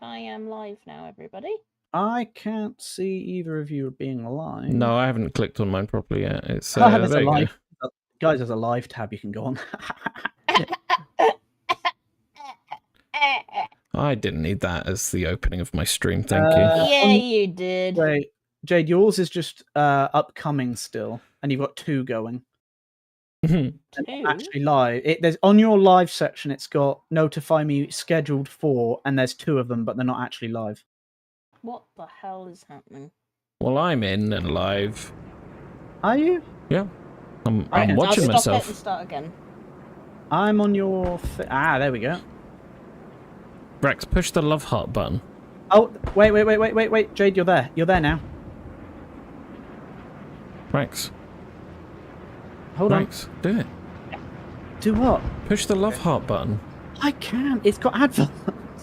I am live now, everybody. I can't see either of you being live. No, I haven't clicked on mine properly yet. It's There's there a you live. go. Guys, there's a live tab you can go on. I didn't need that as the opening of my stream. Thank you. Yeah, you did. Wait, Jade, yours is just upcoming still, and you've got 2 going. Two? Actually live. There's on your live section. It's got notify me scheduled for, and there's 2 of them, but they're not actually live. What the hell is happening? Well, I'm in and live. Are you? Yeah, I'm Right, watching I'll stop myself. it and start again. I'm on your. There we go. Rex, push the love heart button. Oh, wait, Jade, you're there. You're there now. Rex, Hold Rex, do it. on. Do what? Push the love heart button. I can't. It's got adverts.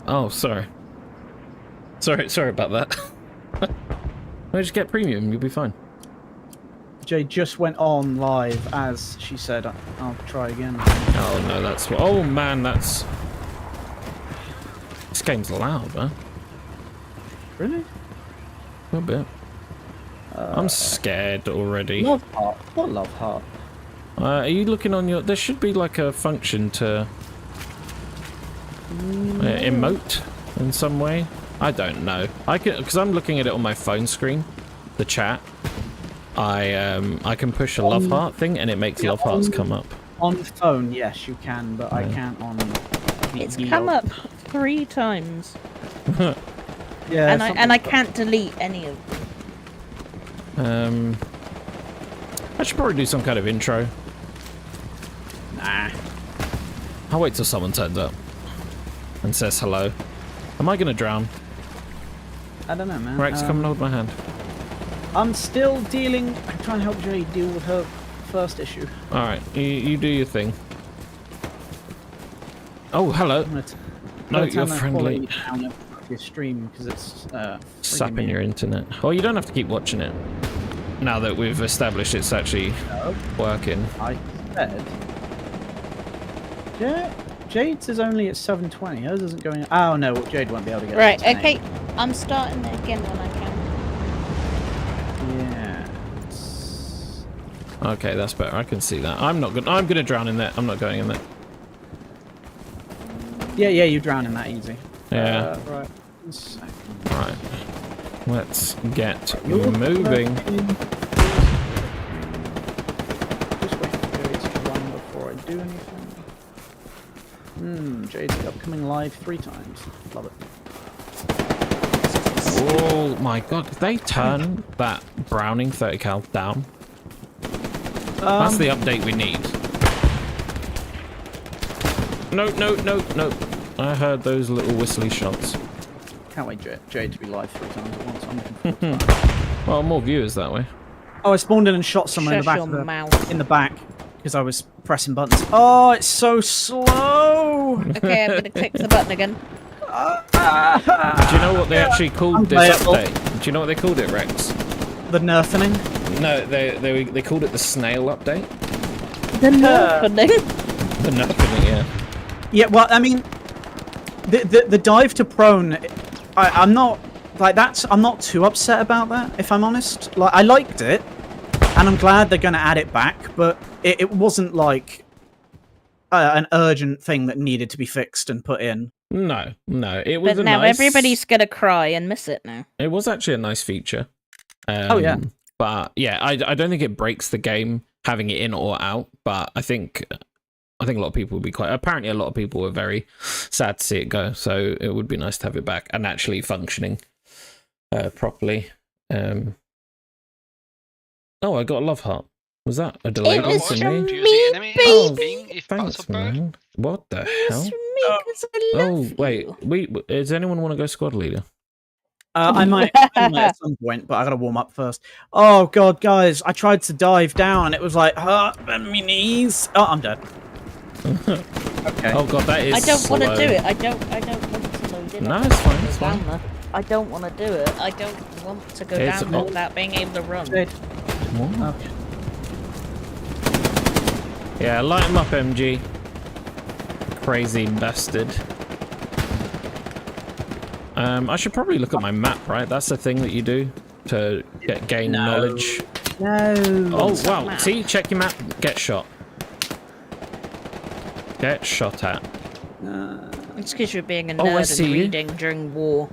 Oh, sorry. Sorry about that. No, just get premium. You'll be fine. Jade just went on live as she said. I'll try again. Oh no, that's what. Oh man, that's. This game's loud, man. Really? A little bit. I'm scared already. Love heart. What love heart? Are you looking on your? There should be like a function to emote in some way. I don't know. I can because I'm looking at it on my phone screen, the chat. I can push a love heart thing and it makes love hearts come up. On the phone, yes, you can, but I can't on. It's come up 3 times. Yeah, and I can't delete any of them. I should probably do some kind of intro. Nah. I'll wait till someone turns up and says hello. Am I gonna drown? I don't know, man. Rex, come and hold my hand. I'm still dealing. I'm trying to help Jade deal with her first issue. All right, you do your thing. Oh, hello. No, you're friendly. Down your stream because it's Sapping your internet. Oh, you don't have to keep watching it. Now that we've established it's actually working. I said. Jade's is only at 720. Hers isn't going. Oh no, Jade won't be able to get. Right, okay. I'm starting it again when I can. Yeah. Okay, that's better. I can see that. I'm gonna drown in there. I'm not going in there. Yeah, you drown in that easy. Yeah. Right. Right. Let's get moving. Just wait for Jade to run before I do anything. Jade's upcoming live 3 times. Love it. Oh my god, did they turn that Browning 30 cal down? That's the update we need. No. I heard those little whistly shots. Can't wait Jade to be live 3 times at once. I'm looking forward to that. Well, more viewers that way. Oh, I spawned in and shot someone Shut in the your back. mouth. In the back because I was pressing buttons. Oh, it's so slow. Okay, I'm gonna click the button again. Do you know what they actually called this update? Do you know what they called it, Rex? The nerfing? No, they called it the snail update. The nerfing. The nerfing, yeah. Yeah, well, I mean, the dive to prone, I'm not like I'm not too upset about that. If I'm honest, like I liked it, and I'm glad they're going to add it back. But it wasn't like an urgent thing that needed to be fixed and put in. No, it was. But now everybody's gonna cry and miss it now. It was actually a nice feature. Oh yeah. But yeah, I don't think it breaks the game having it in or out. But I think a lot of people would be apparently a lot of people were very sad to see it go. So it would be nice to have it back and actually functioning properly. Oh, I got a love heart. Was that a delayed one for me? Do you see enemy ping if Thanks, possible? man. What the hell? Oh, wait. Does anyone want to go squad leader? I might at some point, but I gotta warm up first. Oh god, guys, I tried to dive down. It was like, my knees. Oh, I'm dead. Okay. Oh god, that is. I don't want to slow. do it. I don't want to load it. No, it's fine. It's fine. I don't want to do it. I don't want to go down there without being able to run. Jade. What? Okay. Yeah, light him up, MG. Crazy bastard. I should probably look at my map, right? That's the thing that you do to gain knowledge. No. Oh, wow. See, check your map. Get shot. Get shot at. It's because you're being a Oh, I nerd see and you. reading during war.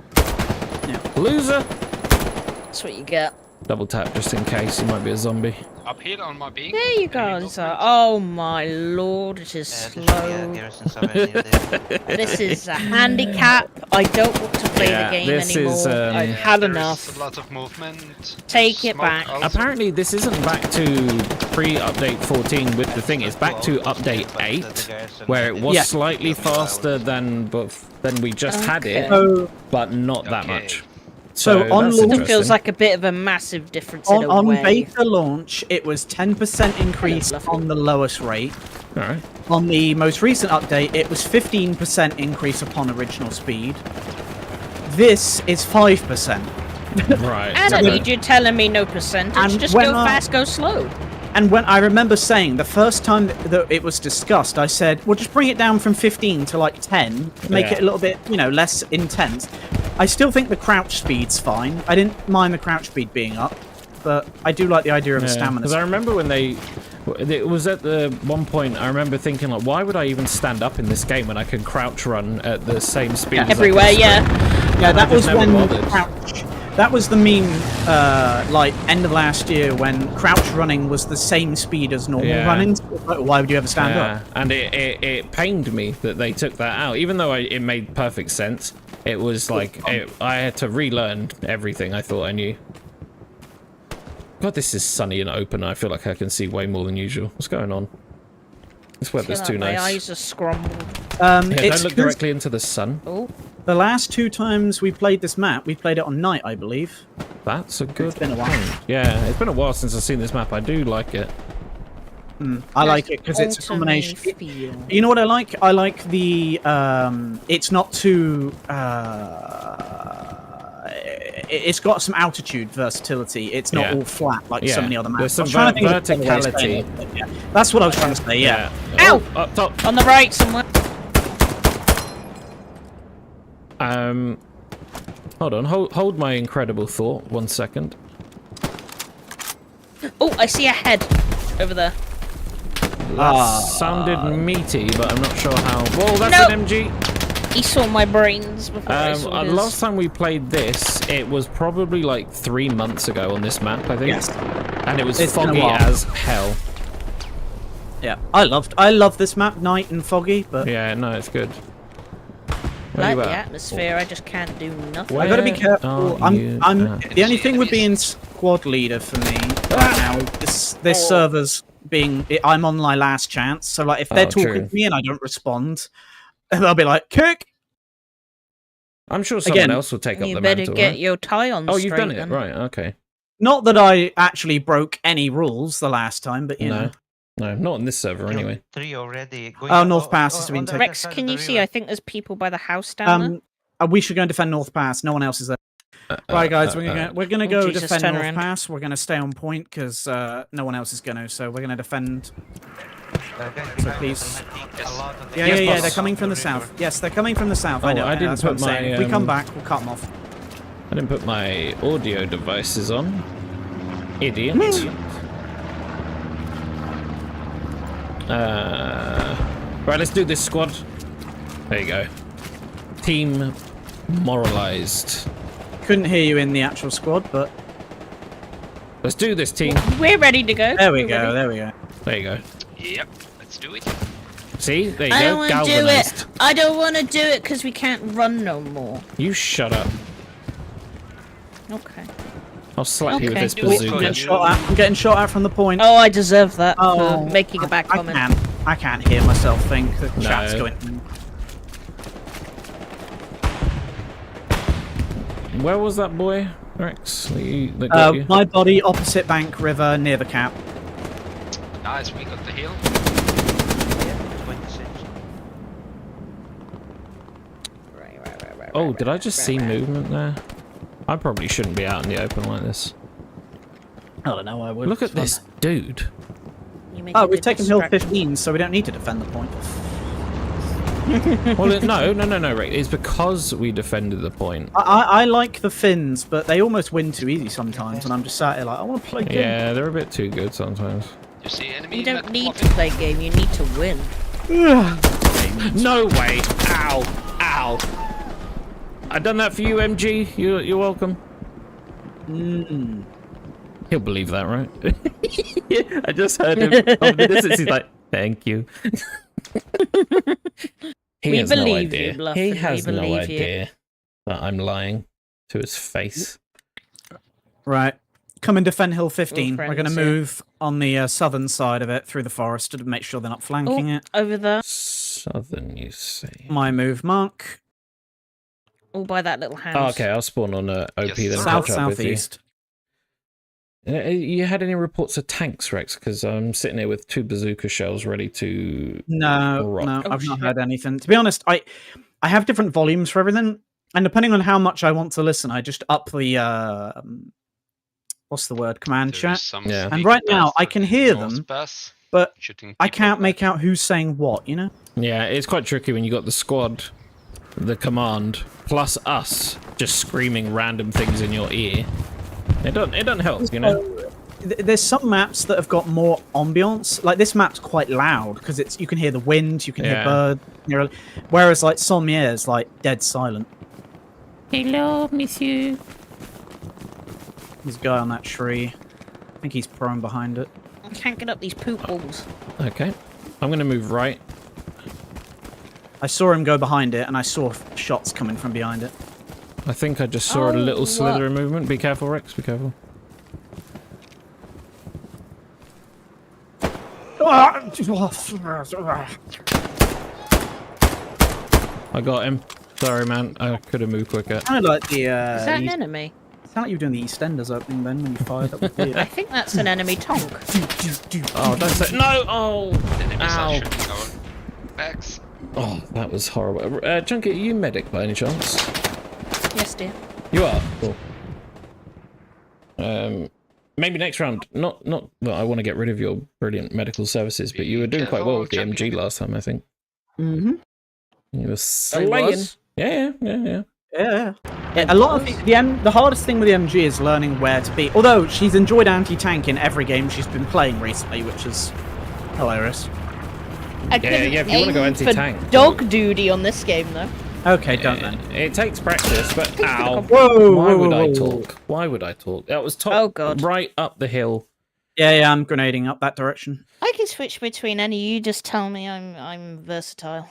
Loser! That's what you get. Double tap just in case. He might be a zombie. Up here on my beam. There you go. Oh my lord, it is slow. This is a handicap. I don't want to play the game this anymore. is, I've had There's enough. a lot of movement. Take it Smoke back. also. Apparently, this isn't back to pre-update 14 with the thing. It's back to update 8, where it was slightly faster than we just had it, So, but not that much. So on that's launch- It interesting. feels like a bit of a massive difference in a on way. beta launch, it was 10% increase Hello, on the lowest rate. All right. On the most recent update, it was 15% increase upon original speed. This is 5%. Right. And I okay. need you telling me no percentage. And Just when go I- fast, go slow. And when I remember saying the first time that it was discussed, I said, "Well, just bring it down from 15 to like 10, make Yeah. it a little bit, less intense." I still think the crouch speed's fine. I didn't mind the crouch speed being up, but I do like the idea of a stamina. Because I remember when it was at the one point, I remember thinking, like, why would I even stand up in this game when I can crouch run at the same speed as I can Everywhere, sprint? yeah. Yeah, that I was just never when bothered. crouch. That was the meme, like end of last year when crouch running was the same speed as normal Yeah. running. So it's like, why would you ever stand up? And it pained me that they took that out, even though it made perfect sense. It was like I had to relearn everything I thought I knew. God, this is sunny and open. I feel like I can see way more than usual. What's going on? This weather's too My nice. eyes are scrumbled. Yeah, It's don't look 'cause directly into the sun. Oh, the last 2 times we played this map, we played it on night, I believe. That's a good been a while. point. Yeah, it's been a while since I've seen this map. I do like it. I like it because it's a combination. You know what I like? I like the it's not too it's got some altitude versatility. It's not Yeah. all flat like Yeah. so many other maps. There's some I was trying to think of a better way of verticality. saying it, but yeah. That's what I was trying to say, yeah. Ow! Oh, up top. On the right somewhere. Hold on. Hold my incredible thought. 1 second. Oh, I see a head over there. That sounded meaty, but I'm not sure how. Whoa, that's Nope. an MG. He saw my brains before I saw his. Last time we played this, it was probably like 3 months ago on this map, I think. Yes. And it was It's been a foggy while. as hell. Yeah. I love this map, night and foggy, but Yeah, no, it's good. Where Like you the at? atmosphere, I just can't do nothing. Where I gotta be careful. are you at? The only thing with being squad leader for me right now is this server's being. I'm on my last chance, so like if they're talking true. to me and I don't respond, they'll be like, "Kick." I'm sure someone Again, else will take up You the better mantle. get right? your tie on Oh, straight you've done it, then. right? Okay. Not that I actually broke any rules the last time, but you know. No, not on this server anyway. 3 already. Oh, North Pass has been on the taken. other Rex, side can of you the see? river. I think there's people by the house down there. We should go and defend North Pass. No one else is there. Right, guys, we're gonna go Jesus, defend turn North around. Pass. We're gonna stay on point because no one else is gonna. So we're gonna defend. So please. Yeah, Yes, yeah, yeah. boss. They're coming from the south. Yes, they're coming from the south. I Oh, know. I didn't that's what I'm put saying. my, If we come back, we'll cut them off. I didn't put my audio devices on. Idiot. Right, let's do this, squad. There you go. Team moralized. Couldn't hear you in the actual squad, but Let's do this, team. We're ready to go. there we We're go. ready. There we go. There you go. Yep, let's do it. See? There you I go. don't want to do Galvanized. it. I don't want to do it because we can't run no more. You shut up. Okay. I'll slap you with Okay. this Oh, I'm bazooka. getting shot at. I'm getting shot at from the point. Oh, I deserve that Oh, for making a bad comment. I can't hear myself think. The No. chat's going. Where was that boy, Rex? That got you? My body opposite Bank River near the cap. Nice, we got the hill. 26. Right, Oh, did I just see movement there? I probably shouldn't be out in the open like this. I don't know. I would. Look at this dude. You make Oh, it we've a taken hill distraction. 15, so we don't need to defend the point. Well, no, Rick. It's because we defended the point. I like the Finns, but they almost win too easy sometimes, and I'm just sat here like, I want to play game. Yeah, they're a bit too good sometimes. You see enemy. You don't need to play game, you need to win. No way! Ow! Ow! I done that for you, MG. You're welcome. He'll believe that, right? I just heard him. He's like, thank you. He has no idea. He has no idea that I'm lying to his face. Right. Come and defend Hill 15. We're We're going to friends, move on the southern side of it through the forest to make sure they're not flanking it. Over there. Southern, you say? My move, Mark. All by that little house. Oh, okay, I'll spawn on OP Yes, then. South, catch up with southeast. You had any reports of tanks, Rex? Because I'm sitting here with 2 bazooka shells ready to... No, rock. no, Oh, I've not shit. heard anything. To be honest, I have different volumes for everything, and depending on how much I want to listen, I just up the what's the word? Command chat. Yeah. And right now, I can hear them, but I can't make out who's saying what. You know? Yeah, it's quite tricky when you got the squad, the command, plus us just screaming random things in your ear. It doesn't help, you know. There's some maps that have got more ambience. Like this map's quite loud because you can hear the wind, you can hear birds. Whereas like Sommier's like dead silent. Hello, monsieur. There's a guy on that tree. I think he's prone behind it. I can't get up these poop balls. Okay, I'm gonna move right. I saw him go behind it, and I saw shots coming from behind it. I think I just saw a little slither of movement. Be careful, Rex. Be careful. I got him. Sorry, man. I could have moved quicker. Kind of like the. Is that an enemy? Sound like you were doing the EastEnders opening then when you fired up the I theatre. think that's an enemy tonk. Oh, don't say no! Oh, Enemies are ow! shooting our backs. Oh, that was horrible. Junkie, are you medic by any chance? Yes, dear. You are. Cool. Maybe next round. Not. Well, I want to get rid of your brilliant medical services, but you were doing quite well with the MG last time, I think. Mm-hmm. You were slaying. Yeah. Yeah. A lot of the hardest thing with the MG is learning where to be. Although she's enjoyed anti-tank in every game she's been playing recently, which is hilarious. I Yeah, if you want to go anti-tank. Dog duty on this game, though. Okay, don't then. It takes practice, but ow. Whoa! Why would I whoa. talk? Why would I talk? That was top. Oh, God. Right up the hill. Yeah, I'm grenading up that direction. I can switch between any. You just tell me I'm versatile.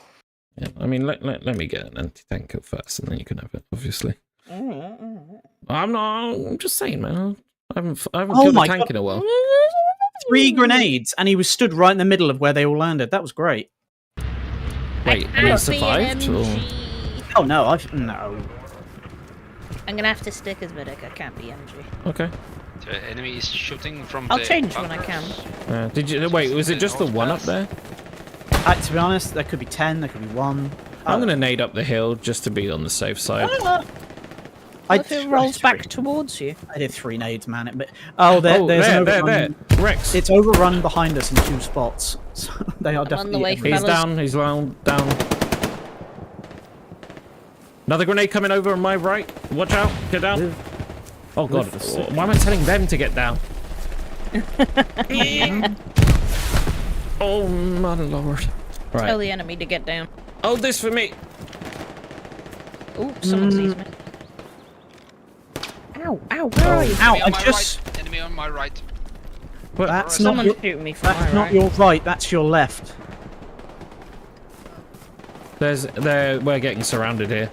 Yeah, I mean, let me get an anti-tank kill first, and then you can have it, obviously. I'm just saying, man. I haven't killed a tank in a while. 3 grenades, and he was stood right in the middle of where they all landed. That was great. Wait, he survived? Or... Oh no, no. I'm gonna have to stick as medic. I can't be MG. Okay. The enemy is shooting from I'll the change when I bunkers. can. Did you wait? Was it just the one up there? To be honest, there could be 10, there could be 1. I'm gonna nade up the hill just to be on the safe side. What if it rolls back towards you? I did 3 nades, man. There's an overrun. Rex. It's overrun behind us in 2 spots. So they are on the definitely. way, He's down. He's down. Another grenade coming over on my right. Watch out. Get down. Oh god. Why am I telling them to get down? Oh my lord. Right. Tell the enemy to get down. Hold this for me. Oh, someone sees me. Ow, where are you? Ow, Enemy on my right. Enemy on my right. That's not Someone your, shooting me from that's my not right. your right, that's your left. We're getting surrounded here.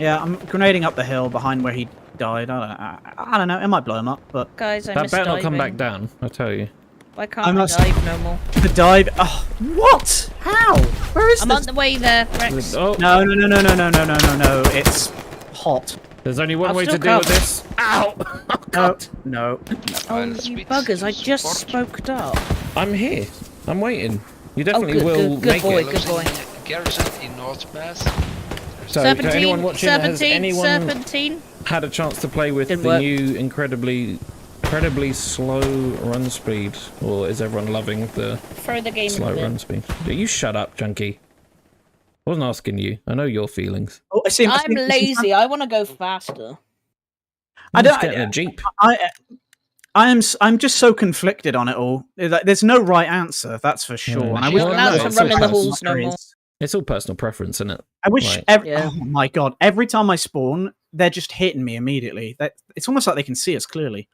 Yeah, I'm grenading up the hill behind where he died. I don't know, it might blow him up, but Guys, I That missed better not diving. come back down, I tell you. Why can't I'm I not- dive no more? the dive. Oh, what? How? Where is I'm this? on the way there, Rex. Oh, No, it's hot. there's only one I'll way to still deal with come. this. Ow! Oh, God. No. Oh, Well, you sweet buggers, I just sport. spoke up. I'm here. I'm waiting. You definitely good, will good make boy, it. good boy. Garrison in North Pass. So, to 17, anyone watching, has 17, anyone 17. had a chance to play with Didn't the work. new incredibly slow run speed? Or is everyone loving the Throw the game slow in the bin. run speed? Do you shut up, Junkie? wasn't asking you. I know your feelings. Oh, I see him. I'm lazy. I want to go faster. I'm just getting a Jeep. I'm just so conflicted on it all. There's no right answer, that's for sure. Yeah. And I You're wish not Well, allowed no, to it's run in the all halls no more. It's all personal preference, isn't it? I wish. Right. Yeah. Oh my god! Every time I spawn, they're just hitting me immediately. It's almost like they can see us clearly.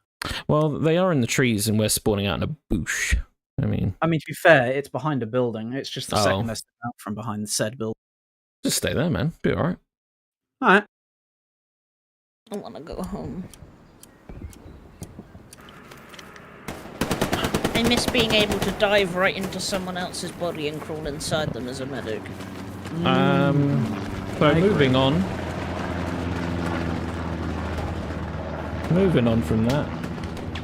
Well, they are in the trees, and we're spawning out in a bush. I mean, to be fair, it's behind a building. It's just the Oh. second they step out from behind the said building. just stay there, man. Be all right. All right. I want to go home. I miss being able to dive right into someone else's body and crawl inside them as a medic. So moving on. Moving on from that.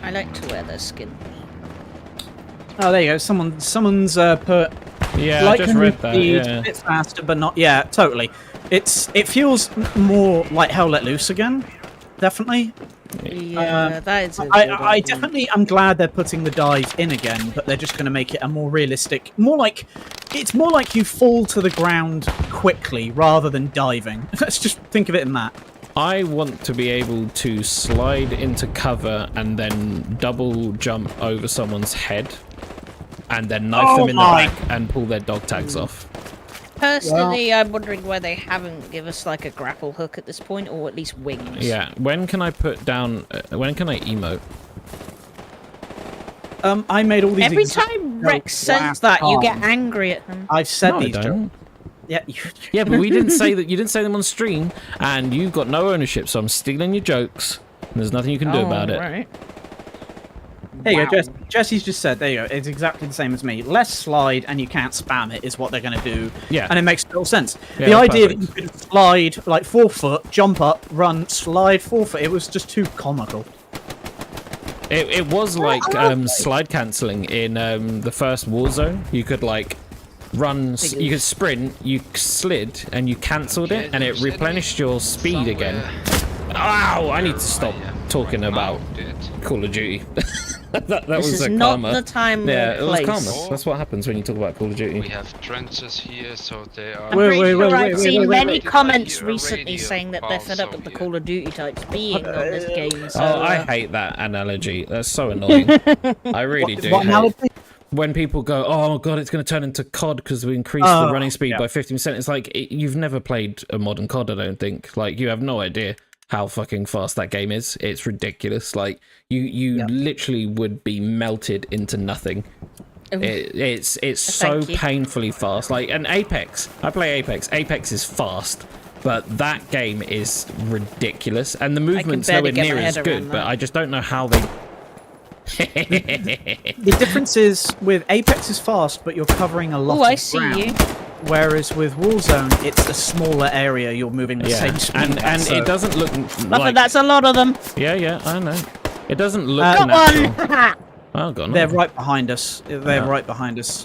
I like to wear their skin. Oh, there you go. Someone's put. Yeah, I Like just and read that. speed, Yeah. It's faster, but not. Yeah, totally. It feels more like Hell Let Loose again. Definitely. Yeah, that is. I definitely am glad they're putting the dive in again, but they're just going to make it a more realistic, it's more like you fall to the ground quickly rather than diving. Let's just think of it in that. I want to be able to slide into cover and then double jump over someone's head and then knife them in the back and pull their dog tags off. Personally, I'm wondering why they haven't give us like a grapple hook at this point, or at least wings. Yeah, when can I put down, when can I emote? I made all these. Every exact time jokes Rex says last that, you time. get angry at him. I've said No, I these jokes. don't. Yeah, Yeah, but we didn't say that. You didn't say them on stream, and you've got no ownership, so I'm stealing your jokes. And there's nothing you can do about it. Right. There you go, Jesse's just said, there you go, it's exactly the same as me. Less slide and you can't spam it is what they're going to do. Yeah. And it makes total sense. Yeah, the idea perfect. that you could slide, like 4 foot, jump up, run, slide 4 foot, it was just too comical. It was like slide cancelling in the first Warzone. You could like run, you could sprint, you slid, and you cancelled it, and it replenished your speed again. Ow! I need to stop talking about Call of Duty. that This was is a not karma. the time Yeah, or it was place. karma. That's what happens when you talk about Call of Duty. We have trenches here, so they are. I'm pretty sure I've wait, seen wait, many wait. comments Your recently radio saying that they're fed up with the also, Call of Duty types being on this game. So, Oh, I hate that analogy. That's so annoying. I really do. What hate analogy? when people go, "Oh god, it's going to turn into COD because we increased the running speed by 50%." It's like you've never played a modern COD, I don't think. Like you have no idea how fucking fast that game is. It's ridiculous. Like you literally would be melted into nothing. It's so Thank you. painfully fast. Like an Apex, I play Apex. Apex is fast, but that game is ridiculous, and the movement's barely nowhere get my near as head good. around But that. I just don't know how they. The difference is with Apex is fast, but you're covering a lot oh, I of see ground. you. Whereas with Warzone, it's a smaller area. You're moving the same speed. and at, so- it doesn't look Nothing, like. that's a lot of them. Yeah, I know. It doesn't look Got natural. One. Oh god, no. They're right behind us. They're right behind us.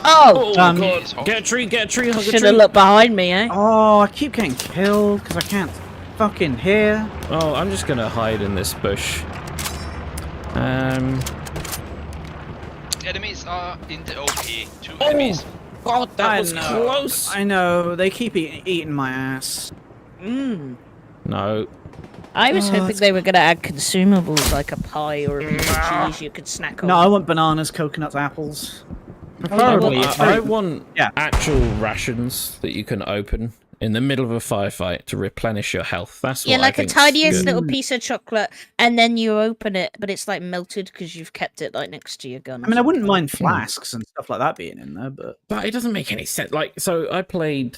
Oh, Oh Um, god! Get a tree! Get a tree! Hug a should tree! have looked behind me, eh? Oh, I keep getting killed because I can't fucking hear. Oh, I'm just gonna hide in this bush. Enemies are in the OP. 2 enemies. God, that I was know. close. I know. They keep eating my ass. No. I was Oh, hoping that's- they were going to add consumables like a pie or a piece of cheese you could snack on. No, I want bananas, coconuts, apples. Preferably. well, it's I very- want Yeah. actual rations that you can open in the middle of a firefight to replenish your health. That's what Yeah, I like a think's tiniest good. little piece of chocolate, and then you open it, but it's like melted because you've kept it like next to your gun. I mean, I wouldn't mind flasks and stuff like that being in there, but But it doesn't make any sense. Like, so I played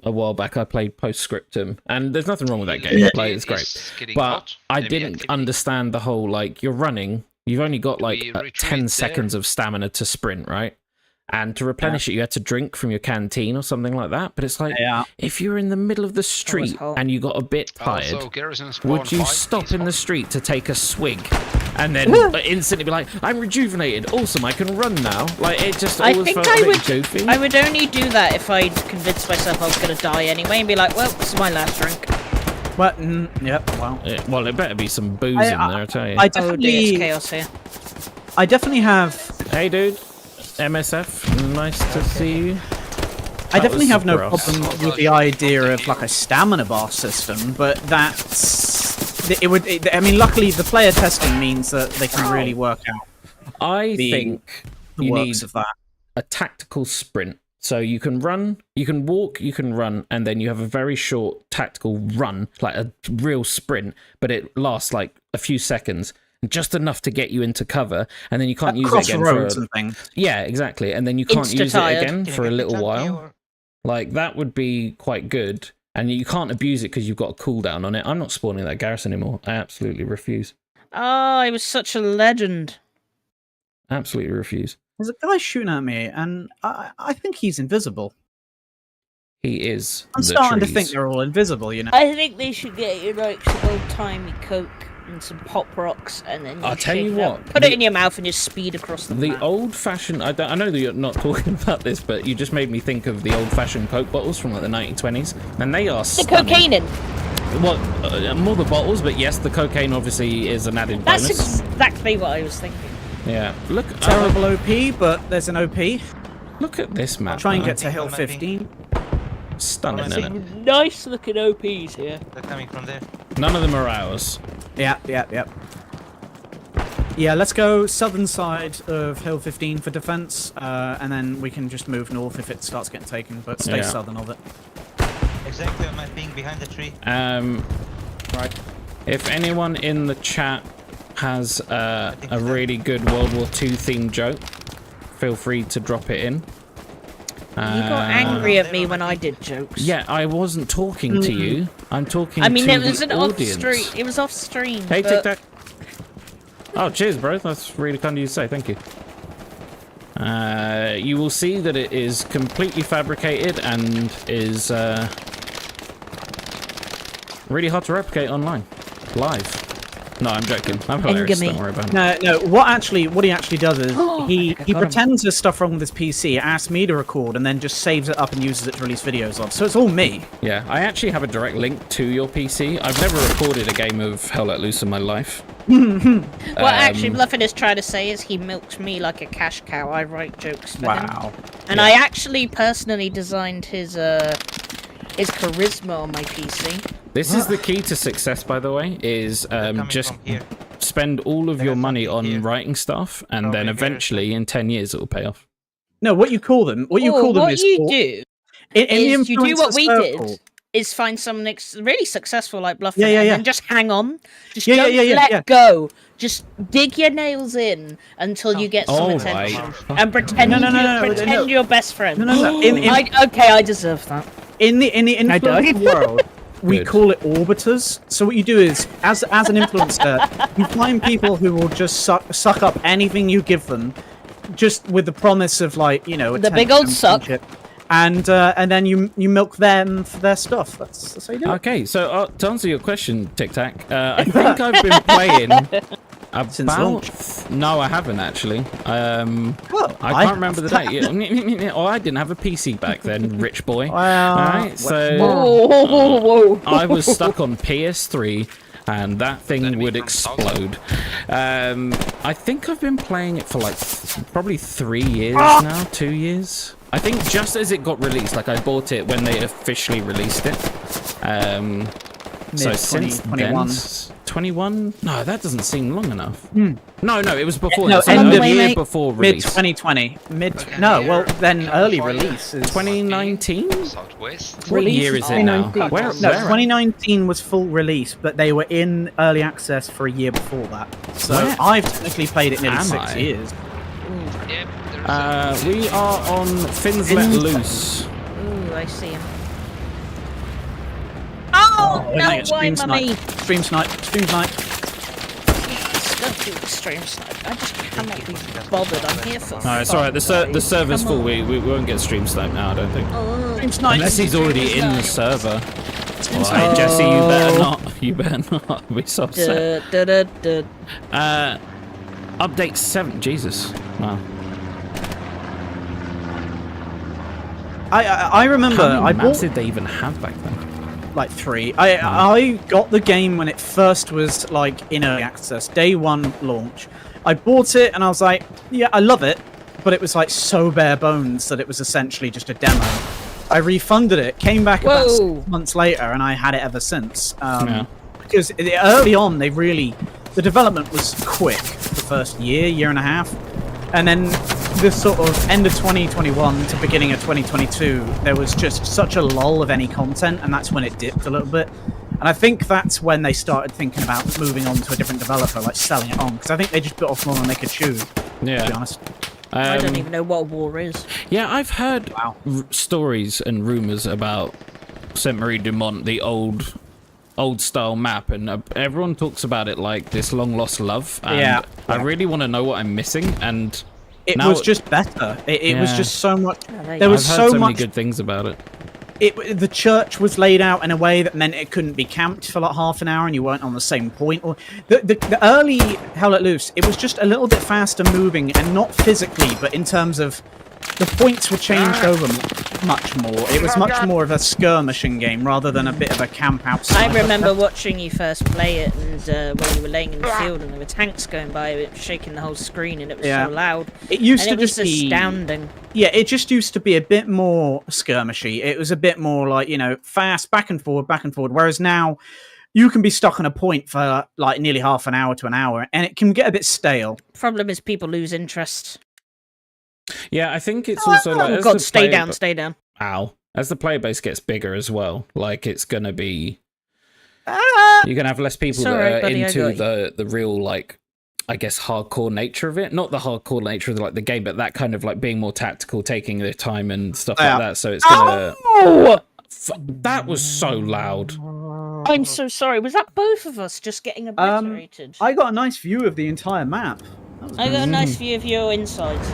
a while back. I played Postscriptum, and there's nothing wrong with that game. Like, it's great. Is getting But hot. I Enemy didn't activity. understand the whole, like, you're running, you've only got like we 10 retreat there? seconds of stamina to sprint, right? And to replenish it, you had to drink from your canteen or something like that. But it's like, yeah. if you're in the middle of the street hot. and you got a bit tired, Also, garrison spawn would you 5 stop is in the hot. street to take a swig and then instantly be like, I'm rejuvenated, awesome, I can run now? Like, it just I always think felt I a bit would. goofy. I would only do that if I'd convinced myself I was going to die anyway, and be like, "Well, this is my last drink." But yep. Well, Well, there better be some booze I- in there, I tell you. I Oh dear, it's definitely, chaos here. I definitely have. Hey, dude. MSF, nice to see you. I definitely have no gross. problem with the idea of like a stamina bar system, but I mean, luckily the player testing means that they can really work out I think the you works need of that. a tactical sprint. So you can run, you can walk, you can run, and then you have a very short tactical run, like a real sprint, but it lasts like a few seconds, just enough to get you into cover, and then you can't use it again for and things. Yeah, exactly. And then you can't use it Insta-tired. again for a little while. Like, that would be quite good. And you can't abuse it because you've got a cooldown on it. I'm not spawning that garrison anymore. I absolutely refuse. Oh, he was such a legend. Absolutely refuse. There's a guy shooting at me, and I think he's invisible. He is. I'm starting to think they're all invisible, you know. I think they should get you like some old-timey Coke and some Pop Rocks, and then I'll tell shake you it up, what, put it in your mouth and just speed across the The map. old-fashioned... I know that you're not talking about this, but you just made me think of the old-fashioned Coke bottles from like the 1920s, and they are The stunning. cocaine in. Well, more the bottles, but yes, the cocaine obviously is an added That's bonus. exactly what I was thinking. Yeah, look. Terrible OP, but there's an OP. Look at this map. Try and though. get to hill 15. Stunning, isn't it? Nice looking OPs here. They're coming from there. None of them are ours. Yeah. Yeah, let's go southern side of hill 15 for defense, and then we can just move north if it starts getting taken, but stay Yeah. southern of it. Exactly on my ping behind the tree. Right. If anyone in the chat has a really good World War II themed joke, feel free to drop it in. You got angry at me when I did jokes. Yeah, I wasn't talking to you. I'm talking I mean, to it was the an off audience. stream. It was off stream. Hey, but Tic Tac. Oh, cheers, bro. That's really kind of you to say. Thank you. You will see that it is completely fabricated and is really hard to replicate online, live. No, I'm joking. I'm hilarious. Engamy. Don't worry about it. No. What he actually does is he I got him. pretends there's stuff wrong with his PC, asks me to record, and then just saves it up and uses it to release videos of. So it's all me. Yeah, I actually have a direct link to your PC. I've never recorded a game of Hell Let Loose in my life. What actually Bluffin is trying to say is he milks me like a cash cow. I write jokes for him. Wow. And I actually personally designed his charisma on my PC. This is the key to success, by the way, is Coming just from here. spend all of They your have money something on here. writing stuff, and Probably then very eventually, in 10 years, it will pay off. No, what you call them What you do in the is you do what influencer we circle. did. Is find someone really successful like Bluffin Yeah, and yeah. then just hang on. Just Yeah, don't yeah, let yeah. go. Just dig your nails in until you get some Oh, attention. right. And pretend, No, pretend no. you're best friends. No. Okay, I deserve that. In the influencer world, we Good. call it orbiters. So what you do is, as an influencer, you find people who will just suck up anything you give them, just with the promise of like, you know, The big old attention suck. shit. And then you milk them for their stuff. That's how you do it. Okay, so to answer your question, Tic Tac, I think I've been playing Since about... launch. No, I haven't, actually. Well, I can't remember the date. Yeah. Oh, I didn't have a PC back then, rich boy. Well, Alright, so Whoa. I was stuck on PS3, and that thing Then we would from explode. I think I've been playing it for like probably 3 years now, 2 years. I think just as it got released, like I bought it when they officially released it. So since then, 21? No, that doesn't seem long enough. No, it was before. No, so end a of year mid- before mid release. 2020. Okay. No, well then early Fire. release is 2019? Southwest. What Release year is is it now? 2019. Where, No, where- 2019 was full release, but they were in early access for a year before that. So Where I've technically played it nearly am 6 I? years. Yep, there's we are on Fins Let Loose. Ooh, I see him. Oh, no, why, Stream mummy? snipe. Stream snipe. Stream snipe. Don't do extreme snipe. I just cannot be bothered. I'm here for No, it's alright. The server's Come full. on. We won't get stream sniped now, I don't think. Oh, Stream snipe. Unless he's already in the server. Stream Alright, snipe. Jesse, you better not. You better not. I'll be so upset. Update 7. Jesus. Wow. I remember How many I maps bought did they even have back then? like 3. I got the game when it first was like in early access, day 1 launch. I bought it and I was like, yeah, I love it, but it was like so bare bones that it was essentially just a demo. I refunded it, came back about Whoa. 6 months later, and I had it ever since. Yeah. Because early on, the development was quick. The first year and a half, and then this sort of end of 2021 to beginning of 2022, there was just such a lull of any content, and that's when it dipped a little bit. And I think that's when they started thinking about moving on to a different developer, like selling it on, because I think they just bit off more than they could chew. Yeah. To be honest. I don't even know what a war is. Yeah, I've heard Wow. stories and rumors about Saint Marie du Mont, the old style map, and everyone talks about it like this long lost love. And Yeah. I really want to know what I'm missing, and It now was just better. It was Yeah. just so much. there you There go. was I've heard so many much. good things about it. The church was laid out in a way that meant it couldn't be camped for like half an hour and you weren't on the same point. Or the early Hell Let Loose, it was just a little bit faster moving, and not physically, but in terms of the points were changed over much more. It was much more of a skirmishing game rather than a bit of a camp outside. I remember watching you first play it, and when you were laying in the field and there were tanks going by, it was shaking the whole screen, and it was Yeah. so loud. It used And to it was just be astounding. Yeah, it just used to be a bit more skirmishy. It was a bit more like, fast, back and forward, whereas now you can be stuck on a point for like nearly half an hour to an hour, and it can get a bit stale. Problem is, people lose interest. Yeah, I think it's also like Oh as God, the stay player down, ba- stay down. Ow. As the player base gets bigger as well, like it's gonna be you're gonna have less people It's that alright, are buddy, I into got the real, like, I guess hardcore nature of it. Not the hardcore nature of the game, but that kind of like being more tactical, taking their time and stuff Yeah. like that. So it's gonna Oh! that was so loud. I'm so sorry. Was that both of us just getting obliterated? I got a nice view of the entire map. I got a nice view of your insides.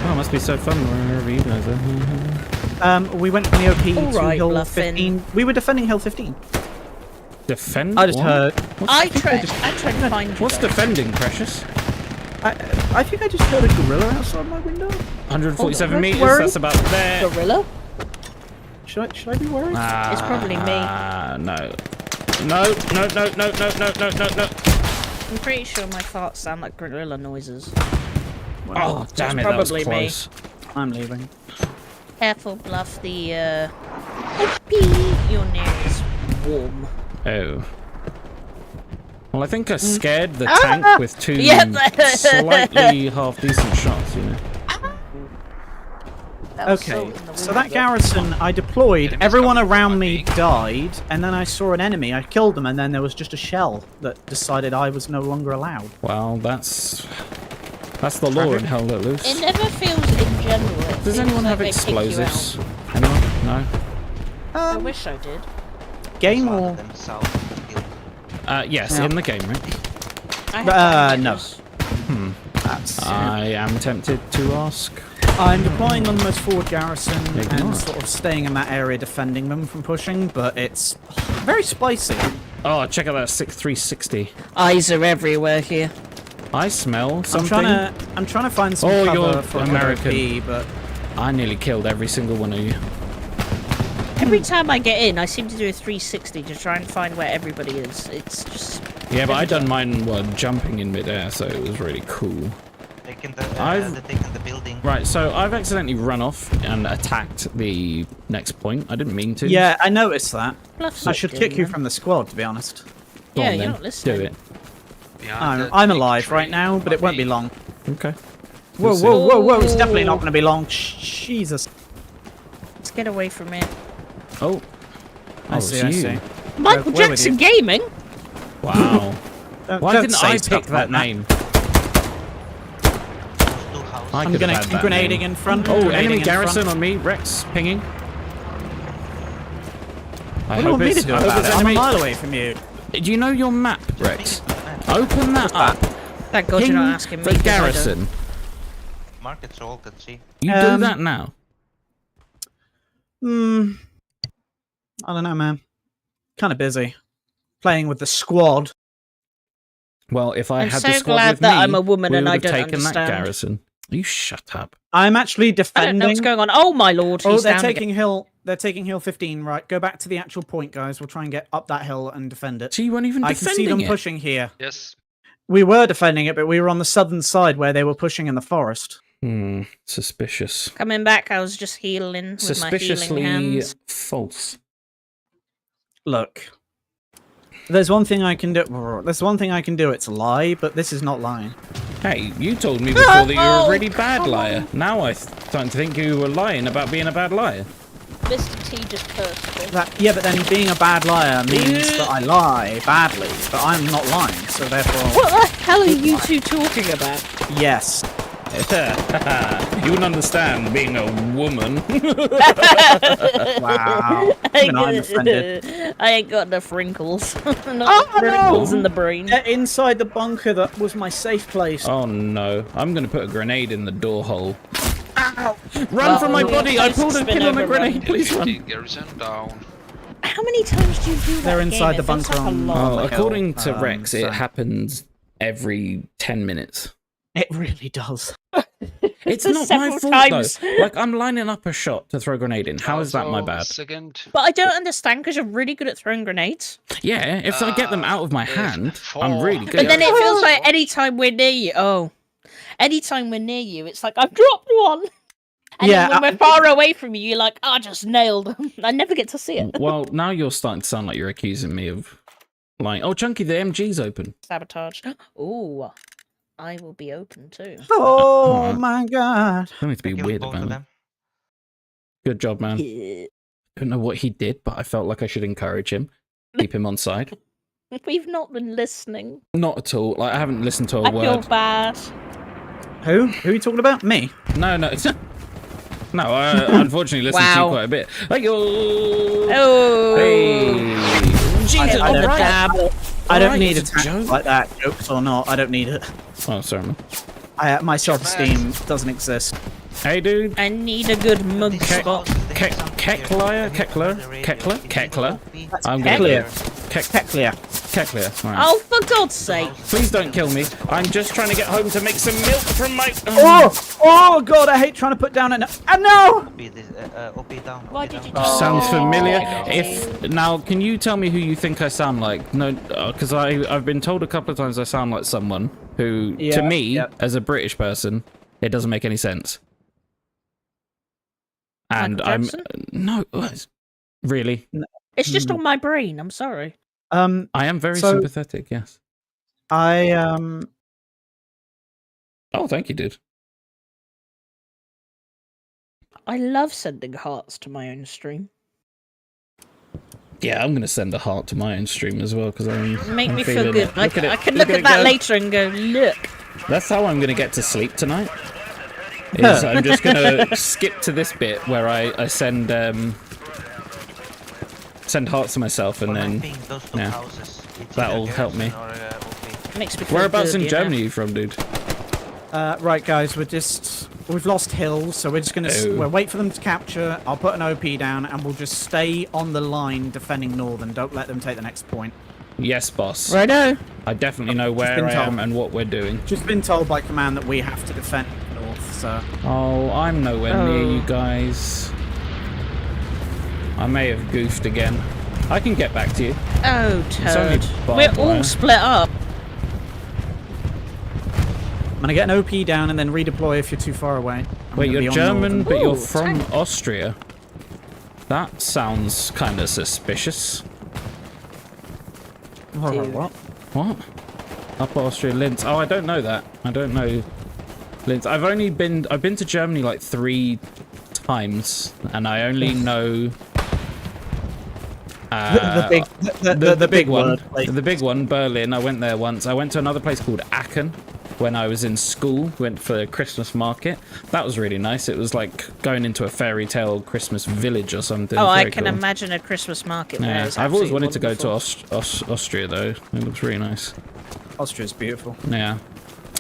Oh, it must be so fun wherever you guys are. We went from the OP to Alright, Hill Bluffin. 15. We were defending Hill 15. Defend? I just What? heard. I tried to find you. What's guys. defending, Precious? I think I just heard a gorilla outside my window. 147 Hold on, meters. worry. That's about there. Gorilla? Should I be worried? It's probably me. No. No. I'm pretty sure my farts sound like gorilla noises. Oh, damn it, that was probably me. close. I'm leaving. Careful, Bluff. The your name is warm. Oh. Well, I think I scared the tank with two Yep. slightly half-decent shots, you know. That was Okay, salt in the so wound, that though. garrison, I deployed, Enemies everyone coming from around my me peak. died, and then I saw an enemy, I killed them, and then there was just a shell that decided I was no longer allowed. Well, that's the law in Hell Let Loose. It never feels in general. It Does feels anyone like have they kick you explosives? Anyone? No? out. I wish I did. Game One or... of them south of the hill. Yes, Yeah. in the game, right? I have no. bandages. That's... I am tempted to ask. I'm deploying on the most forward garrison Maybe and not. sort of staying in that area defending them from pushing, but it's very spicy. Oh, check out that 360. Eyes are everywhere here. I smell I'm something. trying to find some Oh, cover you're for American. OP, but I nearly killed every single one of you. Every time I get in, I seem to do a 360 to try and find where everybody is. It's just... Yeah, but I done mine while jumping in midair, so it was really cool. Taking I've- they're taking the building. Right, so I've accidentally run off and attacked the next point. I didn't mean to. yeah, I noticed that. Bluff's I not should doing kick you that. from the squad, to be honest. Go Yeah, on, you're then. not listening. Do it. I'm alive right now, but it won't be long. Okay. Whoa, We'll see. whoa, whoa, whoa! It's definitely not going to be long. Jesus. Let's get away from it. Oh. I see, I it's you. see. Michael Where with Jackson you? Gaming? Wow. Why Don't didn't say I stuff pick that like name? Two houses. I I'm could gonna have had keep that grenading name. in front. Oh, grenading enemy in garrison front. on me. Rex pinging. What do you want me to do about it? I'm a mile away from you. Do you know your map, Rex? Open that up. Thank God you're Ping not asking me. the 'cause I don't. garrison. Mark it so all can see. You do that now. I don't know, man. Kind of busy. Playing with the squad. Well, if I I'm had so the squad glad with that me, I'm a woman we and would I have don't taken that understand. garrison. You shut up. I'm actually I don't defending. know what's going on. Oh my lord, Oh, he's they're down taking again. hill. They're taking hill 15. Right, go back to the actual point, guys. We'll try and get up that hill and defend it. So you weren't even I can defending see them it. pushing here. Yes. We were defending it, but we were on the southern side where they were pushing in the forest. Suspicious. Coming back, I was just healing with my healing Suspiciously hands. false. Look. There's one thing I can do. There's one thing I can do. It's lie, but this is not lying. Hey, you told me before that you were a really bad liar. Now I'm starting to think you were lying about being a bad liar. Mr. T just cursed me. Yeah, but then being a bad liar means that I lie badly, but I'm not lying, so therefore... What the hell are you two talking about? Yes. You wouldn't understand being a woman. Wow. Even I'm offended. I ain't got enough wrinkles. Not wrinkles in the brain. Get inside the bunker that was my safe place. Oh no, I'm gonna put a grenade in the door hole. Ow! Run from my body! I pulled a spin pin on a over, grenade, please run. Garrison down. How many times do you do that? They're inside game? the It feels bunker like a on- lot. Oh, the according hill, to Rex, it so- happens every 10 minutes. It really does. It's not my Several fault times. though. Like, I'm lining up a shot to throw a grenade in. How is that my Also, bad? Second. But I don't understand because you're really good at throwing grenades. Yeah, if I get them out of my hand, I'm four. really good. But then at it it. feels like anytime we're near you, anytime we're near you, it's like I've dropped one. And Yeah, then when we're far away from you, you're like, I just nailed them. I never get to see it. Well, now you're starting to sound like you're accusing me of lying. Oh, Chunky, the MG's open. Sabotage. Ooh, I will be open too. Oh my god. Don't need to be Killed weird both about of it. them. Good job, man. Yeah. Don't know what he did, but I felt like I should encourage him, keep him on side. We've not been listening. Not at all. Like, I haven't listened to a I feel word. bad. Who? Who are you talking about? Me? No, no, I unfortunately listened to you Wow. quite a bit. Hey, yo! Oh. Hey! Jesus, I don't- alright. Dab. I don't Alright, need it's a attacks joke. like that, jokes or not. I don't need it. Oh, sorry, man. My self-esteem doesn't exist. Hey, dude. I need a good mug These spot. houses, they have something here. Keckler? Can you put the radio? Keckler? If you Keckler? don't be- I'm Keckler. gonna Clear. Keckler. Alright. Oh, for God's sake. Please don't kill me. I'm just trying to get home to make some milk from my. Oh god, I hate trying to put down an... no! Be this, OP down. Why OP did you down. do Sounds Oh, familiar. my God. If now, can you tell me who you think I sound like? No, because I've been told a couple of times I sound like someone who, to Yeah, me, yeah. as a British person, it doesn't make any sense. And Michael I'm Jackson? no, really. It's just on my brain. I'm sorry. I am very So- sympathetic. Yes. I Oh, thank you, dude. I love sending hearts to my own stream. Yeah, I'm gonna send a heart to my own stream as well because Make I'm me feel feeling good. it. I can it, look at that go. later and go, look. That's how I'm gonna get to sleep tonight. Is I'm just gonna skip to this bit where I send hearts to myself and For my then ping, those two yeah. houses, it's That'll either help me. Garrison or, OP. Makes me feel whereabouts good, in you know? Germany are you from, dude? right guys, we've lost hills, so we're just gonna Oh. we'll wait for them to capture. I'll put an OP down and we'll just stay on the line defending northern. Don't let them take the next point. Yes, boss. Righto. I definitely know where been I told. am and what we're doing. Just been told by command that we have to defend north, so Oh, I'm nowhere near Oh. you guys. I may have goofed again. I can get back to you. Oh, only Toad. barbed We're all wire. split up. I'm gonna get an OP down and then redeploy if you're too far away. I'm Wait, gonna you're be on German, northern. but you're Ooh, from tank. Austria. That sounds kind of suspicious. Alright, what? What? Upper Austria, Linz. Oh, I don't know that. I don't know Linz. I've been to Germany like 3 times, and I only know the big one. one. Like, The big one, Berlin. I went there once. I went to another place called Aachen when I was in school. Went for a Christmas market. That was really nice. It was like going into a fairy tale Christmas village or something. Oh, I Very can cool. imagine a Christmas market there. Yeah, Is I've always absolutely wanted to go to wonderful. Austria though. It looks really nice. Austria's beautiful. Yeah.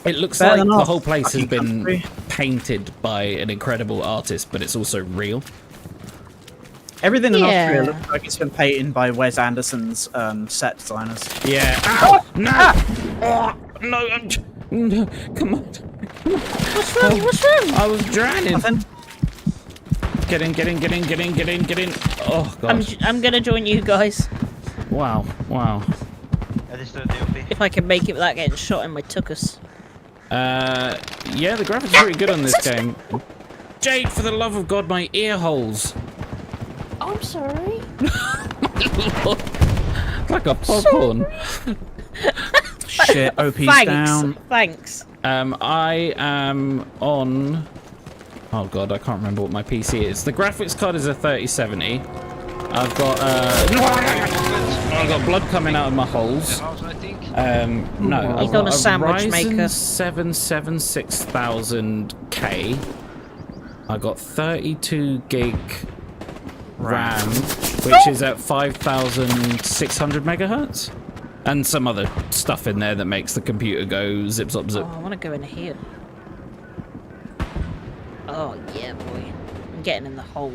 It looks Better like than the our whole place has fucking been country. painted by an incredible artist, but it's also real. Everything in Yeah. Austria looks like it's been painted by Wes Anderson's set designers. Yeah. Ow! No! Oh, no! Come on! What's wrong? What's wrong? I was drowning. Nothing. Get in! Oh god! I'm gonna join you guys Wow! I destroyed the OP. if I can make it without getting shot in my tuchus. Yeah, the graphics are pretty good on this game. Jade, for the love of God, my ear holes. Oh, I'm sorry. Like a popcorn. Shit, OP's Thanks. down. Thanks. I am on... Oh god, I can't remember what my PC is. The graphics card is a 3070. I've got I've got blood coming out of my holes. No, He's I've got on a sandwich Ryzen maker. 7 6000K. I got 32 gig RAM, which is at 5600 megahertz, and some other stuff in there that makes the computer go zip zop zip. Oh, I want to go in here. Oh yeah, boy. I'm getting in the hole.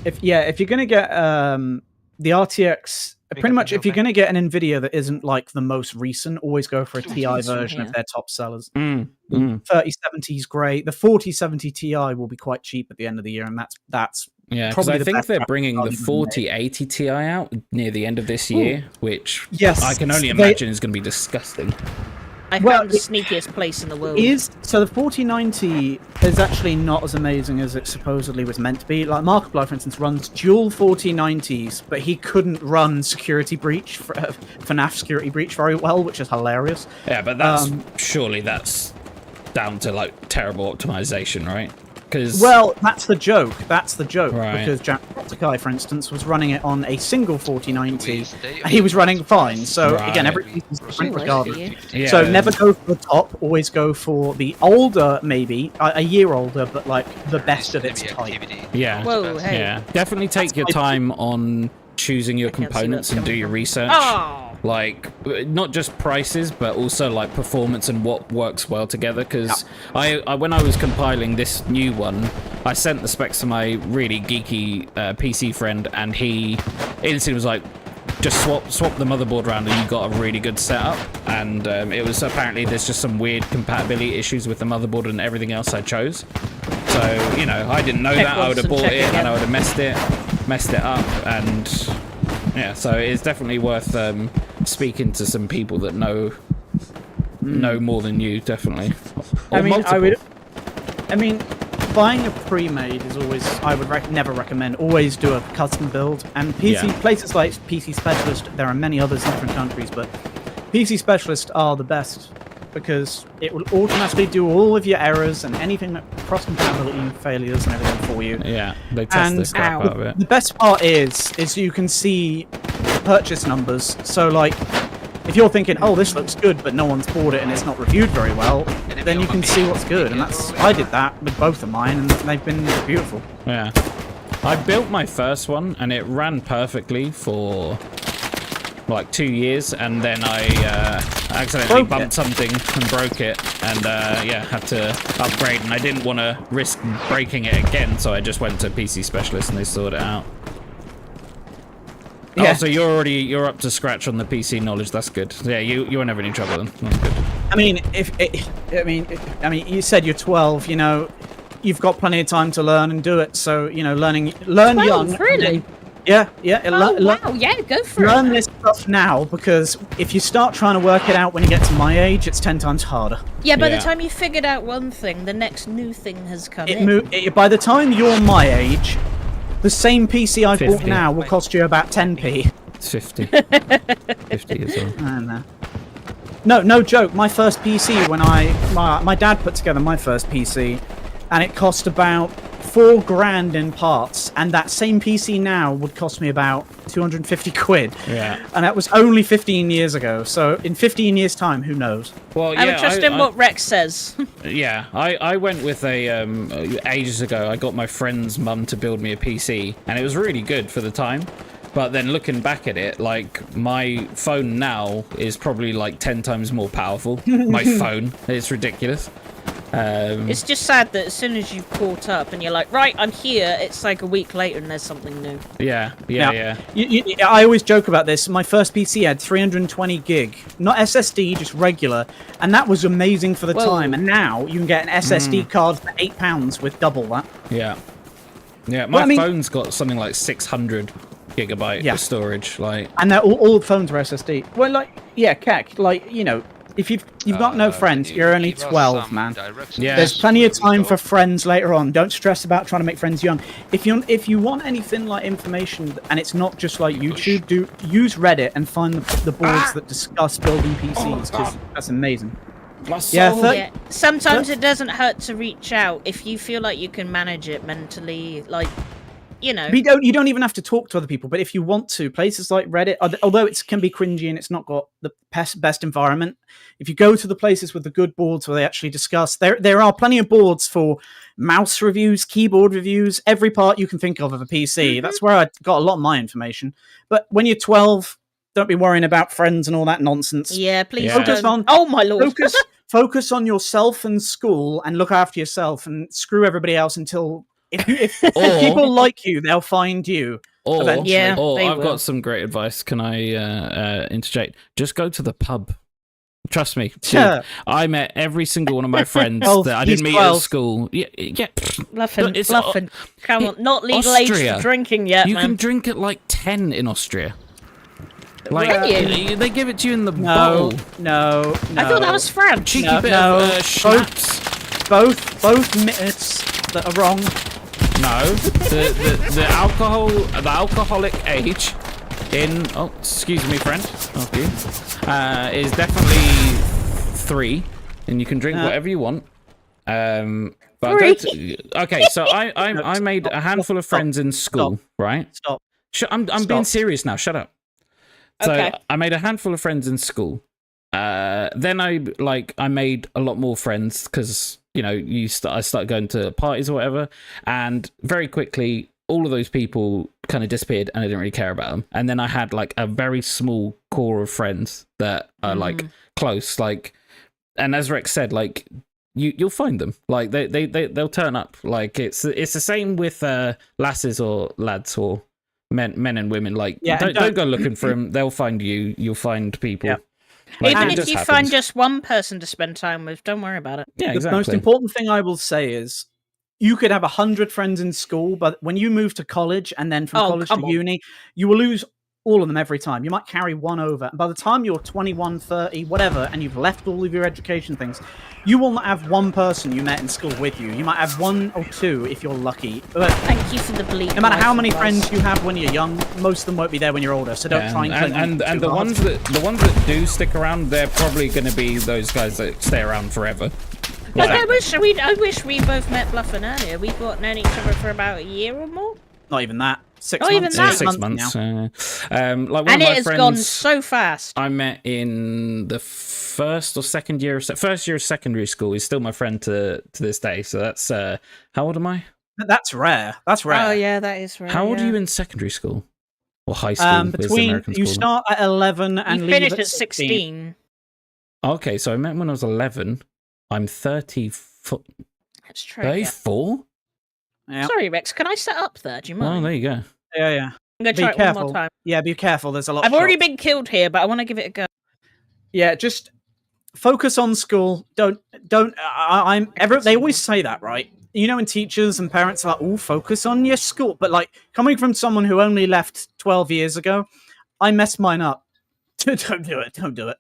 If you're gonna get the RTX, pretty much if you're gonna get an Nvidia that isn't like the most recent, always go for a TI version of their top sellers. 3070 is great. The 4070 Ti will be quite cheap at the end of the year, and that's Yeah, because probably I the think best they're graphics bringing card the even 4080 Ti out near the end of this year, which Yes, I can only they- imagine is going to be disgusting. I Well, found the sneakiest place in the world. So the 4090 is actually not as amazing as it supposedly was meant to be. Like Markiplier, for instance, runs dual 4090s, but he couldn't run Security Breach for FNAF Security Breach very well, which is hilarious. Yeah, but that's surely that's down to like terrible optimization, right? Because Well, that's the joke. That's the joke. Right. Because Jacksepticeye, for instance, was running it on a single 4090, and he was running fine. So again, Right. everything's different Ooh, regardless. yeah, So never go for the top. Always go for the older, maybe a year older, but like the best of its type. yeah, Whoa, hey. yeah, definitely take your time on choosing your can't see components that and do coming your from- research. Oh! Like not just prices, but also like performance and what works well together. Because I when I was compiling this new one, I sent the specs to my really geeky PC friend, and he instantly was like, just swap the motherboard around and you got a really good setup. And it was apparently there's just some weird compatibility issues with the motherboard and everything else I chose. So you know, I didn't know Check that. I would once have and bought check it and again. I would have messed it up. And yeah, so it's definitely worth speaking to some people that know more than you, definitely. Or multiple. I mean, buying a pre-made is always. I would never recommend. Always do a custom build. And places like PC Specialist, there are many others in different countries, but PC Specialist are the best because it will automatically do all of your errors and anything that cross-compatibility failures and everything for you. Yeah, they test the crap out of it. The best part is you can see purchase numbers. So like, if you're thinking, oh, this looks good, but no one's bought it and it's not reviewed very well, then you can see what's good. And I did that with both of mine, and they've been beautiful. Yeah. I built my first one, and it ran perfectly for like 2 years, and then I accidentally bumped something and broke it, and yeah, had to upgrade, and I didn't want to risk breaking it again, so I just went to PC Specialist and they sorted it out. Yeah. Oh, so you're up to scratch on the PC knowledge. That's good. Yeah, you won't have any trouble then. That's good. I mean, you said you're 12. You know, you've got plenty of time to learn and do it. So you know, learn 12, young. really? Yeah. Oh, wow, yeah, go for Learn it. this stuff now, because if you start trying to work it out when you get to my age, it's 10 times harder. Yeah, by Yeah. the time you figured out one thing, the next new thing has come in. By the time you're my age, the same PC I bought 50. now will cost you about 10p. It's 50. 50 as well. I don't know. No joke. My first PC, when my dad put together my first PC, and it cost about $4,000 in parts, and that same PC now would cost me about 250 quid. Yeah. And that was only 15 years ago. So in 15 years' time, who knows? Well, I would trust in what Rex says. Yeah, I went with a ages ago. I got my friend's mum to build me a PC, and it was really good for the time. But then looking back at it, like my phone now is probably like 10 times more powerful. My phone, it's ridiculous. It's just sad that as soon as you've caught up and you're like, right, I'm here, it's like a week later and there's something new. Yeah. I always joke about this. My first PC had 320 gig, not SSD, just regular, and that was amazing for the Whoa. time. And now you can get an SSD card for £8 with double that. Yeah. My Well, I mean- phone's got something like 600 gigabyte Yeah. of storage. Like, And they're all phones are SSD. Well, like, yeah, Keck, like, you know, if you've got no friends, can you you're only give us 12, some man. directions Yeah. There's plenty where of we time go? for friends later on. Don't stress about trying to make friends young. If you want anything like information, and it's not just like YouTube, use Reddit and find the boards that discuss building PCs, because that's amazing. Yeah, sometimes it doesn't hurt to reach out if you feel like you can manage it mentally, like, you know. You don't even have to talk to other people, but if you want to, places like Reddit, although it can be cringy and it's not got the best environment, if you go to the places with the good boards where they actually discuss, there are plenty of boards for mouse reviews, keyboard reviews, every part you can think of a PC. That's where I got a lot of my information. But when you're 12, don't be worrying about friends and all that nonsense. Yeah, please Focus don't. on. Oh my lord. Focus on yourself and school, and look after yourself, and screw everybody else until if people like you, they'll find you. Eventually. Yeah, Or they I've will. got some great advice. Can I interject? Just go to the pub. Trust me. Dude, Yeah. I met every single one of my friends Oh, that I he's didn't meet 12. at school. Yeah. Bluffing, It's bluffing. Come on, not legal age Austria. for drinking yet, You man. can drink at like 10 in Austria. Like Can they give it to you in the No, bowl. no. I thought that was French. Cheeky No, bit no. of schnapps. Both myths that are wrong. No, the alcoholic age in excuse me, friend, is definitely 3, and you can drink whatever you want. But okay, so I made a handful of friends in school, right? Stop. I'm being serious now. Shut up. So Okay. I made a handful of friends in school. Then I made a lot more friends because I started going to parties or whatever, and very quickly all of those people kind of disappeared, and I didn't really care about them. And then I had like a very small core of friends that are like close, like, and as Rex said, like you'll find them, like they'll turn up. Like it's the same with lasses or lads or men and women. Like don't go looking for them, they'll find you. You'll find people. Yeah. Like, Even it if just you happens. find just one person to spend time with, don't worry about it. Yeah, The exactly. most important thing I will say is you could have 100 friends in school, but when you move to college and then from college to uni, you will lose all of them every time. You might carry one over. And by the time you're 21, 30, whatever, and you've left all of your education things, you will not have one person you met in school with you. You might have 1 or 2 if you're lucky. But Thank you for the bleep. no matter how many friends you have when you're young, most of them won't be there when you're older. So don't try and cling and too the hard. ones that do stick around, they're probably going to be those guys that stay around forever. Like, I wish we both met Bluffin earlier. We've known each other for about a year or more. Not even that. 6 Not months. even that. 6 months now. months. Like one And of it my has friends, gone so fast. I met in the first or second year of secondary school. He's still my friend to this day. So that's how old am I? That's rare. That's rare. Oh yeah, that is right. How old are you in secondary school or high school? as the Between Americans you call them? start at 11 and You leave finished at at 16. Okay, so I met him when I was 11. I'm 34. That's true. Yeah. 34? Yeah. Sorry, Rex. Can I set up there? Do you Well, mind? there you go. Yeah. I'm gonna Be try it careful. one more time. Yeah, be careful. There's a lot. I've of already shots. been killed here, but I want to give it a go. Yeah, just focus on school. Don't. They always say that, right? You know, when teachers and parents are like, "Oh, focus on your school," but like coming from someone who only left 12 years ago, I messed mine up. Don't do it. Don't do it.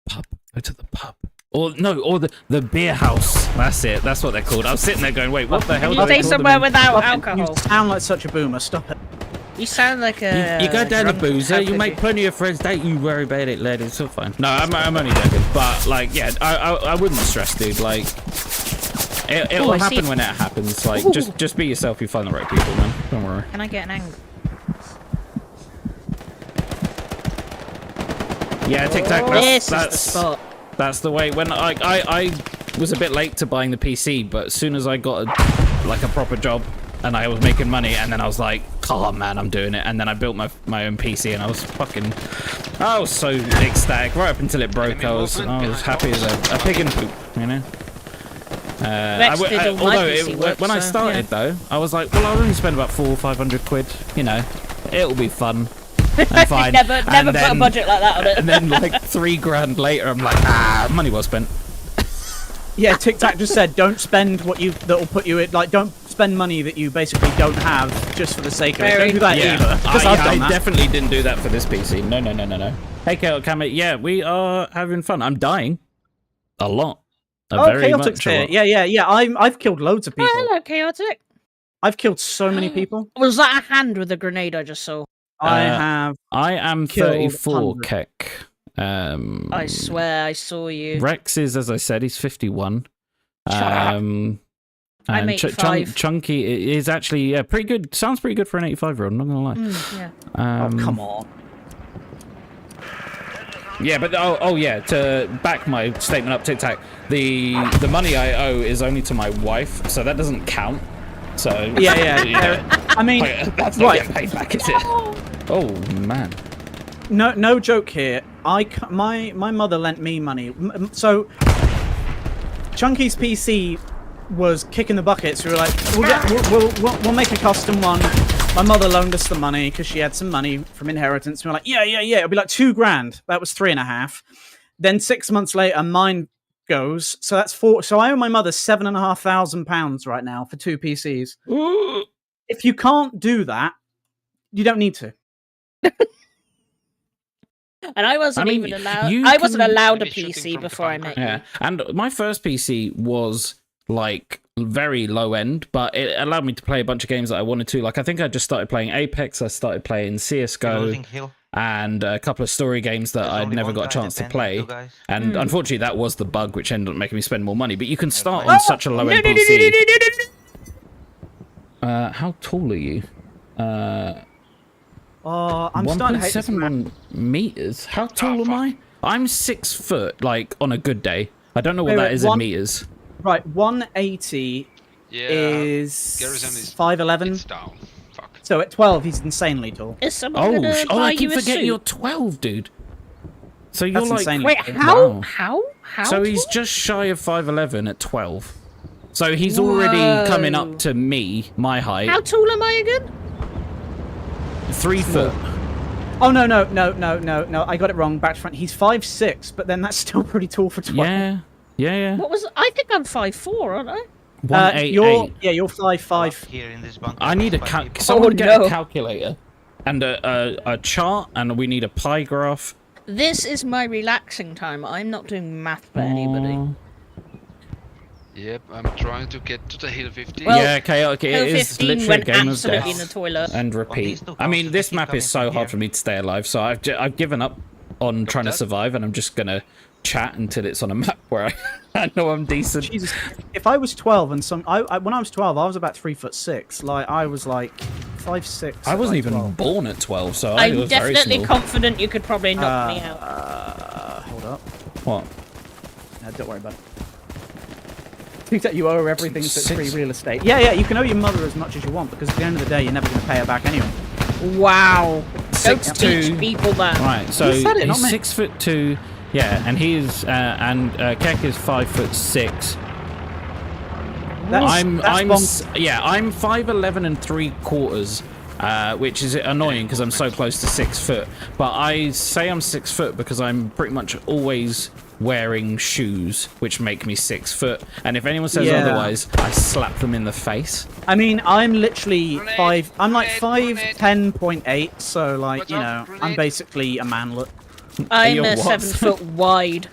Pub. Go to the pub. Or the beer house. That's it. That's what they're called. I was sitting there going, wait, what the hell? Can do you they stay call them somewhere in- without You alcohol? sound like such a boomer. Stop it. You sound like a. You go down the drunk boozer, you alcohol. make plenty of friends. Don't you worry about it, lad. It's all fine. No, I'm only joking. But like, yeah, I wouldn't stress, dude. Like, it'll I see. happen when it happens. Like, just be yourself. You find the right people, man. Don't worry. Can I get an angle? Yeah, Tic Tac. This is the spot. That's the way. When I was a bit late to buying the PC, but as soon as I got a proper job and I was making money, and then I was like, oh man, I'm doing it. And then I built my own PC, and I was so ecstatic right up until it broke. I was happy as a pig in poop, you know. Rex did all my PC work, when I so, started though, I was like, well, I'll only spend about 400 or 500 quid. You know, it'll be fun. And fine. Never And put a then- budget like that on it. And then like 3 grand later, I'm like, money well spent. Yeah, Tic Tac just said, don't spend that'll put you in. Like, don't spend money that you basically don't have just for the sake of it. Very- Don't do that Yeah, either. Because I've done I that. definitely didn't do that for this PC. No. Hey, Kamet, yeah, we are having fun. I'm dying a lot. Very Chaotic's much a here. lot. Yeah. I've killed loads of people. Oh, hello, chaotic. I've killed so many people. Was that a hand with a grenade I just saw? I have. I am killed 34, 100. Keck. I swear I saw you. Rex is, as I said, he's 51. Shut up. And I'm 85. Chunky is actually pretty good. Sounds pretty good for an 85-year-old. I'm not gonna lie. Yeah. Oh, come on. Yeah, but yeah. To back my statement up, Tic Tac, the money I owe is only to my wife, so that doesn't count. So Yeah. I mean, that's not right. getting paid back, is it? Oh man. No joke here. My mother lent me money. So Chunky's PC was kicking the bucket. So we were like, we'll make a custom one. My mother loaned us the money because she had some money from inheritance. We were like, yeah. It'll be like $2,000. That was 3.5. Then 6 months later, mine goes. So that's 4. So I owe my mother £7,500 right now for 2 PCs. Ooh. If you can't do that, you don't need to. And I wasn't I mean, even allowed. you I wasn't can- allowed a Maybe shooting PC from before I behind. met you. Yeah, and my first PC was like very low end, but it allowed me to play a bunch of games that I wanted to. Like I think I just started playing Apex, I started playing CS:GO, Losing hill. and a couple of story games that There's I'd only never one got a guy chance to defending play. two guys. And unfortunately, that was the bug which ended up making me spend more money. But you can start fine. on such a low end PC. How tall are you? I'm starting to hate this map. 1.71 meters. How tall am I? I'm 6 foot, like on a good day. I don't know what Wait, that is in meters. Right, 180 Yeah. is Garrison is 5'11". It's down. Fuck. So at 12, he's insanely tall. Is someone gonna buy I keep you a forgetting suit? you're 12, dude. So you're That's like, insane. Wait, Wow. how? so he's tall? just shy of 5'11 at 12. So he's already coming up to me, my height, How tall am I again? 3 foot. Oh, no. I got it wrong. Back to front. He's 5'6", but then that's still pretty tall for 12. Yeah. What was? I think I'm 5'4", aren't I? 188. You're 5'5". Here in this bunker. I need a five people. someone get no. a calculator and a chart, and we need a pie graph. This is my relaxing time. I'm not doing math for anybody. Yep, I'm trying to get to the hill 50. Well, Yeah, chaotic. It Hill is 15 literally a went game of absolutely in the death toilet. and repeat. these two I mean, houses, this they keep map is so coming from hard here. for me to stay alive, so I've given up on trying to that? survive, and I'm just gonna chat until it's on a map where I know I'm decent. Jesus. If I was 12 and when I was 12, I was about 3'6". Like, I was like 5'6". I wasn't at, like, even 12. born at 12, so I I'm was very definitely small. confident you could probably knock me out. Hold up. What? No, don't worry about it. Think that you owe her everything that's free Six. real estate. Yeah, you can owe your mother as much as you want, because at the end of the day, you're never going to pay her back anyway. Wow. Don't 6'2". teach people that. Right, so You said it, not he's me. 6'2". Yeah, and he's Keck is 5'6". I'm 5'11 and 3/4, which is annoying because I'm so close to 6 foot. But I say I'm 6 foot because I'm pretty much always wearing shoes, which make me 6 foot. And if anyone says Yeah. otherwise, I slap them in the face. I mean, I'm literally Grenade, I'm like grenade, 5'10.8", so like, What's you up? know, I'm Grenade? basically a manlet. I'm You're a what? 7 foot wide.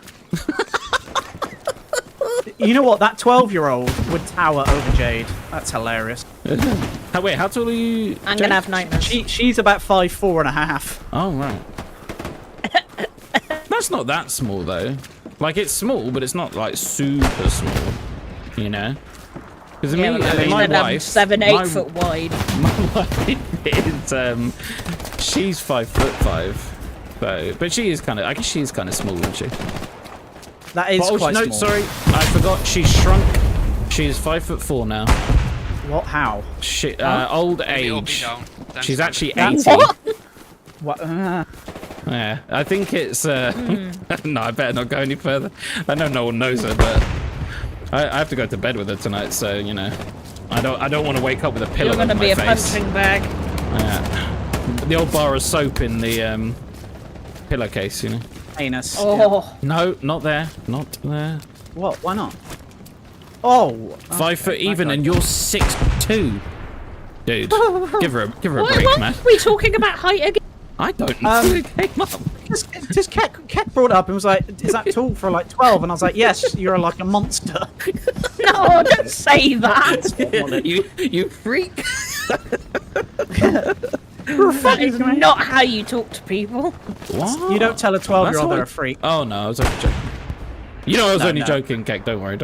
You know what? That 12-year-old would tower over Jade. That's hilarious. Wait, how tall are you? I'm Jake? gonna have nightmares. She's about 5'4.5". Oh, right. That's not that small, though. Like, it's small, but it's not, like, super small. You know? Because Yeah, but that my means I'm wife... 7, 8 foot wide. My wife is, she's 5'5". So, but she is kind of... I guess she's kind of small, isn't she? That is Oh, quite no, small. sorry. I forgot. She's shrunk. She's 5'4" now. What? How? She, old Maybe up, age. down. Thanks She's for actually the- 80. What? What? Yeah, I think it's... no, I better not go any further. I know no one knows her, but... I have to go to bed with her tonight, so, you know... I don't want to wake up with a pillow You're gonna over be my a face. punching bag. Yeah. The old bar of soap in the pillowcase, you know. Anus. Oh, No, not there. Not there. What? Why not? Oh. 5 foot okay, even, okay. and you're 6'2". 2. Dude, give her a What, break, man. are we talking about height again? I don't know. It came up. Just Cat brought it up and was like, "Is that tall for like 12?" And I was like, "Yes, you're like a monster." No, don't say that. you freak. That is not how you talk to people. What? You don't tell a 12-year-old That's they're how a freak. Oh no, I was only joking. You know, I was only No. joking, Keck. Don't worry.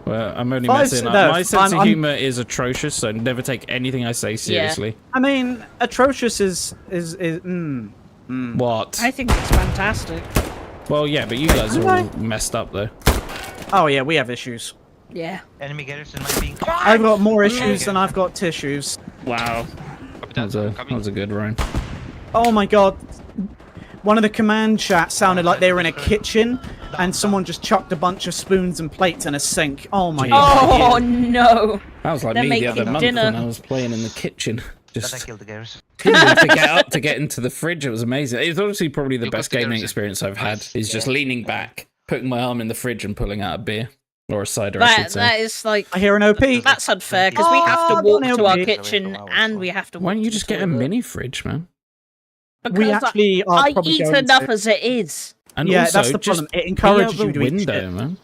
Well, I'm only Five- messing up. no, My sense of I'm- humor is atrocious, so never take anything I say seriously. I mean, atrocious is What? I think it's fantastic. Well, yeah, but you guys are all messed up though. Oh yeah, we have issues. Yeah. Enemy garrison might be. I've got more issues than I've got tissues. Wow. That was a good rhyme. Oh my god. One of the command chats sounded like they were in a kitchen and someone just chucked a bunch of spoons and plates in a sink. Oh my god. Oh no. That was like They're me the other making month dinner. when I was playing in the kitchen. That I Just killed the garrison. couldn't even to get up to get into the fridge. It was amazing. It's honestly probably the You best got the gaming garrison. experience I've had. Is just leaning back, putting my arm in the fridge and pulling out a beer. Or a cider, I should That say. is like I hear an OP. that's unfair because we have to Oh, walk don't to our help me. kitchen and we have to. Why don't walk you to just the get a toilet. mini fridge, man? We Because actually are I probably eat going enough to. as it is. And Yeah, also, that's the just problem. It be encourages out you the to eat window, shit. man.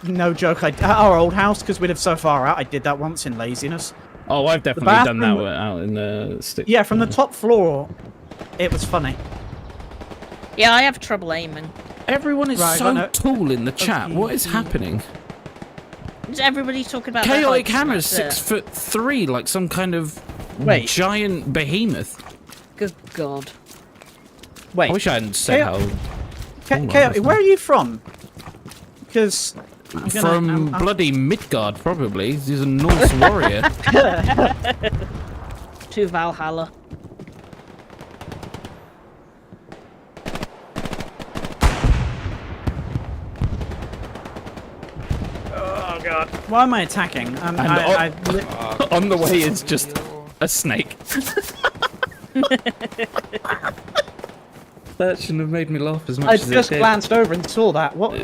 No joke. At our old house, because we live so far out, I did that once in laziness. Oh, I've definitely done that bathroom- out in the stick. Yeah, from the top floor, it was funny. Yeah, I have trouble aiming. Everyone is Right, I so know. tall in the chat. What is happening? Is everybody talking about their Chaotic heights and Hammer's that's it? 6'3", like some kind of Wait. giant behemoth. Good God. Wait, I wish I hadn't said Chaos- how. Chaotic, where are you from? Because From bloody Midgard, probably. He's a Norse warrior. To Valhalla. Oh god. Why am I attacking? On the way is just a snake. That shouldn't have made me laugh as much I as just it did. glanced over and saw that. What?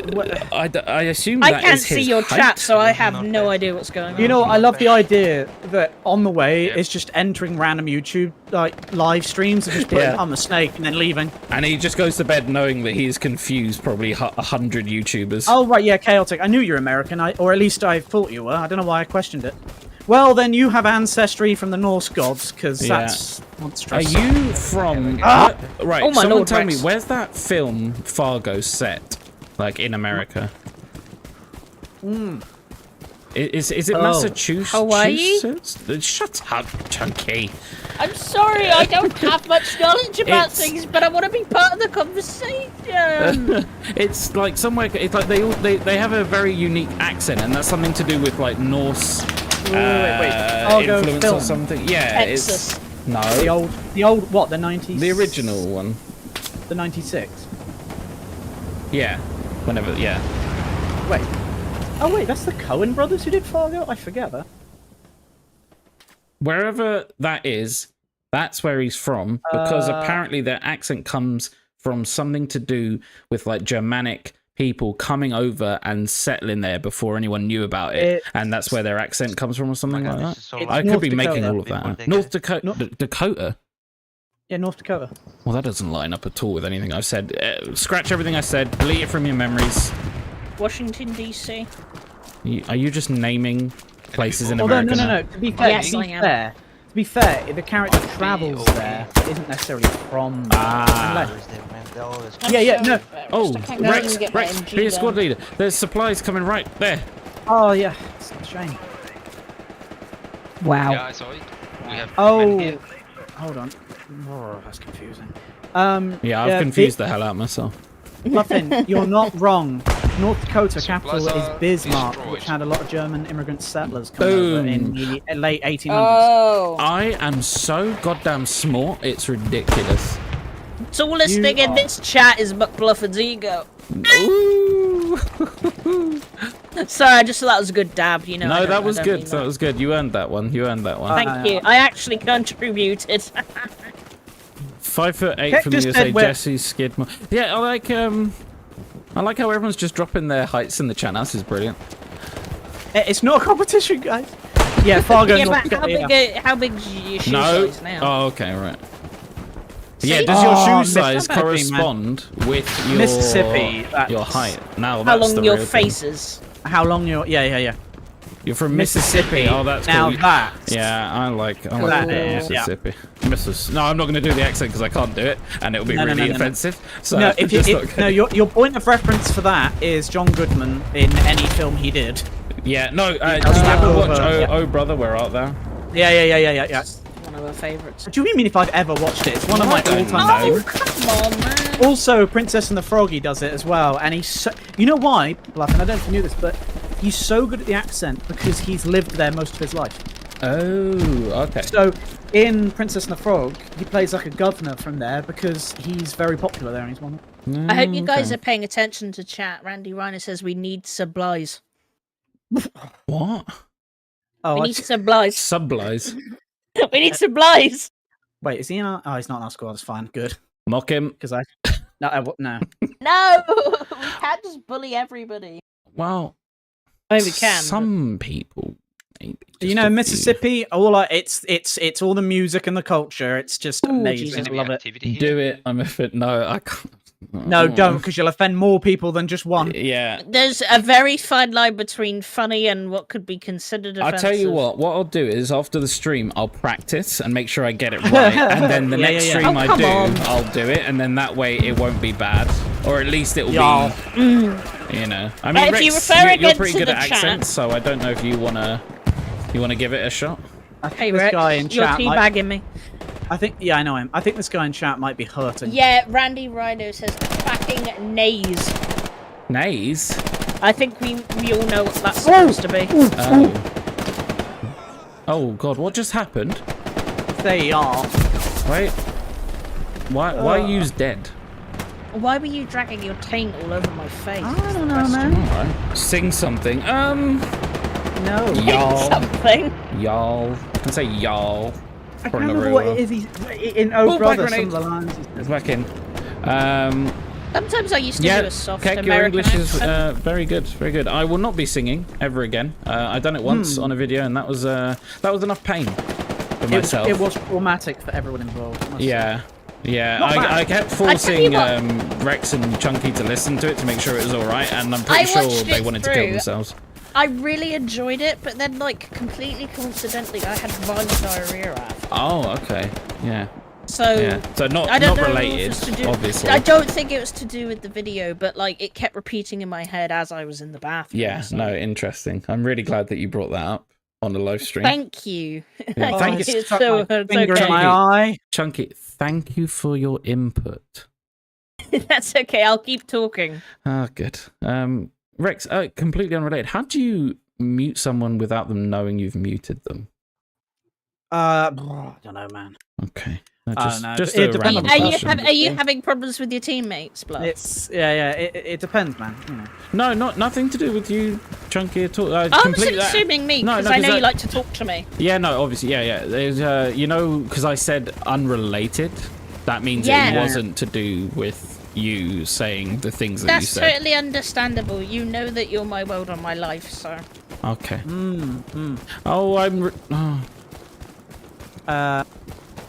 I assume I that can't is his see your height. chat, so I have no idea what's going on. You know, I love the idea that on the way is just entering random YouTube like live streams and just putting Yeah. I'm a snake and then leaving. And he just goes to bed knowing that he's confused probably 100 YouTubers. Oh right, yeah, Chaotic. I knew you were American, or at least I thought you were. I don't know why I questioned it. Well, then you have ancestry from the Norse gods, because Yeah. that's Are monstrous. you from... Ah! Right, Oh my someone Lord, tell Rex. me, where's that film Fargo set? Like, in America? Is it Oh. Massachusetts? Hawaii? Shut up, Chunky. I'm sorry, I don't have much knowledge about It's- things, but I want to be part of the conversation. It's like somewhere... It's like they have a very unique accent, and that's something to do with, like, Norse... wait. Fargo influence film. or something. Yeah, Texas. it's... No. The old what? The 90s. The original one. The 96. Yeah. Whenever, yeah. Wait. Oh wait, that's the Coen brothers who did Fargo. I forget that. Wherever that is, that's where he's from, because apparently their accent comes from something to do with like Germanic people coming over and settling there before anyone knew about it, and that's where their accent comes from or something like that. It's I could North be making Dakota. all of that up. Dakota. North Dakota. Dakota? Yeah, North Dakota. Well, that doesn't line up at all with anything I've said. Scratch everything I said, delete it from your memories. Washington, D.C. Are you just naming places in Although, America no. now? To be fair, Yes, I am. To be fair, if the character travels there, it isn't necessarily from. Ah. Yeah, yeah, no. Oh, I can't Rex, even get my Rex, MG be a squad done. leader. There's supplies coming right there. Oh yeah, it's a shame. Wow. Yeah, I saw it. We have Oh, men here. hold on. Oh, that's confusing. Yeah, I've confused the hell out of myself. Muffin, you're not wrong. North Dakota capital Supplies is are Bismarck, destroyed. which had a lot of German immigrant settlers come over in Boom. the late 1800s. Oh. I am so goddamn smart, it's ridiculous. Tallest You thing in are- this chat is McBluffin's ego. Ooh. Sorry, I just thought that was a good dab, you know. I No, don't- that I was don't good. mean That was good. You earned that one. You earned that one. Thank you. I actually contributed. 5'8" Heck, from the just USA. said where- Jesse Skidmore. Yeah, I like how everyone's just dropping their heights in the chat. This is brilliant. It's not a competition, guys. Yeah, Fargo. Yeah, North but how big is your shoe No. size now? Oh, okay, right. See? Yeah, does your shoe Mississippi, size man. correspond with your Mississippi, your height? Now, How that's long the your real thing. face is? How long you're? Yeah. You're from Mississippi. Oh, that's now cool. that. Yeah, I like That is, Mississippi. No, I'm not going to do the accent because I can't do it, and it'll be No, really no. offensive. So No, if you, just not gonna- your point of reference for that is John Goodman in any film he did. Yeah, no. Did you that ever over, watch yeah. Oh Brother, Where Art Thou? Yeah. One of our favourites. Do you mean if I've ever watched it? It's one of my I don't all-time know. Oh, come on, man. Also, Princess and the Frog, he does it as well, and he's so... You know why, Bluff, and I don't know if you knew this, but he's so good at the accent because he's lived there most of his life. Oh, okay. So, in Princess and the Frog, he plays like a governor from there because he's very popular there and he's one. I hope you guys are paying attention to chat. Randy Reiner says we need supplies. What? Oh, We need supplies. Sublies. We need supplies. wait, is he in our... Oh, he's not in our squad, that's fine, good. Mock him. Because I... No. No, we can't just bully everybody. Well, I mean, we can. Some people, maybe. You just know, a few. Mississippi, it's all the music and the culture. It's just amazing. Jesus. I love it. Activity here. Do it. I'm a fit. No, I can't. No, don't, because you'll offend more people than just one. Yeah. There's a very fine line between funny and what could be considered I'll offensive. tell you what I'll do is after the stream, I'll practice and make sure I get it right. And then the next yeah. stream Oh, I come do, on. I'll do it. And then that way it won't be bad. Or at least it'll Y'all. be, you know. I mean, If Rex, you refer you're again pretty to good the at chat- accents, so I don't know if you want to give it a shot. I think Hey, this Rex, guy in you're chat might, teabagging me. yeah, I know him. I think this guy in chat might be hurting. Yeah, Randy Rhino says fucking nays. Nays? I think we all know what that's supposed to be. Oh, God, what just happened? There you are. Wait. Why are you dead? Why were you dragging your taint all over my face? I don't know, man. Alright. Sing something. No. Y'all. Something. Y'all. I say y'all. I can't Probably not remember very what well. it is in Oh Oh, Brother, black some of the lines. he It's says. back in. Sometimes I used to do Yeah, a soft Keck, your American English is accent. very good, very good. I will not be singing ever again. I done it once on a video, and that was enough pain for myself. It was traumatic for everyone involved. I must say. Yeah, yeah. Not bad. I kept I tell you forcing Rex and Chunky to listen to it to make sure it was all right, and I'm I pretty sure watched they it wanted to kill through. themselves. I really enjoyed it, but then, like, completely coincidentally, I had violent diarrhea after. Oh, okay. Yeah, So, yeah. So not I don't not know related, if it's to do. obviously. I don't think it was to do with the video, but like it kept repeating in my head as I was in the bathroom. Yeah, so- no, interesting. I'm really glad that you brought that up on the live stream. Thank you. Yeah, Oh, thank I you. stuck So, my it's finger okay. in my eye. Chunky, thank you for your input. That's okay. I'll keep talking. Ah, good. Rex, completely unrelated. How do you mute someone without them knowing you've muted them? I don't know, man. Okay. I don't know. Just It a depends random on the question. Are you having problems with your teammates, Bluff? It's it depends, man. You know. No, nothing to do with you, Chunky, at all. I was completely- assuming me No, because no, I 'cause know you that- like to talk to me. Yeah, no, obviously, yeah. There's, you know, because I said unrelated, that means Yeah. it wasn't to do with you saying the things that you That's said. totally understandable. You know that you're my world on my life, so. Okay. Oh,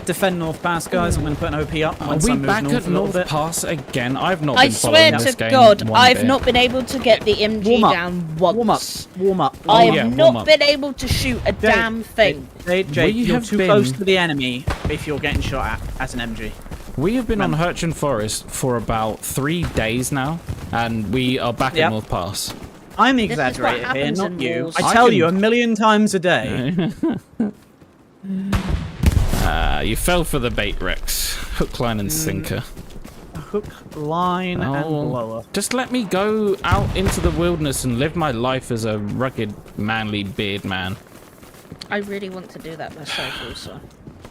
Defend North Pass, guys. I'm going to put an OP up Are once we I move back north at a little North bit. Pass again? I've not I been following swear this to game God, one I've bit. not been able to get the MG Warm up. down once. Warm up. I Oh, have yeah, warm not up. been able to shoot a damn thing. Jake, We you're have too been- close to the enemy if you're getting shot at as an MG. We have been on Hirchin Forest for about 3 days now, and we are back Yep. at North Pass. I'm the This is what exaggerator here, happens not in you. wars. I I tell can- you a million times a day. You fell for the bait, Rex. Hook, line, and sinker. Hook, line, and Oh. blower. Just let me go out into the wilderness and live my life as a rugged, manly beard man. I really want to do that myself also.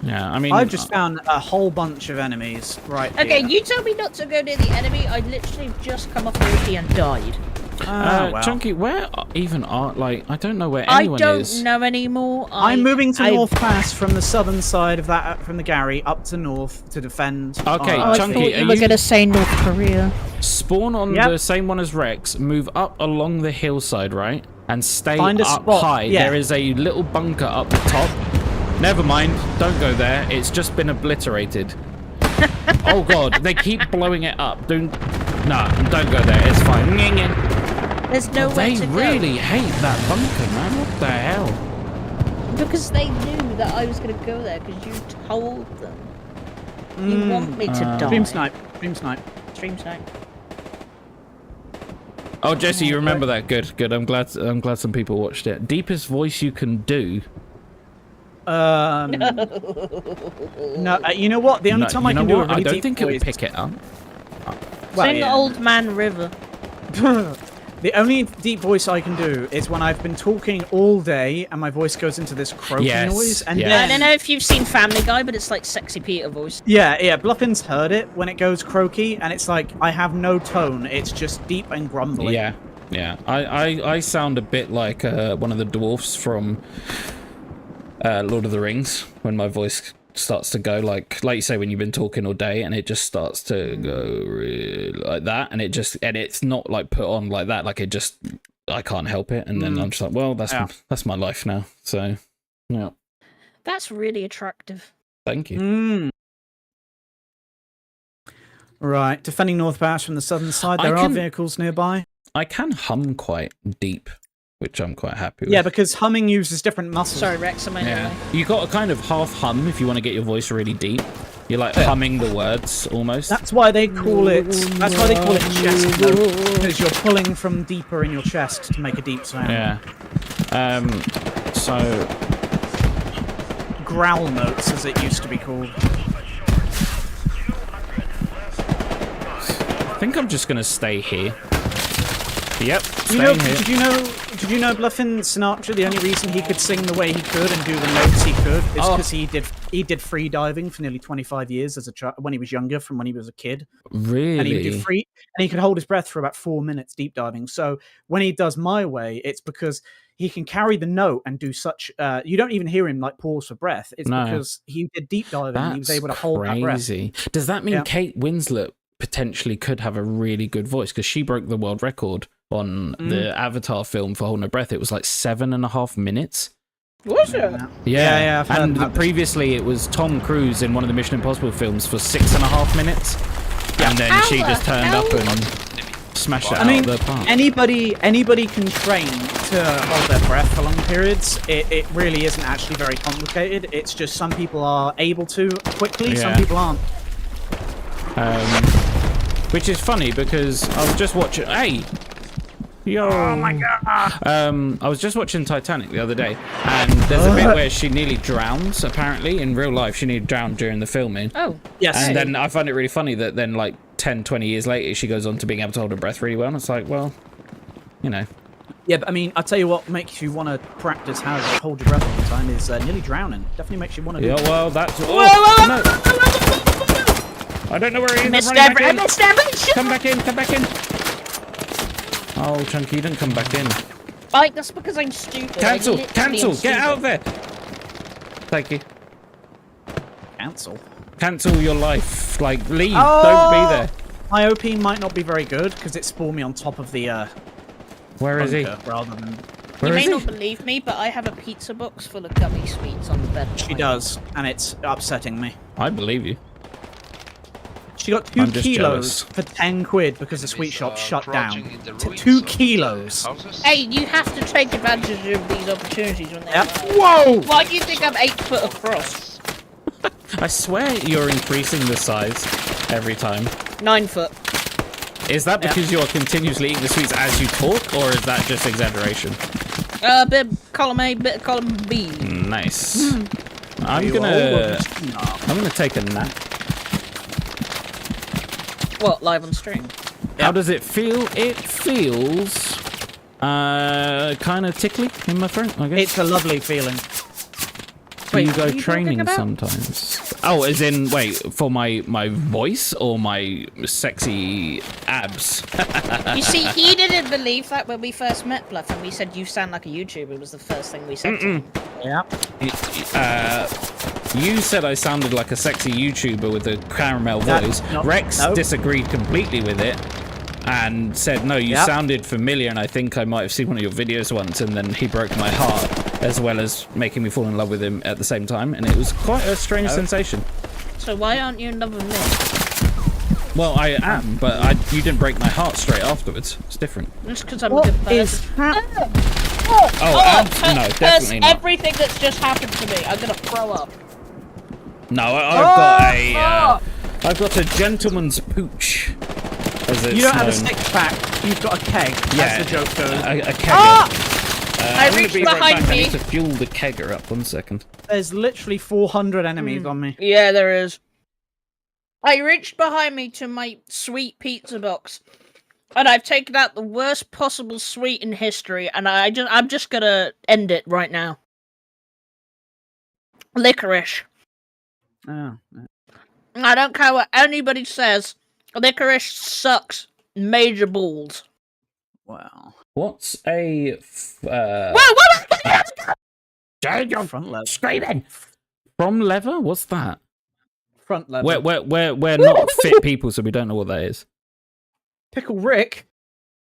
Yeah, I mean... I've just found a whole bunch of enemies right Okay, here. you told me not to go near the enemy. I literally just come off the OP and died. Well. Chunky, where even are... Like, I don't know where I anyone don't is. know anymore. I'm moving to I- North Pass from the southern side of that, from the Gary up to north to defend. Okay, Oh, I Chunky, thought are you were you- going to say North Korea. Spawn on Yep. the same one as Rex, move up along the hillside, right? and stay Find a up spot, high. yeah. There is a little bunker up the top. Never mind, don't go there. It's just been obliterated. Oh god, they keep blowing it up. Don't go there. It's fine. There's nowhere They to go. really hate that bunker, man. What the hell? Because they knew that I was going to go there because you told them. You want me to die. Stream snipe. Stream snipe. Stream snipe. Oh, Jesse, you remember that? Good. I'm glad some people watched it. Deepest voice you can do. No, you know what? The only time I can do a really I don't deep think it voice. will pick it up. Well, Sing yeah. Old Man River. The only deep voice I can do is when I've been talking all day and my voice goes into this croaky noise. And I then, don't know if you've seen Family Guy, but it's like Sexy Peter voice. yeah, Bluffin's heard it when it goes croaky, and it's like I have no tone. It's just deep and grumbly. Yeah. I sound a bit like one of the dwarfs from Lord of the Rings when my voice starts to go like you say when you've been talking all day and it just starts to go really like that, and it's not like put on like that, like I can't help it, and then I'm just like, well, that's my life now. So yeah, That's really attractive. thank you. Right, defending North Pass from the southern side. There are vehicles nearby. I can hum quite deep, which I'm quite happy with. Yeah, because humming uses different muscles. Sorry, Rex, am I Yeah, you got to kind of half hum if you want to get your voice really deep. You're like humming the words almost. That's why they call it. That's why they call it chest note, because you're pulling from deeper in your chest to make a deep sound. Yeah. So Growl notes, as it used to be called. I think I'm just gonna stay here. Yep. Did Here. you know Bluffin Sinatra? The only reason he could sing the way he could and do the notes he could is because he did free diving for nearly 25 years as a child when he was younger, from when he was a kid. Really? And he did free, and he could hold his breath for about 4 minutes deep diving. So when he does My Way, it's because he can carry the note and do such. You don't even hear him like pause for breath. It's because he did deep diving and he was able to hold that breath. Does that mean Kate Winslet potentially could have a really good voice, because she broke the world record on the Avatar film for holding her breath? It was like 7.5 minutes. Was it? Yeah. And previously it was Tom Cruise in one of the Mission Impossible films for 6.5 minutes. And then she just turned up and smashed it out of the park. Anybody can train to hold their breath for long periods. It really isn't actually very complicated. It's just some people are able to quickly, some people aren't. Which is funny because I was just watching. Hey, yo! Oh my god! I was just watching Titanic the other day, and there's a bit where she nearly drowns. Apparently, in real life, she nearly drowned during the filming. Oh, yes. And then I find it really funny that then, like 10, 20 years later, she goes on to being able to hold her breath really well. And it's like, well, you know. Yeah, but I mean, I'll tell you what makes you want to practice how to hold your breath all the time is nearly drowning. Definitely makes you want to do Yeah, well, that's. no. I don't know where he is. Missed everything. Come back in. Oh, Chunky, you didn't come back in. Like, that's because I'm stupid. Cancel! Am Get out of there! Thank you. Cancel your life. Like, leave. Don't be there. My OP might not be very good because it spawned me on top of the. Where is he? Rather than. You may not believe me, but I have a pizza box full of gummy sweets on the bed. She does, and it's upsetting me. I believe you. She got 2 I'm just kilos jealous. for 10 quid because the sweet shop shut down. crouching in the ruins 2 of the kilos. houses. Hey, you have to take advantage of these opportunities when they Yep. arise. Whoa! Why do you think I'm 8 foot across? I swear you're increasing the size every time. 9 foot. Is that because you're continuously eating the sweets as you talk, or is that just exaggeration? Bit of column A, bit of column B. Nice. I'm gonna take a nap. What, live on stream? How does it feel? It feels kind of tickly in my throat, I guess. It's a lovely feeling. Do you Wait, go what are you talking training about? sometimes? Oh, as in, wait, for my voice or my sexy abs? You see, he didn't believe that when we first met, Bluff, and we said you sound like a YouTuber was the first thing we said to him. Yeah. You said I sounded like a sexy YouTuber with a caramel voice. Rex disagreed completely with it. and said, no, you sounded familiar, and I think I might have seen one of your videos once, and then he broke my heart, as well as making me fall in love with him at the same time, and it was quite a strange sensation. So why aren't you in love with me? Well, I am, but you didn't break my heart straight afterwards. It's different. Just because I'm a good person. No, definitely not. Everything that's just happened to me, I'm gonna throw up. No, I've got a gentleman's pooch. You don't have a stick pack, you've got a keg, as the joke goes. A kegger. I reached behind me. I need to fuel the kegger up, 1 second. There's literally 400 enemies on me. Yeah, there is. I reached behind me to my sweet pizza box, and I've taken out the worst possible sweet in history, and I'm just gonna end it right now. Licorice. Oh. I don't care what anybody says. Licorice sucks major balls. Wow. What's a... What? Front lever. Screaming! From lever? What's that? Front lever. We're not fit people, so we don't know what that is. Pickle Rick?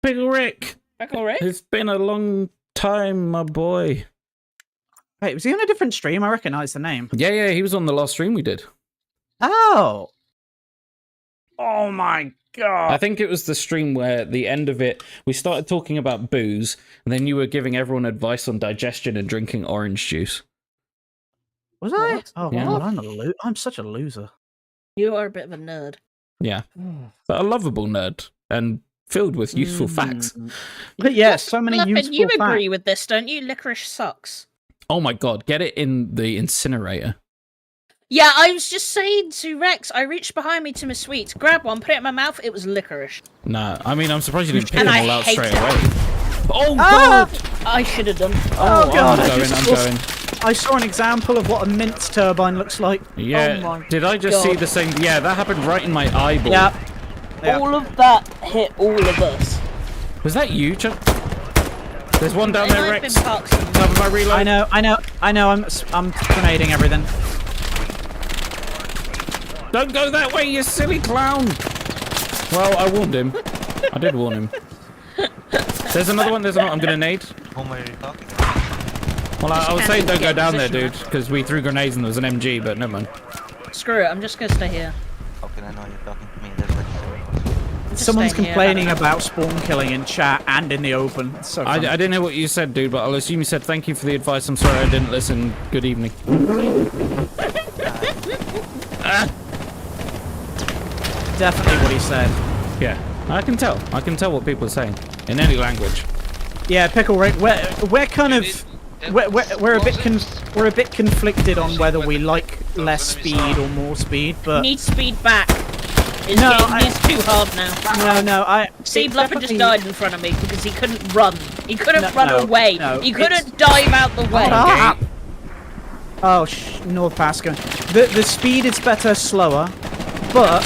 Pickle Rick! Pickle Rick? It's been a long time, my boy. Wait, was he on a different stream? I recognise the name. Yeah, he was on the last stream we did. Oh! Oh my god! I think it was the stream where at the end of it, we started talking about booze, and then you were giving everyone advice on digestion and drinking orange juice. Was I? Oh, Yeah. God, I'm such a loser. You are a bit of a nerd. Yeah. But a lovable nerd, and filled with useful facts. But yeah, so many Flippin', useful you facts. agree with this, don't you? Licorice sucks. Oh my god, get it in the incinerator. Yeah, I was just saying to Rex, I reached behind me to my sweets, grabbed one, put it in my mouth, it was licorice. Nah, I mean, I'm surprised you didn't pick And them I all out hate straight it. away. Oh god! I should have done. Oh god, I'm going. I saw an example of what a mint turbine looks like. Yeah, Oh my did I just see God. the same? Yeah, that happened right in my eyeball. Yeah. All of that hit all of us. Was that you, Chuck? There's one down It there, might have Rex. been Parks and- Cover my reload. I know, I'm grenading everything. Don't go that way, you silly clown! Well, I warned him. I did warn him. There's another one, I'm gonna nade. Whom are you talking? Well, I was saying don't go Get down there, position, dude, because we threw grenades and there was an MG, but never mind. Screw it, I'm just gonna stay here. How can I know you're talking to me? There's like Just Someone's staying here, complaining I don't know. about spawn killing in chat and in the open. It's so I funny. didn't hear what you said, dude, but I'll assume you said thank you for the advice. I'm sorry I didn't listen. Good evening. Definitely what he said. Yeah, I can tell. I can tell what people are saying in any language. Yeah, Pickle Rick, we're kind of we're a bit conflicted on whether we like less speed or more speed, but Need speed back. It's No, getting it's too hard now. no, See, it's Bluffer just definitely- died in front of me because he couldn't run. He couldn't run no, away. no, he it's- couldn't dive out the way. Ah! Oh, North Pasco. The speed is better slower, but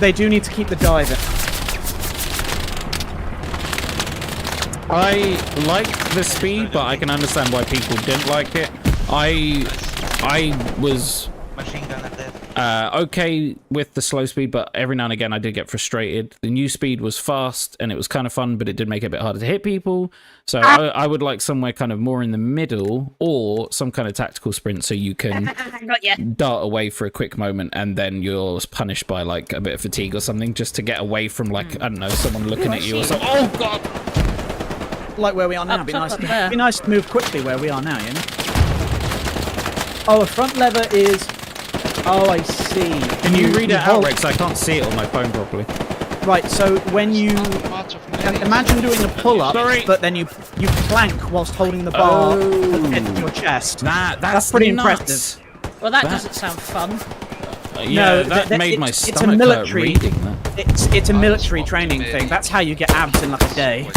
they do need to keep the diving. I like the speed, but I can understand why people didn't like it. I was machine gun at death. okay with the slow speed, but every now and again I did get frustrated. The new speed was fast and it was kind of fun, but it did make it a bit harder to hit people. So I would like somewhere kind of more in the middle, or some kind of tactical sprint so you can Got ya. dart away for a quick moment and then you're punished by like a bit of fatigue or something, just to get away from like, I don't know, someone looking at you or something. Oh god! Like where we are now. Up Be top, nice. up there. Be nice to move quickly where we are now. You know. Oh, a front lever is. Oh, I see. Can you read it out, hold- Rex? I can't see it on my phone properly. Right. So when you Parts of me. imagine doing a pull-up, Sorry. but then you plank whilst holding the bar in your chest. Nah, That's pretty nuts. impressive. Well, that doesn't sound fun. Yeah, No, that made my it's a stomach hurt military- reading that. It's a military training thing. That's how you get abs in like a day.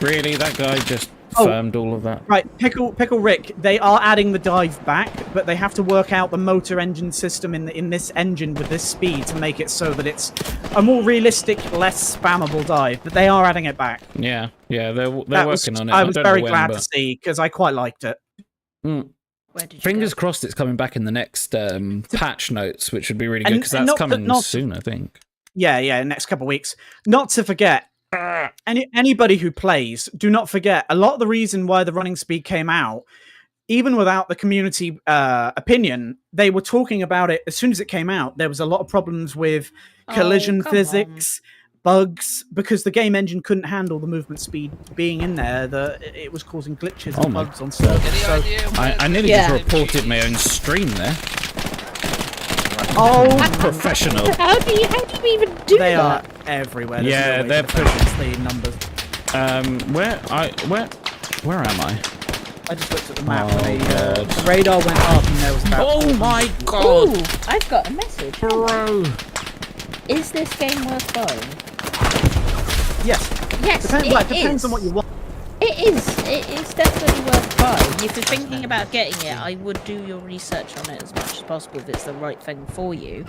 Really, that guy just Oh. firmed all of that. Right, Pickle Rick. They are adding the dive back, but they have to work out the motor engine system in this engine with this speed to make it so that it's a more realistic, less spammable dive. But they are adding it back. Yeah, they're That was- working on it. I was don't know very when, glad to but- see because I quite liked it. Mm. Where did you Fingers go? crossed it's coming back in the next patch notes, which would be really good And- because and that's not that- coming not- soon, I think. next couple of weeks. Not to forget, anybody who plays, do not forget, a lot of the reason why the running speed came out, even without the community opinion, they were talking about it as soon as it came out. There was a lot of problems with collision come physics, bugs, because the game engine couldn't handle the movement speed being in there. It was causing glitches and bugs on servers. Any So, idea I nearly Yeah. just reported my own stream there. oh, Professional. How do you even do they are that? everywhere. There's Yeah, no way they're to defend the numbers. Where am I? I just looked at the map Oh, and God. the radar went up and there was about... Oh my god, Ooh, I've got a message. bro! Is this game worth buying? Yes. Yes, Depends on what you want. It is. It is definitely worth buying. If you're thinking about getting it, I would do your research on it as much as possible if it's the right thing for you.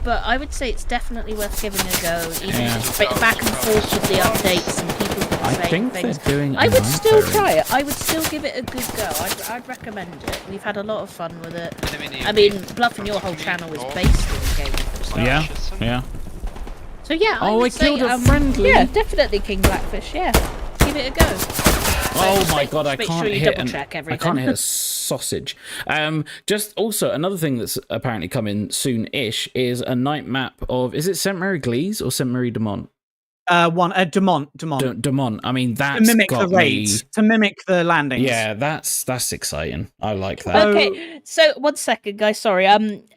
But I would say it's definitely worth giving a go, even Yeah. if it's a bit back and forth with the updates and people I saying think things. they're doing. I would still another- try it. I would still give it a good go. I'd recommend it. We've had a lot of fun with it. enemy I mean, Bluffing, your whole channel is based in Game of Thrones. Yeah, yeah. So yeah, I Oh, would I say, killed a friendly. Yeah, definitely King Blackfish. Yeah, give it a go. Oh Just my make- god, I make can't sure you hit double check I everything. can't hit a sausage. Just also another thing that's apparently coming soon-ish is a night map of, is it St. Mary Glees or St. Mary Demont? Demont. Demont. I mean, To that's mimic the got me. raids, to mimic the landings. Yeah, that's exciting. I like that. Okay, so 1 second, guys. Sorry.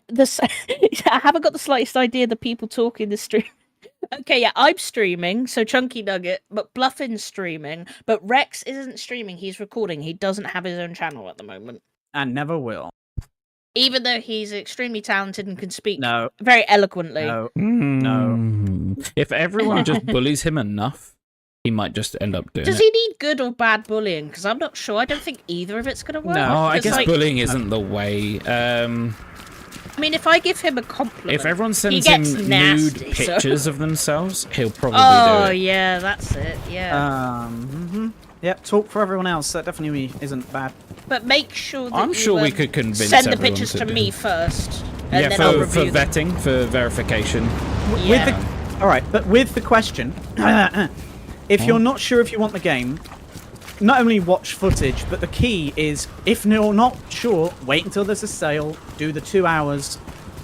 This I haven't got the slightest idea the people talking the stream. Okay, yeah, I'm streaming, so Chunky Nugget, but Bluffin's streaming, but Rex isn't streaming. He's recording. He doesn't have his own channel at the moment, And never will. even though he's extremely talented and can speak No. very eloquently. No. If everyone just bullies him enough, he might just end up doing Does it. he need good or bad bullying? Because I'm not sure. I don't think either of it's going to work. No. Oh, I Because, guess like, bullying isn't the way. I mean, if I give him a compliment, If everyone he sends him gets nude nasty, so- pictures of themselves, he'll probably Oh do it. yeah, that's it. Yeah, Yep, talk for everyone else. That definitely isn't bad. but make sure that I'm you, sure we could convince send the everyone pictures to do me it. first, and Yeah, then I'll for review them. vetting, for verification. With Yeah. all right, but with the question, if you're not sure if you want the game, not only watch footage, but the key is, if you're not sure, wait until there's a sale, do the 2 hours,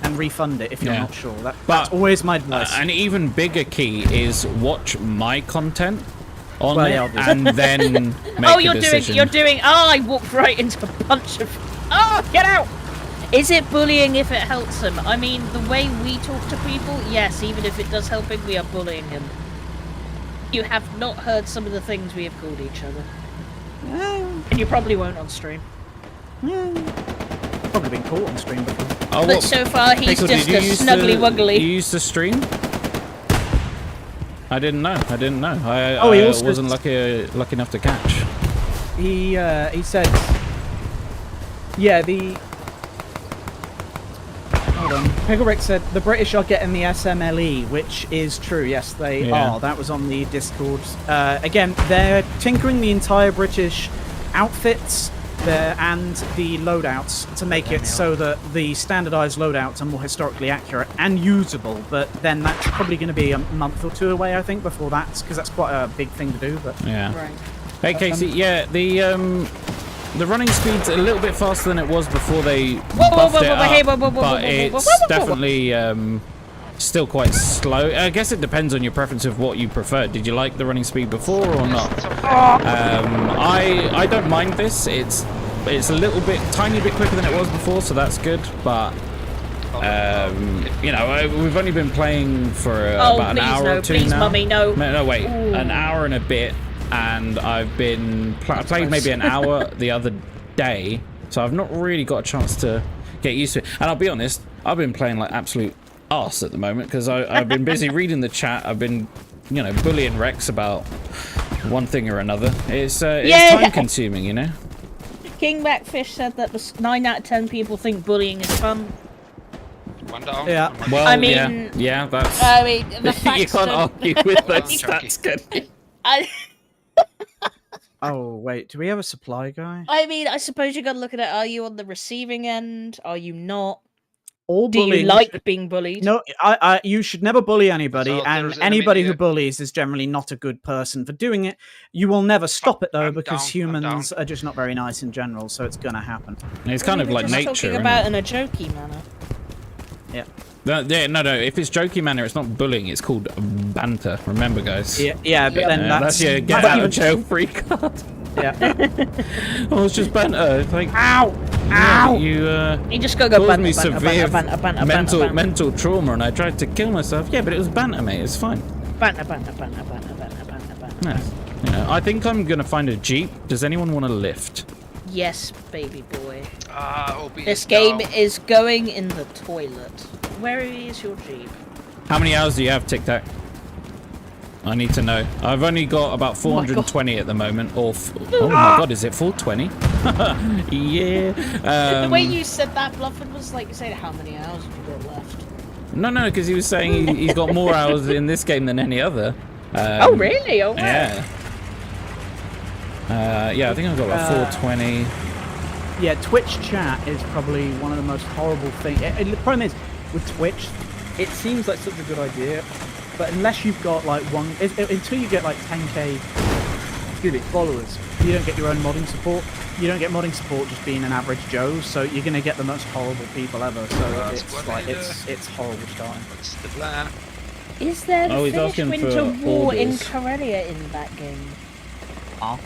and refund it if you're Yeah. not sure. That's But, always my advice. An even bigger key is watch my content on Well, it yeah, obviously. and then make Oh, a you're decision. doing. Oh, I walked right into a bunch of. Oh, get out! Is it bullying if it helps him? I mean, the way we talk to people, yes. Even if it does help him, we are bullying him. You have not heard some of the things we have called each other, and you probably won't on stream. Probably been caught on stream before. Oh, But what- so far, he's Pickle, just did you a use snuggly the- wuggly. You used the stream? I didn't know. Oh, he I also- wasn't lucky enough to catch. He said, yeah, hold on. Pigglerick said the British are getting the SMLE, which is true. Yes, they Yeah. are. That was on the Discord. Again, they're tinkering the entire British outfits there and the loadouts to make it so that the standardized loadouts are more historically accurate and usable. But then that's probably going to be a month or two away, I think, before that's, because that's quite a big thing to do. But Yeah. Right. Hey Casey, yeah, the running speed's a little bit faster than it was before they buffed it up, but it's definitely still quite slow. I guess it depends on your preference of what you prefer. Did you like the running speed before or not? I don't mind this. It's a little bit, tiny bit quicker than it was before, so that's good. But you know, we've only been playing for about an hour or two please, now. Mummy, no. No, wait, Ooh. an hour and a bit, and I've been played maybe an hour the other day, so I've not really got a chance to get used to it. And I'll be honest, I've been playing like absolute arse at the moment because I've been busy reading the chat. I've been, you know, bullying Rex about one thing or another. It's time consuming, you know. King Blackfish said that 9 out of 10 people think bullying is fun. One down. Yeah. Well, I mean- yeah, that's. I mean, the facts you can't don't- argue with those Chunky. stats, can you? oh wait, do we have a supply guy? I mean, I suppose you got to look at it. Are you on the receiving end? Are you not? all Do you bullying. like being bullied? No, you should never bully anybody, So and there's an anybody enemy who here. bullies is generally not a good person for doing it. You will never stop it though, I'm because down, I'm humans down. are just not very nice in general, so it's gonna happen. It's kind of We were like just nature. talking isn't about it? in a jokey manner. Yeah. No. If it's jokey manner, it's not bullying. It's called banter. Remember, guys. Yeah, but then That's your get out of jail free card. Yeah. Oh, it's just banter. It's like, Ow! yeah, Ow! you You just gotta go caused banter, me banter, severe banter, banter, banter, banter. mental trauma, and I tried to kill myself. Yeah, but it was banter, mate. It's fine. Banter, banter, banter, banter, banter, banter, banter. Yeah. You know, I think I'm gonna find a jeep. Does anyone want a lift? Yes, baby boy. OP This is game down. is going in the toilet. Where is your jeep? How many hours do you have, Tic Tac? I need to know. I've only got about 420 at the moment. Or oh my god, is it 420? Yeah. The way you said that, Bluffin, was like you said, how many hours have you got left? No, because he was saying he's got more hours in this game than any other. Oh, really? Oh, wow. Yeah. Yeah, I think I've got about 420. Yeah, Twitch chat is probably one of the most horrible things. The problem is, with Twitch, it seems like such a good idea, but unless you've got like until you get like 10k followers, you don't get your own modding support. You don't get modding support just being an average Joe, so you're gonna get the most horrible people ever. So That's it's what like I do. it's horrible starting. What's the plan? Is there the Oh, he's Finnish asking Winter for War in orders. Karelia in that game? Huh?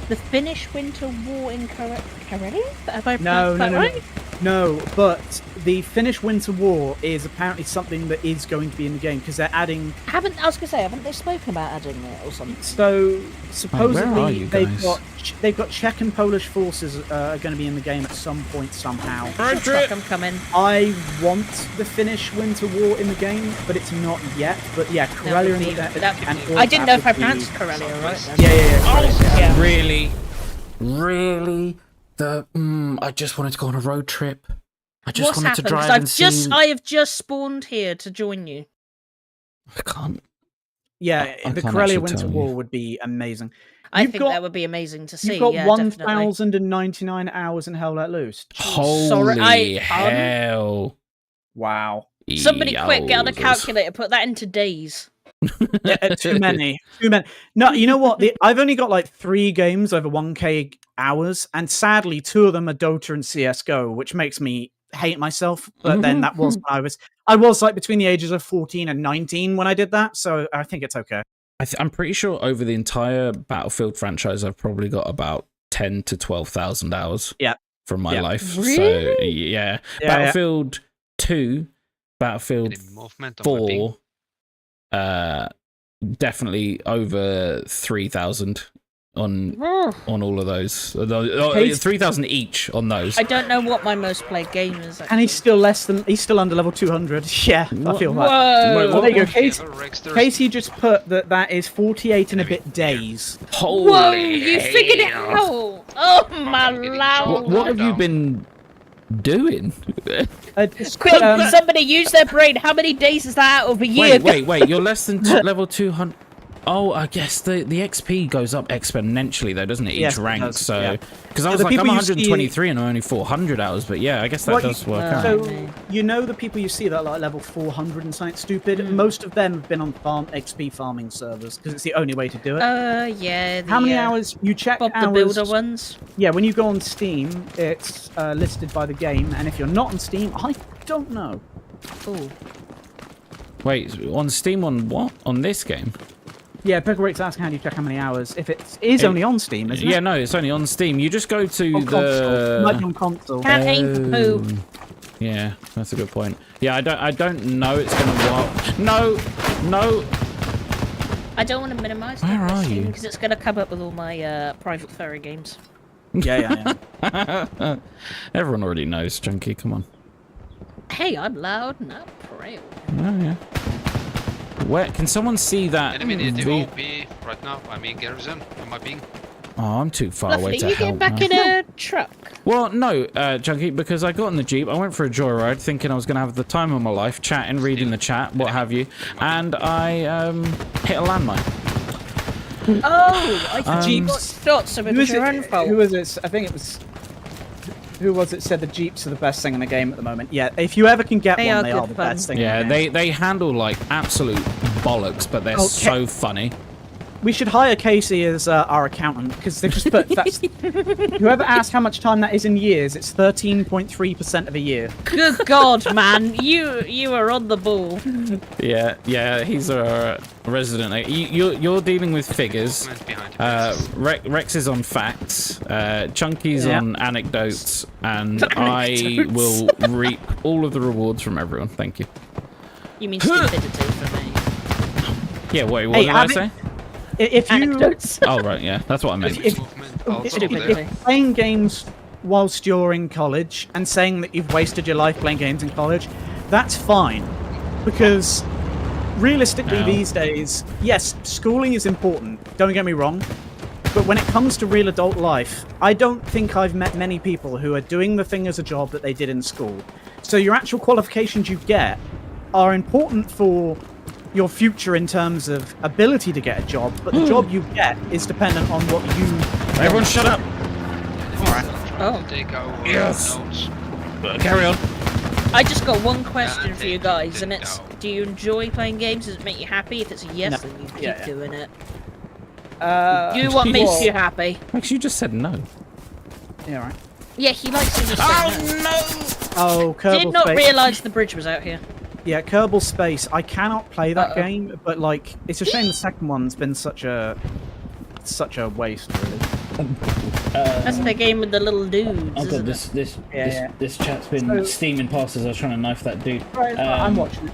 The Finnish Winter War in Karelia? Have I No, pronounced that right? No, but the Finnish Winter War is apparently something that is going to be in the game because they're adding. I was gonna say, haven't they spoken about adding it or something? So where are supposedly you they've guys? got Czech and Polish forces are going to be in the game at some point somehow. Road Truck, I'm coming. I want the Finnish Winter War in the game, but it's not yet. But yeah, Karelia would be- and all I didn't know if I that would be- pronounced Karelia right. then. Yeah. Yeah. Really? I just wanted to go on a road trip. I just What's wanted happened? to drive 'Cause and I have just spawned here to join you. I can't. Yeah, I the can't Karelia actually Winter tell you. War would be amazing. I You've think got- that would be amazing to see. You've got yeah, 1,099 hours in Hell Let Loose. Holy Sorry, hell. Wow. definitely. Somebody quick, get on a Yowzers. calculator, put that into days. Too many. No, you know what? I've only got like 3 games over 1k hours, and sadly 2 of them are Dota and CS:GO, which makes me hate myself. But then that was when I was like between the ages of 14 and 19 when I did that, so I think it's okay. I'm pretty sure over the entire Battlefield franchise, I've probably got about 10 to 12,000 hours. Yeah. From my Yeah. life. So Really? yeah. Yeah, Battlefield 2, Battlefield Any movement on my ping? 4, definitely over 3,000 on all of those. 3,000 each on those. I don't know what my most played game is. And he's still under level 200. Yeah, I feel that. Whoa! Well, there you go, Casey. Casey just put that is 48 and a bit days. Holy Whoa! You figured it hell. out! Oh my I'm getting lord! shot. What have you been doing? Quick, somebody use their brain. How many days is that out of a year? Wait, you're less than level 200. Oh, I guess the XP goes up exponentially though, doesn't it? Each Yes, it rank. does, So, yeah. because I So was the like, I'm people you see- 123 and I'm only 400 hours, but yeah, I guess that Well, does work out. So Okay. you know the people you see that are like level 400 and something stupid. Most of them have been on XP farming servers because it's the only way to do it. Yeah. How many hours you check? Bob the hours, Builder ones. Yeah, when you go on Steam, it's listed by the game, and if you're not on Steam, I don't know. Ooh. Wait, on Steam on what? On this game? Yeah, Pegaway's asking how do you check how many hours if it is only on Steam, isn't Yeah, it? no, it's only on Steam. You just go to On console. Might be the. on console. Cat ain't poo. Yeah, that's a good point. Yeah, I don't know it's gonna work. No. I don't want to minimize Where are you? because it's going to come up with all my private furry games. Yeah. Everyone already knows, Junkie. Come on. Hey, I'm loud and I'm proud. Oh yeah. Where can someone see that? Enemy near the V- OP right now. I'm in garrison on my ping. Oh, I'm too far away Lovely, to you help get back now. in a truck. Well, no, Junkie, because I got in the Jeep, I went for a joyride thinking I was going to have the time of my life, chatting, reading the chat, what have you, and I hit a landmine. Oh, I thought you Jeeps. got shot, so it Who was is your it? own fault. Who was it? I think it was. Who was it said the Jeeps are the best thing in the game at the moment? Yeah, if you ever can get They one, are they good are the fun. best thing. Yeah, in the game. they handle like absolute bollocks, but they're Okay. so funny. We should hire Casey as our accountant because they've just put that's. Whoever asked how much time that is in years, it's 13.3% of a year. Good God, man, you are on the ball. Yeah, he's a resident. You're dealing with figures. Rex is on facts. Chunky's Yeah. on anecdotes, and I will reap all of the rewards from everyone. Thank you. You mean stupidity for me? Yeah. Wait. What Hey, did I say? If you Anecdotes. Oh right. Yeah. That's what I meant. if, Stupidity. if playing games whilst you're in college and saying that you've wasted your life playing games in college, that's fine. Because realistically Ow. these days, yes, schooling is important, don't get me wrong. But when it comes to real adult life, I don't think I've met many people who are doing the thing as a job that they did in school. So your actual qualifications you get are important for your future in terms of ability to get a job, but the job you get is dependent on what you... Everyone, shut up. Oh. Take our Yes. notes. Carry on. I just got one question for you guys, and it's: do you enjoy playing games? Does it make you happy? If it's a yes, No. then you keep Yeah. doing it. Uh, Do what makes you happy. Max, you just said no. Yeah, right. Yeah, he likes to just say no. no! Oh, Kerbal Did not Space. realise the bridge was out here. Yeah, Kerbal Space. I cannot play that Uh-oh. game, but like, it's a shame the second one's been such a waste, really. That's the game with the little dudes, Oh isn't god, it? Yeah. this chat's been So- steaming past as I was trying to knife that dude. Right, I'm Um, watching it.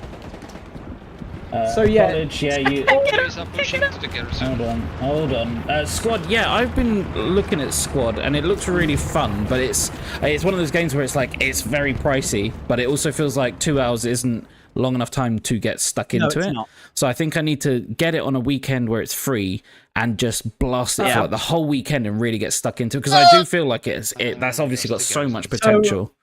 So, yeah. College, yeah, you. Boys are pushing to the garrison. Hold on. Squad, yeah, I've been looking at Squad, and it looks really fun, but it's one of those games where it's like, it's very pricey, but it also feels like 2 hours isn't long enough time to get stuck No, into it's it. not. So I think I need to get it on a weekend where it's free and just blast it Yeah. for like the whole weekend and really get stuck into it, because I do feel like that's obviously got so much potential.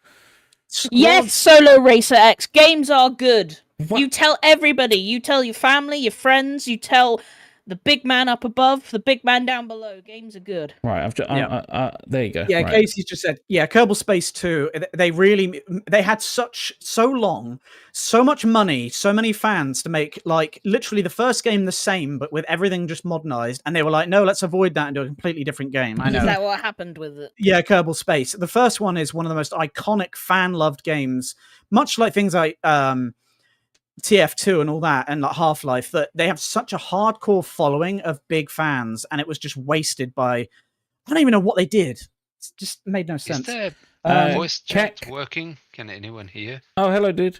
Yes, Solo Racer X. Games are good. What? You tell everybody. You tell your family, your friends. You tell the big man up above, the big man down below. Games are good. Right, I've just, Yeah. there you go. Yeah, right. Casey's just said, yeah, Kerbal Space 2, they had so much money, so many fans to make, like, literally the first game the same, but with everything just modernized, and they were like, no, let's avoid that and do a completely different game. I know. Is that what happened with it? Yeah, Kerbal Space. The first one is one of the most iconic, fan-loved games, much like things like TF2 and all that, and like Half-Life, that they have such a hardcore following of big fans, and it was just wasted by... I don't even know what they did. It just made no Is sense. the voice Keck. chat working? Can anyone hear? Oh, hello, dude.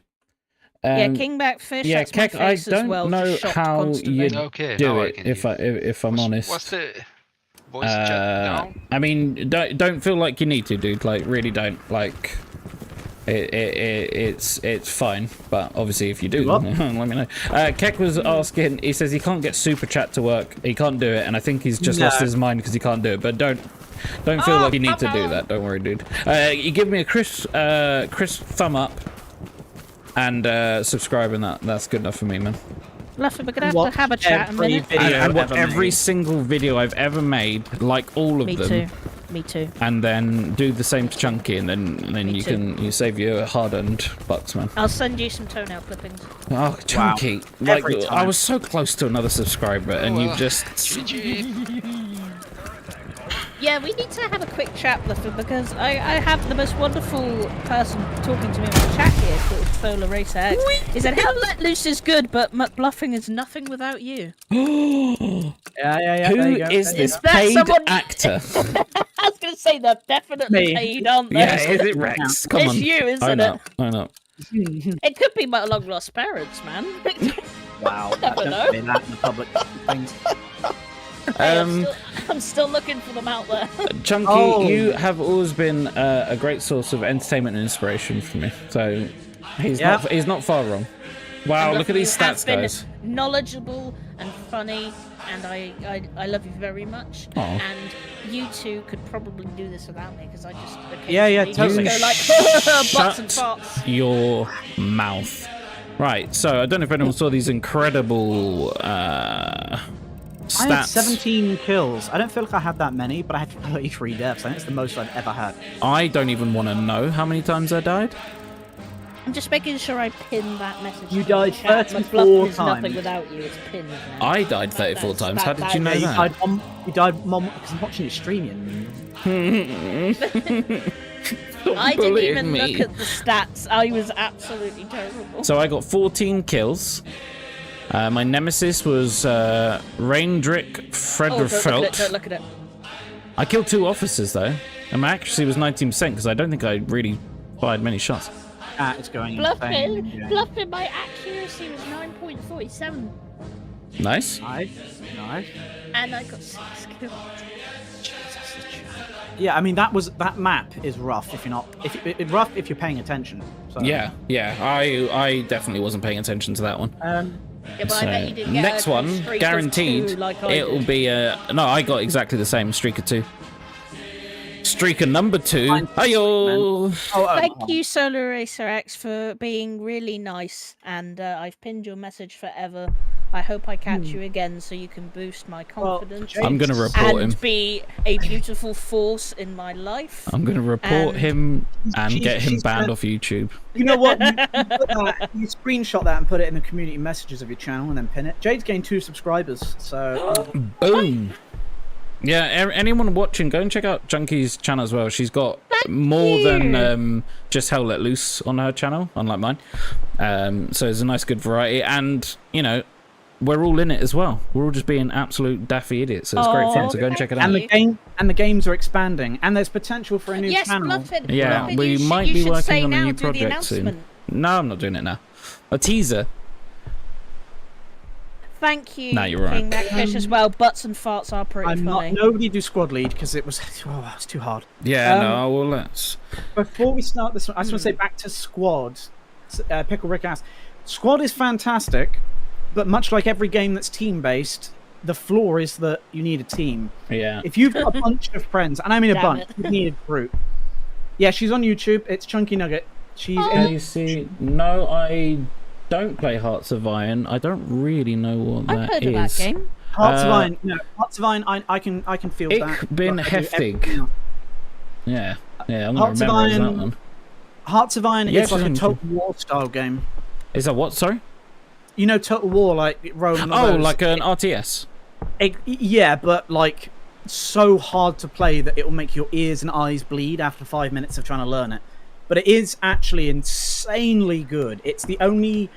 Yeah, Kingback Fish. yeah, that's my Keck, I face as don't well, know just shocked how constantly. you'd Okay, do now I it, can if I'm hear. honest. What's the voice chat down? I mean, don't feel like you need to, dude. Like, really don't. Like, it's fine. But obviously, if you do, What? let me know. Keck was asking. He says he can't get super chat to work. He can't do it, and I think he's just lost his mind because he can't do it. But don't feel like you need to do that. Don't worry, dude. You give me a crisp thumb up and subscribe, and that's good enough for me, man. Luffy, we're gonna have Watch to have a chat in a every minute. video And watch ever every made. single video I've ever made, like all of Me them. too. Me too. And then do the same to Chunky, and then Me you too. you save your hard-earned bucks, man. I'll send you some toenail clippings. Oh, Chunky! Like, Every I time. was so close to another subscriber, and you just GG. Yeah, we need to have a quick chat, Luffy, because I have the most wonderful person talking to me on the chat here, called Solar Racer X. He said, "How let loose is good, but bluffing is nothing without you." Yeah, there who you go, is there you this go. that paid someone- actor? I was gonna say they're definitely Me. paid, aren't they? Yeah, is it Rex? Come It's on, you, isn't own it? up, own up. It could be my long lost parents, man. Wow, Never don't know. say that in the public things. I'm still looking for them out there. Chunky, Oh. you have always been a great source of entertainment and inspiration for me. So he's Yeah. he's not far wrong. Wow, look at these You have stats, been guys. knowledgeable and funny, and I love you very much. Aw. And you two could probably do this without me because I just Yeah, occasionally totally. just go like butts and Shut farts. your mouth. Right, so I don't know if anyone saw these incredible stats. I had 17 kills. I don't feel like I had that many, but I had 33 deaths. I think it's the most I've ever had. I don't even want to know how many times I died. I'm just making sure I pin that message. You to the died chat. 34 McFluffin is nothing times. without you. It's pinned. Now. I died 34 times. How did you know Yeah, that? you died because I'm watching your stream. I didn't bullying even me. look at the stats. I was absolutely terrible. So I got 14 kills. My nemesis was Reindrick Oh, Frederfelt. don't look at it. I killed 2 officers though, and my accuracy was 19% because I don't think I really fired many shots. It's going insane. Bluffing, my accuracy was 9.47. Nice. Nice. And I got 6 kills. Yeah, I mean that map is rough if you're not rough if you're paying attention. So. Yeah. I definitely wasn't paying attention to that one. Yeah, but I bet you didn't get Next a one, streak of guaranteed, 2 like I it'll did. be no. I got exactly the same streak of 2. Streaker number 2. Hiyo! Thank you, Solar Racer X, for being really nice, and I've pinned your message forever. I hope I catch you again so you can boost my confidence. I'm gonna report and him. be a beautiful force in my life. I'm gonna report him and get him she's banned gonna- off YouTube. You know what? You screenshot that and put it in the community messages of your channel and then pin it. Jade's gained 2 subscribers, so Boom. Yeah, anyone watching, go and check out Junkie's channel as well. She's got more than just Hell Let Loose on her channel, unlike mine. So it's a nice, good variety. And, you know, we're all in it as well. We're all just being absolute daffy idiots. So it's great fun. So go and check it out. and the games are expanding, and there's potential for a new Yes, channel. Bluffin, Yeah, Bluffin, we you might should, be you should working say on a now, new do the project soon. announcement. No, I'm not doing it now. A teaser. Thank you, Nah, you're right. King Macfish, as well. Butts and farts are pretty I'm funny. not. Nobody do squad lead because it was it's too hard. Yeah, no, well, let's... Before we start this one, I just want to say back to squad. Pickle Rick asked, squad is fantastic, but much like every game that's team based, the flaw is that you need a team. Yeah. If you've got a bunch of friends, and I mean a Damn bunch, it. you need a group. Yeah, she's on YouTube. It's Chunky Nugget. She's in. You see, no, I don't play Hearts of Iron. I don't really know what I've that heard of that is. game. Hearts of Iron. No, Hearts of Iron. I can feel Ich that. bin but I do heftig. everything else. Yeah, I'm not Hearts of remembering that Iron- one. Hearts of Iron Yeah, is like a she's on Total War style game. Is that what, sorry? You know Total War, like Rome. Oh, like an RTS. Yeah, but like so hard to play that it will make your ears and eyes bleed after 5 minutes of trying to learn it. But it is actually insanely good. It's the only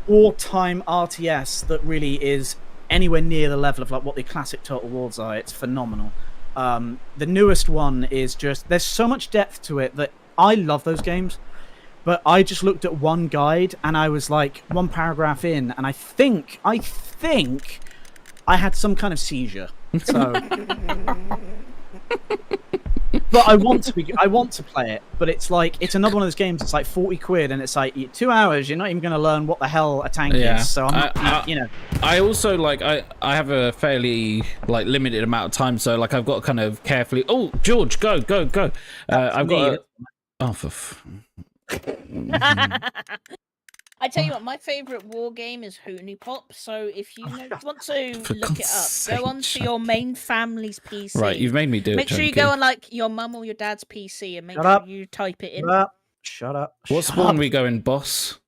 wartime RTS that really is anywhere near the level of like what the classic Total Wars are. It's phenomenal. The newest one is just there's so much depth to it that I love those games. But I just looked at one guide and I was like one paragraph in, and I think I had some kind of seizure. So, but I want to play it. But it's like it's another one of those games. It's like 40 quid, and it's like 2 hours. You're not even going to learn what the hell a tank Yeah. is. So I'm not, you know. I also like I have a fairly like limited amount of time, so like I've got to kind of carefully. Oh, George, go! I've got. me. Oh, I tell you what, my favourite war game is Hoonie Pop. So if you want to For look it God's up, go sake, onto your main family's PC. right, you've made me do it. Make sure you Chunky. go on like your mum or your dad's PC and make Shut sure up. you type it in. Shut up. What Shut spawn up. we going, boss?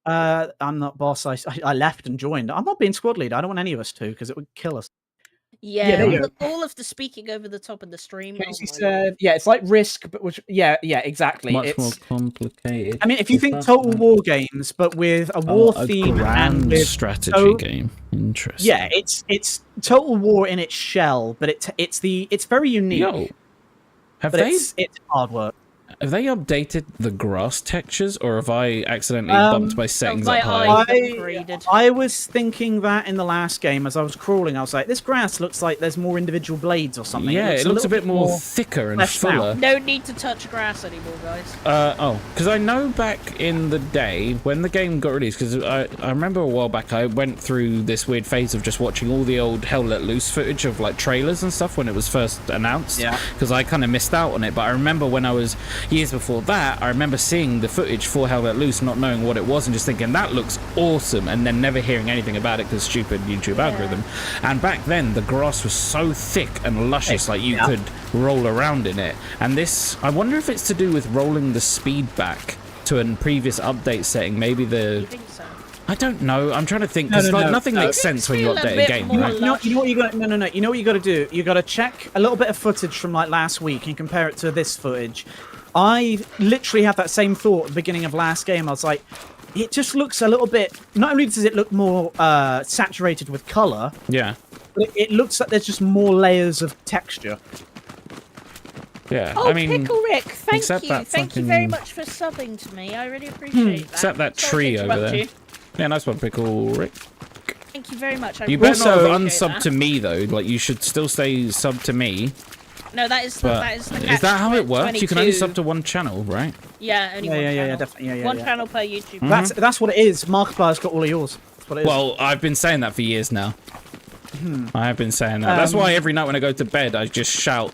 I'm not boss. I left and joined. I'm not being squad lead. I don't want any of us to because it would kill us. Yeah, there you all of the speaking over the top of the stream. Casey oh my said, "Yeah, it's like Risk, but which, yeah, exactly. Much it's more complicated. I mean, if you think That's Total fine. War games, but with a war a theme and Grand with strategy game. Interesting. yeah, it's Total War in its shell, but it's very unique. Yo, have but they it's hard work. have they updated the grass textures, or have I accidentally bumped my settings my up high? eyes. Upgraded. I was thinking that in the last game as I was crawling, I was like, this grass looks like there's more individual blades or something. Yeah, it looks a little bit more thicker and fleshed out. fuller. No need to touch grass anymore, guys. Because I know back in the day when the game got released, because I remember a while back I went through this weird phase of just watching all the old Hell Let Loose footage of like trailers and stuff when it was first announced. Yeah. Because I kind of missed out on it, but I remember when I was, years before that, I remember seeing the footage for Hell Let Loose, not knowing what it was, and just thinking that looks awesome, and then never hearing anything about it because stupid YouTube algorithm. And back then, the grass was so thick and luscious, like you could roll around in it. And this, I wonder if it's to do with rolling the speed back to a previous update setting. Maybe the. You think so? I don't know. I'm trying to think because nothing makes sense when you feel a update a bit game, more right? You know what you got? No. You know what you got to do? You got to check a little bit of footage from like last week and compare it to this footage. I literally had that same thought at the beginning of last game. I was like, it just looks a little bit. Not only does it look more saturated with color, Yeah. but it looks like there's just more layers of texture. Yeah. Oh, I mean, Pickle Rick, thank except you. that Thank you fucking- very much for subbing to me. I really appreciate that. except that Sorry tree to over interrupt there. you. Yeah, nice one, Pickle Rick. Thank you very much. I You really better not have appreciate unsubbed that. to me though. Like you should still stay sub to me. No, that is the, But that is the is that how it catch works? You can only 22. sub to one channel, right? Yeah, only one channel. Yeah, definitely. One channel per YouTube. Mm-hmm. That's what it is. Markiplier's got all of yours. That's what it is. Well, I've been saying that for years now. I have been saying that. That's why every night when I go to bed, I just shout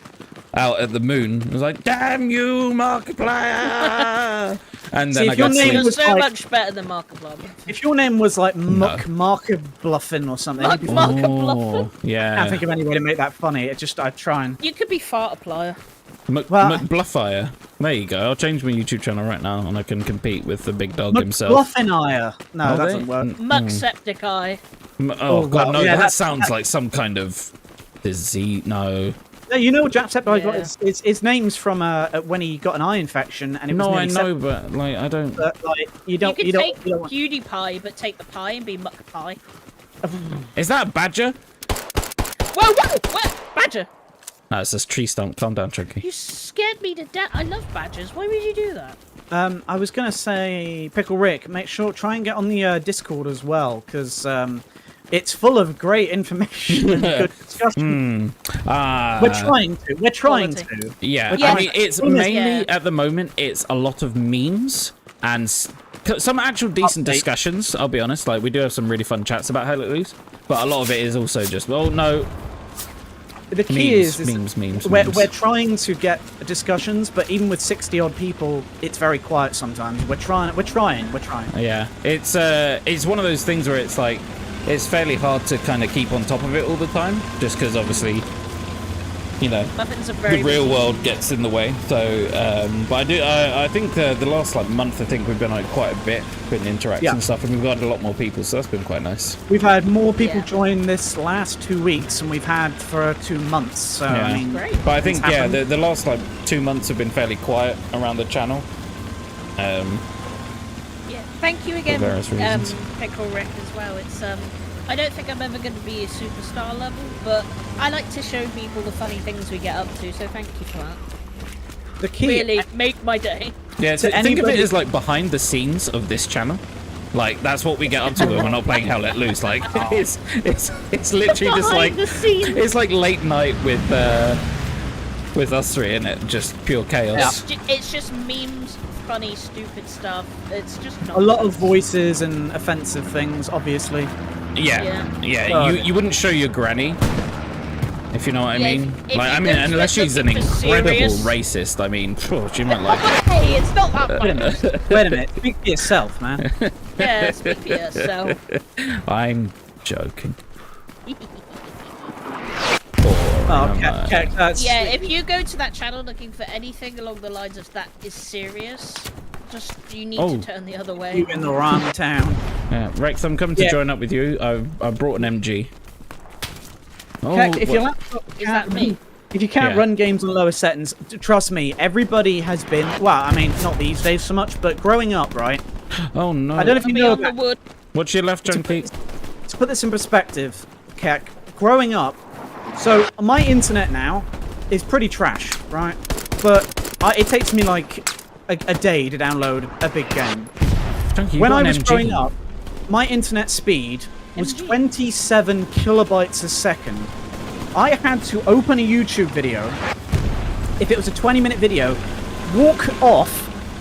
out at the moon. I was like, "Damn you, Markiplier!" And then See, I if your go to name sleep. You're was so like- much better than Markiplier. if your name was like No. Marker Bluffin or something, Mark- you'd be Mark- Oh, I yeah. can't think of any way to make that funny. It just I'd try and. You could be Fartiplier. Well- McBluffier. There you go. I'll change my YouTube channel right now, and I can compete with the big dog himself. Bluffin-ire. No, Are that they? doesn't work. Muckseptic Eye. Oh, Oh, god, well, no! yeah, that that- sounds like some kind of disease. No. No, you know, Jacksepticeye got Yeah. his name's from when he got an eye infection, and it was No, I nearly know, but like I don't. But like you You don't, could you don't, take you don't want. PewDiePie, but take the pie and be Muckpie. Is that a badger? Whoa, whoa! Badger! No, it says tree stump. Calm down, Chunky. You scared me to death. I love badgers. Why would you do that? I was gonna say, Pickle Rick, try and get on the Discord as well, because it's full of great information and good discussion. We're trying to. We're trying Quality. to. Yeah, Yeah. I mean, it's Yeah. mainly at the moment. It's a lot of memes and some actual decent Update. discussions. I'll be honest. Like we do have some really fun chats about Hell Let Loose, but a lot of it is also just, well, no, The key memes, is memes. we're trying to get discussions, but even with 60 odd people, it's very quiet sometimes. We're trying. Yeah, it's one of those things where it's like it's fairly hard to kind of keep on top of it all the time, just because obviously, you know, Muffins are very the real busy. world gets in the way. So, but I think the last like month, I think we've been like quite a bit putting interacts Yeah. and stuff, and we've got a lot more people, so that's been quite nice. We've had more people Yeah. join this last 2 weeks than we've had for 2 months. So Yeah. I mean, Great. But I think It's yeah, happened. the last like 2 months have been fairly quiet around the channel. Yeah. Thank you again, various reasons. Pickle Rick as well. It's I don't think I'm ever going to be a superstar level, but I like to show people the funny things we get up to. So thank you for that. the key. Really make my day. Yeah, To think of it anybody- as like behind the scenes of this channel. Like that's what we get up to when we're not playing Hell Let Loose. Like it's literally just Behind like the scenes. it's like late night with us three, and it just pure chaos. It's just memes, funny, stupid stuff. It's just not A lot of voices and offensive things, obviously. Yeah, Yeah. Oh, you wouldn't show your granny, if you know what I Yeah, mean. if Like you I mean, go to unless it she's an looking for incredible serious- racist. I mean, she might like it. Hey, it's not that Wait a bad. minute. Wait a minute. Speak for yourself, man. Yeah, speak for yourself. I'm joking. Oh, okay. Yeah, if you go to that channel looking for anything along the lines of that is serious, just you need Oh. to turn the other way. You in the wrong town. Yeah, Rex, I'm coming to Yeah. join up with you. I brought an MG. Oh, Heck, if your what- laptop Is can't that me? run- If you can't Yeah. run games on lower settings, trust me, everybody has been. Well, I mean, not these days so much, but growing up, right? Oh no! I don't know if you know Beyond the about. wood. What's your left, Junkie? To put this in perspective, Keck, growing up, so my internet now is pretty trash, right? But it takes me like a day to download a big game. Junkie, you When got I an was MG. growing up, my internet speed was MG. 27 kilobytes a second. I had to open a YouTube video, if it was a 20-minute video, walk off,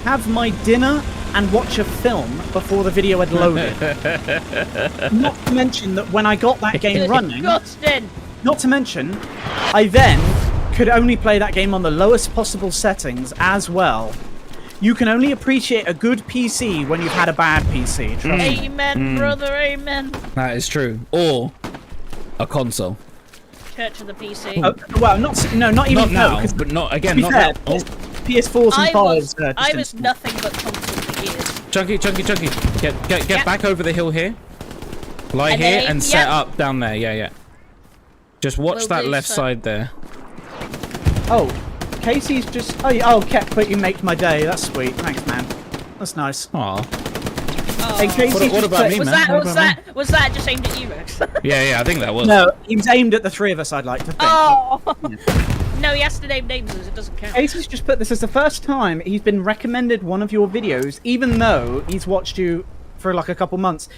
have my dinner, and watch a film before the video had loaded. Not to mention that when I got that game running, Justin! not to mention, I then could only play that game on the lowest possible settings as well. You can only appreciate a good PC when you've had a bad PC. Trust me. Amen, brother, amen. That is true. Or a console. Church of the PC. Well, not even Not now, 'cause but not again. to be Not fair, now. Oh, PS4s and I 5s. was nothing but console for years. Chunky. Get Yeah. back over the hill here. Lie And here then and set up down there. Yeah. Just watch Will that do, left sir. side there. Oh, Casey's just. Oh, Cat, you make my day. That's sweet. Thanks, man. That's nice. Aw. Hey, Casey, What about me, Was man? that What was about that was that just aimed at you, Rex? Yeah, I think that was. No, he was aimed at the three of us. I'd like to think. Oh. No, he has to name names, as it doesn't count. Casey's just put this as the first time he's been recommended one of your videos, even though he's watched you for like a couple months.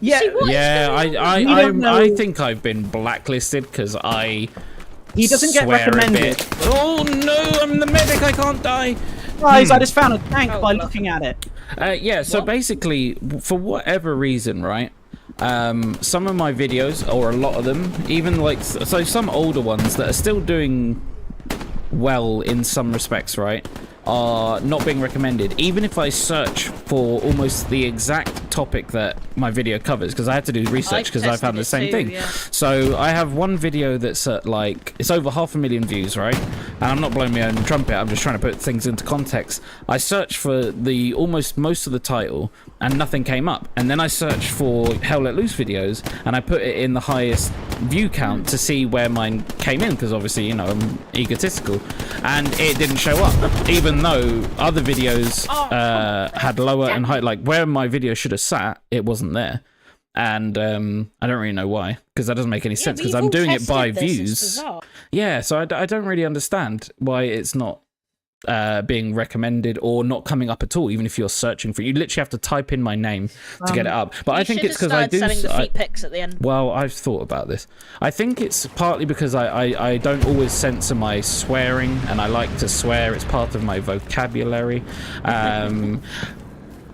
Yeah, See, what is Yeah, going on? We don't know- I think I've been blacklisted because I. he doesn't get swear a recommended. bit. Oh no, I'm the medic. I can't die. Guys, I just found a tank Oh, by well. looking at it. Yeah, so basically, for whatever reason, right? Some of my videos, or a lot of them, even like so, some older ones that are still doing well in some respects, right, are not being recommended, even if I search for almost the exact topic that my video covers, because I had to do research because I found the same thing. Yeah. So I have one video that's at like, it's over 500,000 views, right? And I'm not blowing my own trumpet, I'm just trying to put things into context. I searched for the almost most of the title and nothing came up. And then I searched for Hell Let Loose videos and I put it in the highest view count to see where mine came in, because obviously, you know, I'm egotistical. And it didn't show up, even though other videos had lower and high, like where my video should have sat, it wasn't there. And I don't really know why, because that doesn't make any sense, because I'm doing it by views. Yeah, so I don't really understand why it's not being recommended or not coming up at all, even if you're searching for it. You literally have to type in my name to get it up. But I think it's because I do. Selling the feet pics at the end. Well, I've thought about this. I think it's partly because I don't always censor my swearing, and I like to swear. It's part of my vocabulary.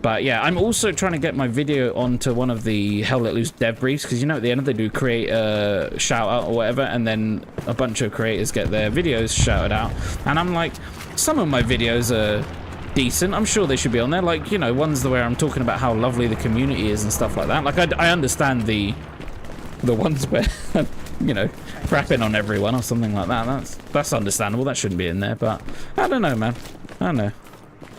But yeah, I'm also trying to get my video onto one of the Hell Let Loose dev briefs, because you know at the end they do create a shout out or whatever, and then a bunch of creators get their videos shouted out. And I'm like, some of my videos are decent. I'm sure they should be on there. Like, you know, ones where I'm talking about how lovely the community is and stuff like that. Like, I understand the ones where, you know, crapping on everyone or something like that. That's understandable. That shouldn't be in there. But I don't know, man. I don't know.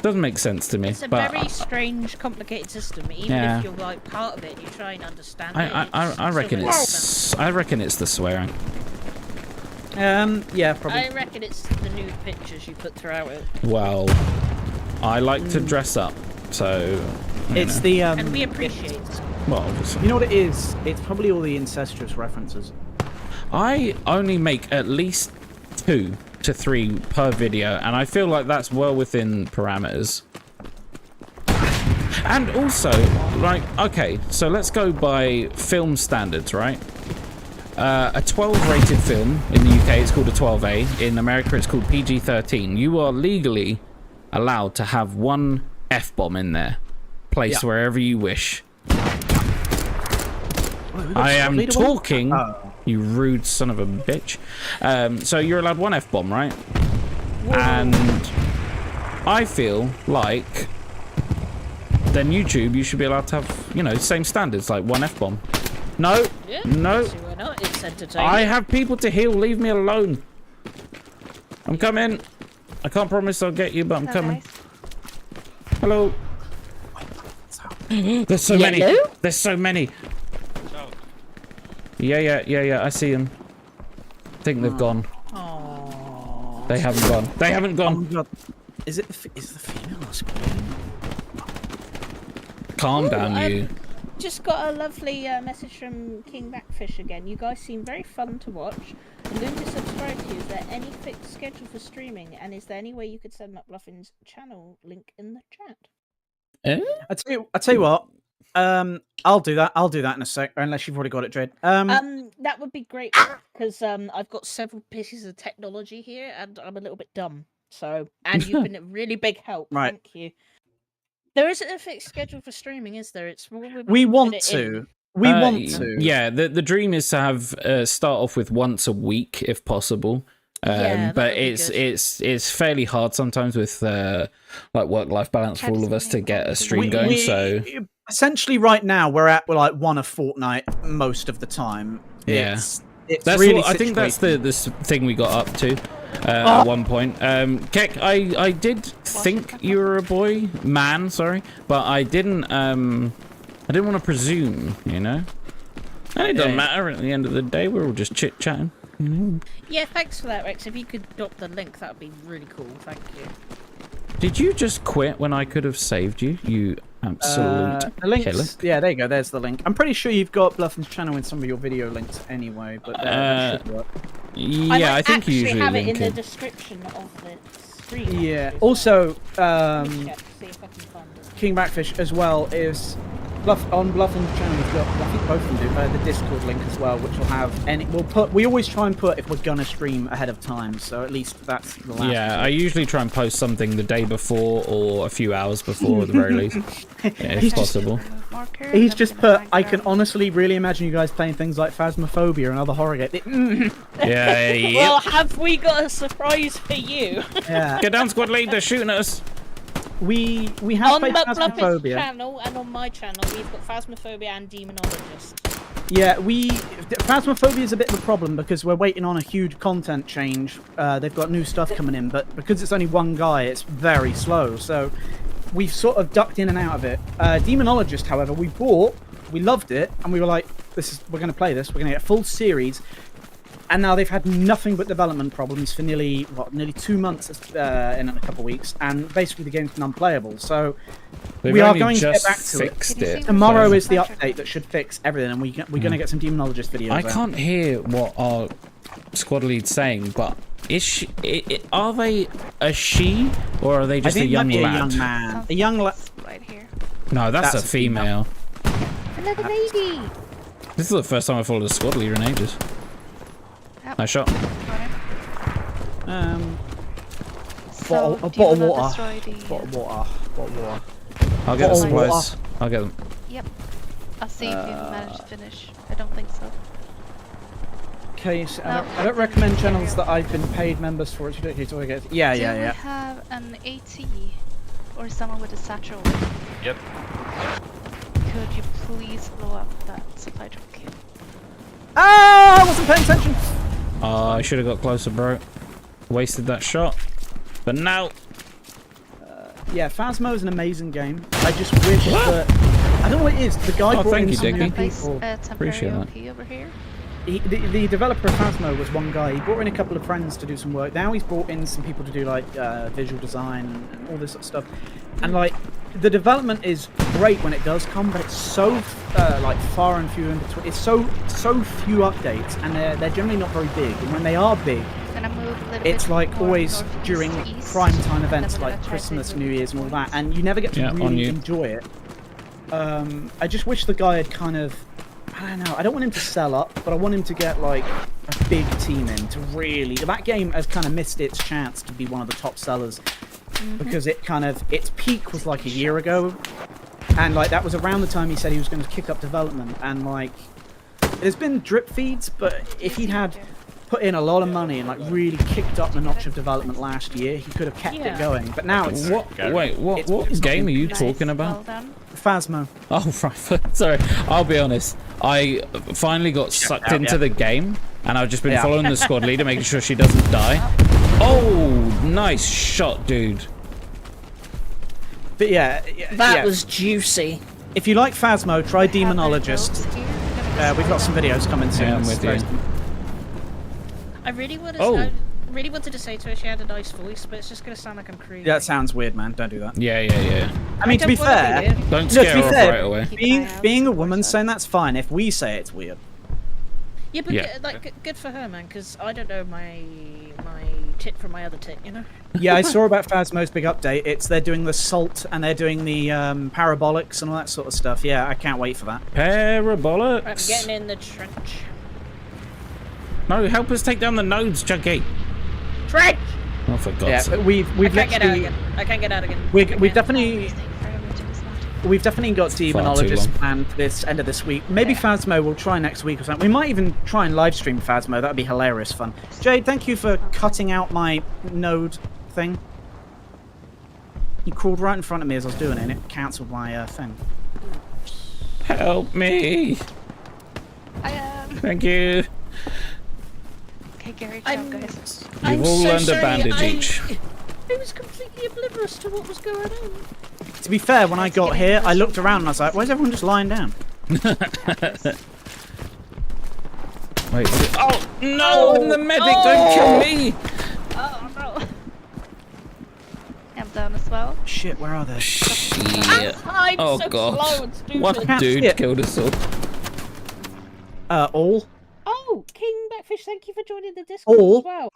Doesn't make sense to me. It's a but very strange, complicated system. Even if you're like part of it, you try and understand it. I reckon it's the swearing. Yeah, probably. I reckon it's the nude pictures you put throughout it. Well, I like to dress up, so It's know. the And we appreciate it. Well, obviously. You know what it is? It's probably all the incestuous references. I only make at least 2 to 3 per video, and I feel like that's well within parameters. And also, like, okay, so let's go by film standards, right? A 12 rated film in the UK is called a 12A. In America, it's called PG-13. You are legally allowed to have one F-bomb in there, placed wherever you wish. I am talking, you rude son of a bitch. So you're allowed one F-bomb, right? Whoa. And I feel like then YouTube, you should be allowed to have, you know, same standards, like one F-bomb. No, Yeah, no. see why not? It's entertaining. I have people to heal. Leave me alone. I'm coming. I can't promise I'll get you, but I'm coming. Hello. There's so many. There's so many. Yeah. I see them. I think they've gone. Aww. They haven't gone. They haven't Oh gone. my God. Is the female or something? Calm down, you. Just got a lovely message from King Backfish again. You guys seem very fun to watch. Loon to subscribe to you. Is there any fixed schedule for streaming? And is there any way you could send McLuffin's channel link in the chat? I tell you what. I'll do that. I'll do that in a sec. Unless you've already got it, Dread. That would be great because I've got several pieces of technology here, and I'm a little bit dumb. So, and you've been a really big help. Right. Thank you. There isn't a fixed schedule for streaming, is there? It's more we want to. We want to. Yeah, the dream is to have start off with once a week if possible. Yeah, that but would be it's fairly hard sometimes with like work-life balance for all of us to get a stream going. So essentially, right now we're like one a fortnight most of the time. Yeah. It's that's really. what, I think that's the thing we got up to at one point. Keck, I did think you were a boy, man. Sorry, but I didn't want to presume. You know, and it doesn't matter. At the end of the day, we're all just chit chatting. Yeah, thanks for that, Rex. If you could drop the link, that would be really cool. Thank you. Did you just quit when I could have saved you? You absolute the links, killer. yeah, there you go. There's the link. I'm pretty sure you've got Bluffin's channel in some of your video links anyway, but that should work. Yeah, I think you usually have it link in it. the description of the stream. Yeah. Also, Let me check, see if I can find it. King Backfish as well is on Bluffin's channel. We've got, I think both of them do the Discord link as well, which will have any. We always try and put if we're gonna stream ahead of time, so at least that's the last. Yeah, I usually try and post something the day before or a few hours before at the very least, if possible. He's just put. I can honestly really imagine you guys playing things like Phasmophobia and other horror games. Yeah. Well, have we got a surprise for you? Yeah. Get down, squad lead. They're shooting at us. We have On played Bluffin's Phasmophobia. channel and on my channel, we've got Phasmophobia and Demonologist. Yeah, Phasmophobia is a bit of a problem because we're waiting on a huge content change. They've got new stuff coming in, but because it's only one guy, it's very slow. So we've sort of ducked in and out of it. Demonologist, however, we loved it, and we were like, we're going to play this. We're going to get a full series. And now they've had nothing but development problems for nearly 2 months in a couple of weeks, and basically the game's been unplayable. So we are going to get back to it. Tomorrow is the update that should fix everything, and we're going to get some Demonologist videos. I can't hear what our squad lead's saying, but is she? Are they a she or are they just a young lad? A young man. A young lad. Right here. No, that's a female. Another lady. This is the first time I followed a squad leader in ages. Nice shot. So, bottle of water. destroy the, Bottle of water. I'll get the Bottle of supplies. I'll get them. Yep. I'll see if you manage to finish. I don't think so. Okay, so I don't recommend channels that I've been paid members for. Yeah, Do we have an AT or someone with a satchel? Yep. Could you please blow up that supply truck? Ah, I wasn't paying attention. I should have got closer, bro. Wasted that shot. But now. Yeah, Phasmo is an amazing game. I just wish that. I don't know what it is. The guy brought in some new people. Appreciate that. Over here. The developer of Phasmo was one guy. He brought in a couple of friends to do some work. Now he's brought in some people to do like visual design and all this sort of stuff. And like the development is great when it does come, but it's so like far and few in between. It's so few updates, and they're generally not very big. And when they are big, it's like always during prime time events like Christmas, New Year's, and all that, and you never get to really enjoy it. I just wish the guy had kind of. I don't know. I don't want him to sell up, but I want him to get like a big team in to really. That game has kind of missed its chance to be one of the top sellers because its peak was like a year ago, and like that was around the time he said he was going to kick up development. And like, there's been drip feeds, but if he had put in a lot of money and like really kicked up the notch of development last year, he could have kept it going. But now it's what game are you talking about? Phasmo. Oh, right. Sorry, I'll be honest. I finally got sucked into the game, and I've just been following the squad leader, making sure she doesn't die. Oh, nice shot, dude. But that was juicy. If you like Phasmo, try Demonologist. We've got some videos coming soon. Yeah, I'm with you. I really wanted to say to her she had a nice voice, but it's just going to sound like I'm creepy. Yeah, that sounds weird, man. Don't do that. Yeah. I mean, to be fair, don't scare her off right away. Being a woman saying that's fine. If we say it's weird. Yeah, but like, good for her, man. Because I don't know my tit from my other tit, you know. Yeah, I saw about Phasmo's big update. They're doing the salt and they're doing the parabolics and all that sort of stuff. Yeah, I can't wait for that. Parabolics. I'm getting in the trench. No, help us take down the nodes, Chunky. Trench. Oh, for God's sake. Yeah, we've I can't get out again. I can't get out again. We've definitely. we've definitely got Far too Demonologist long. planned for this end of this week. Maybe Phasmo we'll try next week or something. We might even try and live stream Phasmo. That'd be hilarious fun. Jade, thank you for cutting out my node thing. You crawled right in front of me as I was doing it, and it cancelled my thing. Help me! I am. Thank you. Okay, Gary, jump, guys. You've all learned a bandage each. I was completely oblivious to what was going on. To be fair, when I got here, I looked around and I was like, why is everyone just lying down? Wait, oh no! I'm the medic! Don't kill me! Oh no. I'm down as well. Shit, where are they? Shit. I'm Oh so god. slow and stupid. One Can't see dude it. killed us all. All? Oh, King Backfish, thank you for joining the Discord All? as well.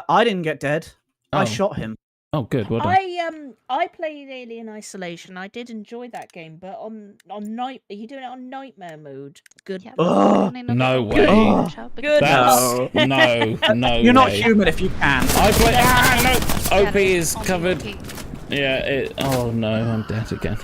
I didn't get dead. I Oh. shot him. Oh, good. Well done. I played Alien Isolation. I did enjoy that game, but on night, are you doing it on nightmare mode? Good. Yeah. Ugh. No way. Good. That's No. no You're not way. human if you can. I play. Ah, no. OP is covered. Yeah. Oh no, I'm dead again.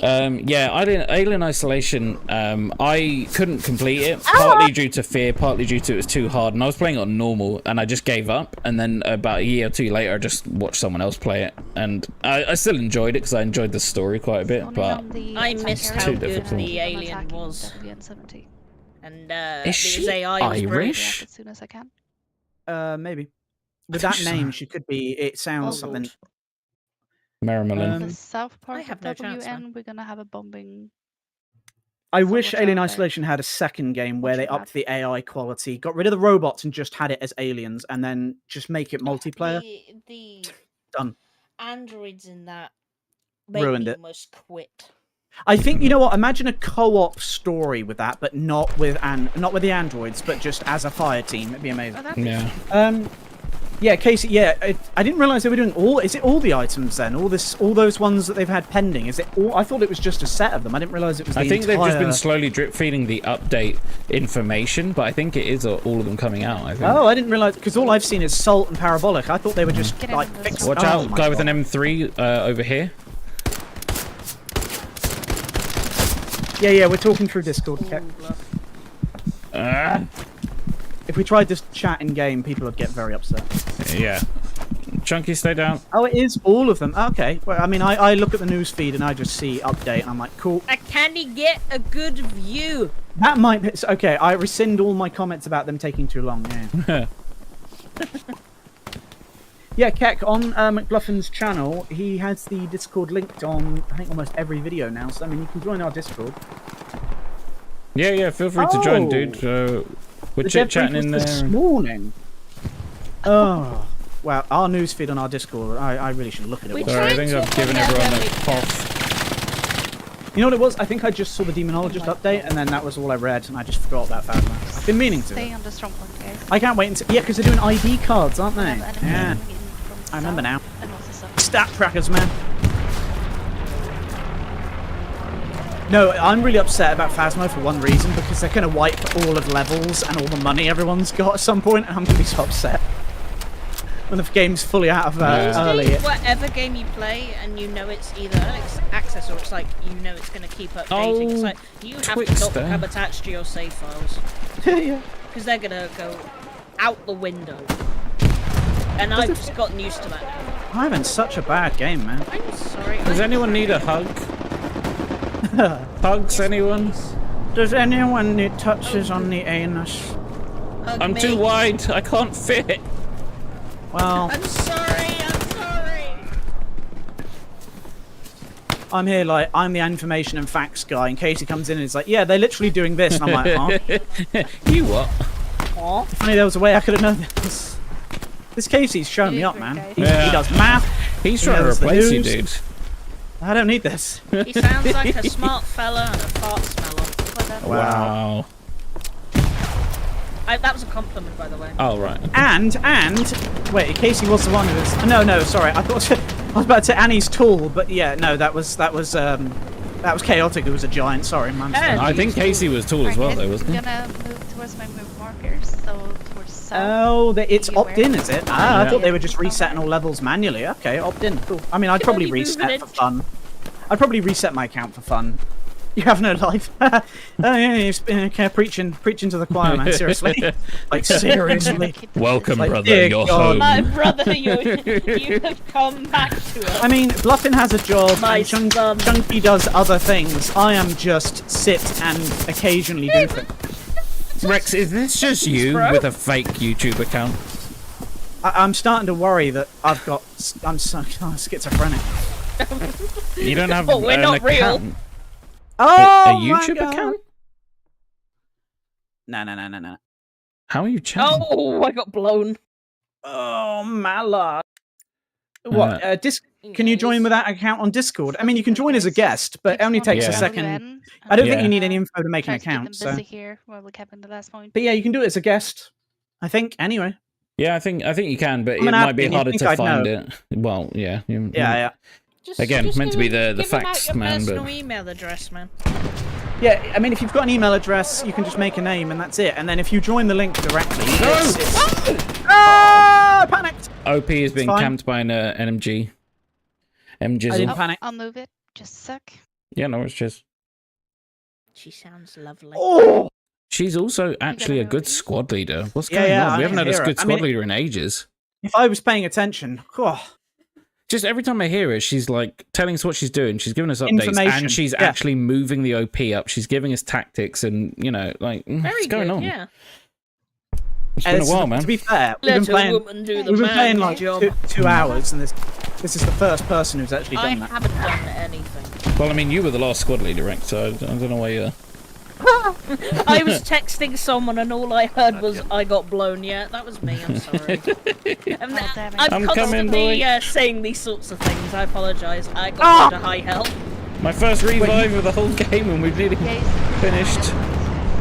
Yeah, I didn't. Alien Isolation. I couldn't complete it, partly due to fear, partly due to it was too hard, and I was playing it on normal, and I just gave up. And then about a year or two later, I just watched someone else play it, and I still enjoyed it because I enjoyed the story quite a bit. But I missed how too good difficult. the alien was. And Is his she AI was brilliant. Irish? As soon as I can. Maybe. With I that think so. name, she could be. It sounds Oh, something. Lord. Marilyn. The south part I of have no chance, man. WN, we're gonna have a bombing. I So wish watch Alien out, Isolation had a second game where Watch they your upped the AI quality, got rid of the robots, and just had it as aliens, and then just make it multiplayer. The Done. androids in that Ruined made me it. almost quit. I think you know what. Imagine a co-op story with that, but not with the androids, but just as a fire team. It'd be amazing. Yeah. Yeah, Casey. Yeah, I didn't realize they were doing all. Is it all the items then? All those ones that they've had pending. Is it all? I thought it was just a set of them. I didn't realize it was. I think they've just been entire- slowly drip feeding the update information, but I think it is all of them coming out. I think. Oh, I didn't realize because all I've seen is Salt and Parabolic. I thought they were just Get in like on this fixed. one. Watch Oh out, my guy with an God. M3 over here. Yeah, we're talking through Discord. Keck. If we tried this chat in game, people would get very upset. Yeah. Chunky, stay down. Oh, it is all of them. Okay. Well, I mean, I look at the news feed and I just see update, and I'm like, cool. Can he get a good view? That might be okay. I rescind all my comments about them taking too long. Yeah. Yeah, Keck, on McBluffin's channel, he has the Discord linked on, I think, almost every video now. So, I mean, you can join our Discord. Yeah, feel free to join, Oh. dude. We're The chit-chatting debrief in was there. this morning. Oh, wow. Our news feed on our Discord, I really should look at it. We Sorry, I tried think to I've given find out everyone when a we cough. You know what it was? I think I just saw the Demonologist update, and then that was all I read, and I just forgot about Phasma. I've been meaning to. Stay on the strong point, guys. I can't wait until... Yeah, because they're doing ID cards, aren't they? We have enemies Yeah. coming in from I remember now. south and also south. Stat trackers, man. No, I'm really upset about Phasmo for one reason, because they're going to wipe all of levels and all the money everyone's got at some point, and I'm going to be so upset. When the game's fully out of early. Whatever game you play, and you know it's either access or it's like you know it's going to keep updating. It's like you have to not Twixter. become attached to your save files Yeah. because they're going to go out the window. And I've just gotten used to that now. I'm having such a bad game, man. I'm sorry. Does anyone need a hug? Hugs, anyone? Does anyone need touches on the anus? I'm too wide. I can't fit. Well, I'm sorry. I'm sorry. I'm here like, I'm the information and facts guy, in case he comes in and is like, yeah, they're literally doing this, and I'm like, huh? You what? Aw. If only there was a way I could have known this. This Casey's showing me up, man. He Yeah. does math. He's He trying to knows the replace you, news. dude. I don't need this. He sounds like a smart fella and a fart smeller. Wow. That was a compliment, by the way. Oh, right. And wait, Casey was the one who was. No, sorry. I thought I was about to say Annie's tool, but yeah, no, that was chaotic. It was a giant. Sorry, man. And- I think Casey was tall as well, Alright, though, guys, wasn't he? I'm gonna move towards my move markers, so towards south. Oh, it's Are you opt-in, aware? is it? Ah, I Yeah. thought they were just resetting all levels manually. Okay, opt-in. Cool. I mean, I'd Can probably only move an reset for inch. fun. I'd probably reset my account for fun. You have no life. Oh, yeah, you've been preaching to the choir, man. Seriously, like seriously. Welcome, Like, brother. dear You're God. home. My brother, you have come back to us. I mean, Bluffin has a job, My and son. Chunky does other things. I am just sit and occasionally do things. Rex, is this just you bro. with a fake YouTube account? I'm starting to worry that I'm schizophrenic. You don't have Oh, we're an not real. account? Oh, a my YouTube God. account? No. How are you chatting? Oh, I got blown. Oh, my lord. What? Can you join with that account on Discord? I mean, you can join as a guest, but it only takes a Yeah. second. I don't think Yeah. you need any info to make an Try to keep them account. busy So, here while we kept in the last point. but yeah, you can do it as a guest. I think. Anyway. Yeah, I think you can, but I'm it an might be admin, you'd harder think to I'd find know. it. Well, yeah. Yeah. Again, meant to be the give him out facts your man, but- personal email address, man. Yeah, I mean, if you've got an email address, you can just make a name and that's it. And then if you join the link directly, Ah! Panicked! OP is being fine. camped by an NMG. I didn't MJizzle. panic. I'll move it. Just a sec. Yeah, no, it's just. She sounds lovely. Oh! She's also actually a know good what it is? squad leader. What's Yeah, going yeah, on? I We haven't can had a hear good it. I squad mean- leader in ages. If I was paying attention, Just every time I hear her, she's like telling us what she's doing. She's giving us updates, Information, and she's yeah. actually moving the OP up. She's giving us tactics, and like, Very what's going good, on? yeah. It's been a while, man. To be fair, we've Let been a playing. woman do the We've been playing man's like job. two hours, and this is the first person who's actually I done that. haven't done anything. Well, I mean, you were the last squad leader, Rex, so I don't know why you're. I was texting someone and all I heard was I got blown. Yeah, that was me. I'm sorry. I'm, Oh, damn it. I'm I'm coming, constantly boy. saying these sorts of things. I apologise. I got to high health. My first revive of the whole game, and we've nearly Yes. finished.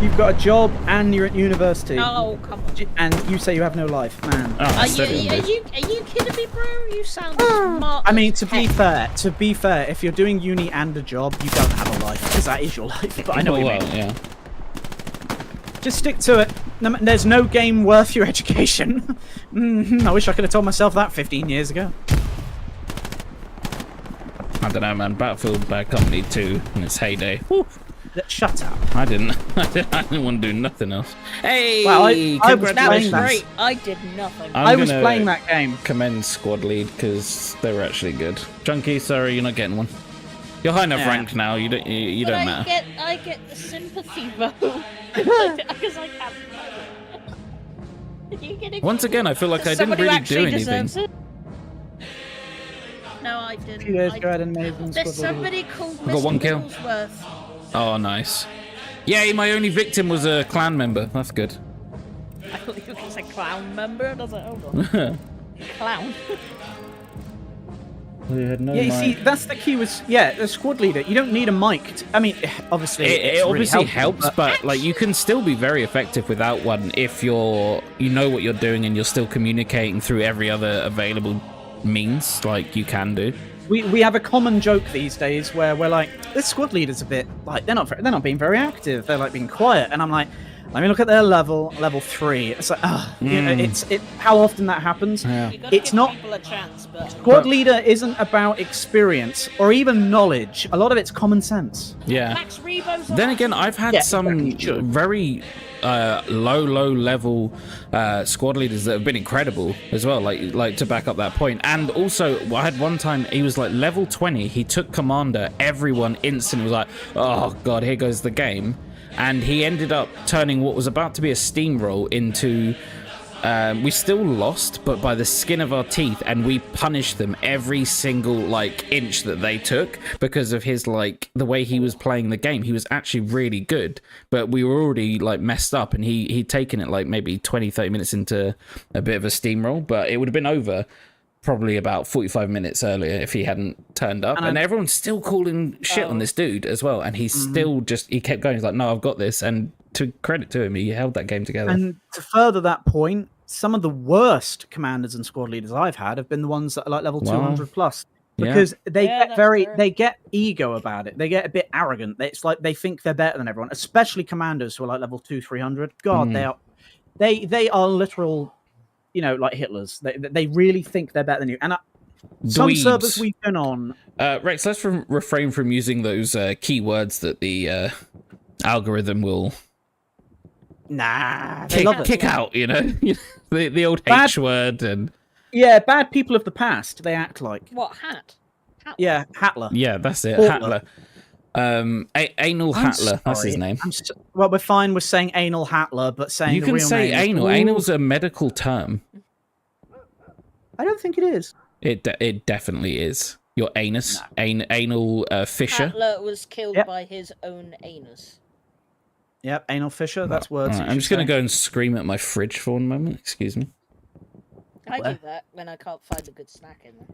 You've got a job and you're at university, Oh, come on. and you say you have no life, man. Oh, Are I you, said it, are dude. you kidding me, bro? You sound smart. I mean, as to be heck. fair, if you're doing uni and a job, you don't have a life because that is your life. But I know what you well, mean. yeah. Just stick to it. There's no game worth your education. I wish I could have told myself that 15 years ago. I don't know, man. Battlefield Bad Company 2 in its heyday. Whew. Shut up. I didn't want to do nothing else. Hey, Well, I was That was congratulations. great. I did nothing. I was gonna playing that game. Commend squad lead because they were actually good. Chunky, sorry, you're not getting one. You're high enough Yeah. rank now. You don't. You But don't matter. I get the sympathy vote because I can't. You getting Once again, I feel like I didn't someone who really do actually anything. deserves it? No, I didn't. You guys I go ahead and move them. There's somebody called got Mr. one kill. Wigglesworth. Oh, nice. Yay! My only victim was a clan member. That's good. I thought you were going to say clown member, and I was like, hold on. Clown. We had no Yeah, you see, mic. that's the key with the squad leader. You don't need a mic. I mean, obviously, It it's obviously really helps, but like you can still be very effective without one if you know what you're doing and you're still communicating through every other available means, like you can do. we have a common joke these days where we're like, this squad leader's a bit like they're not being very active. They're like being quiet, and I'm like, let me look at their level 3. It's like, you know, how often that happens. Yeah. You gotta It's give not. people a chance, but Squad leader isn't about experience or even knowledge. A lot of it's common sense. Yeah. Max Rebo's on Then that. again, I've had Yeah, some exactly, sure. very low level squad leaders that have been incredible as well, like to back up that point. And also, I had one time he was like level 20. He took commander. Everyone instantly was like, "Oh God, here goes the game." And he ended up turning what was about to be a steamroll into. We still lost, but by the skin of our teeth, and we punished them every single like inch that they took because of his like the way he was playing the game. He was actually really good, but we were already like messed up, and he'd taken it like maybe 20-30 minutes into a bit of a steamroll, but it would have been over probably about 45 minutes earlier if he hadn't turned up. And everyone's still calling shit on this dude as well, and he's still just he kept going. He's like, no, I've got this, and to credit to him, he held that game together. And to further that point, some of the worst commanders and squad leaders I've had have been the ones that are like level 200 plus. Because they Yeah, get that's true. they get ego about it. They get a bit arrogant. It's like they think they're better than everyone, especially commanders who are like level 200-300. God, they are literal, you know, like Hitlers. They really think they're better than you. And Some dweebs. servers we've been on. Rex, let's refrain from using those keywords that the algorithm will Nah, they love it. kick out, you know? the old Bad- H word and... Yeah, bad people of the past, they act like. What hat? Yeah, Hatler. Yeah, that's it. Hatler. Hatler. Anal I'm Hatler, that's his sorry. name. Well, we're fine with saying anal Hatler, but saying You the can real say name is- anal. Ooh, Anal's a medical term. I don't think it is. It definitely is. Your anus. Anal fissure. Hitler was killed Yep. by his own anus. Yep, anal Fisher, that's words. Alright, I'm just going to go and scream at my fridge for one moment. Excuse me. I Where? do that when I can't find a good snack in there.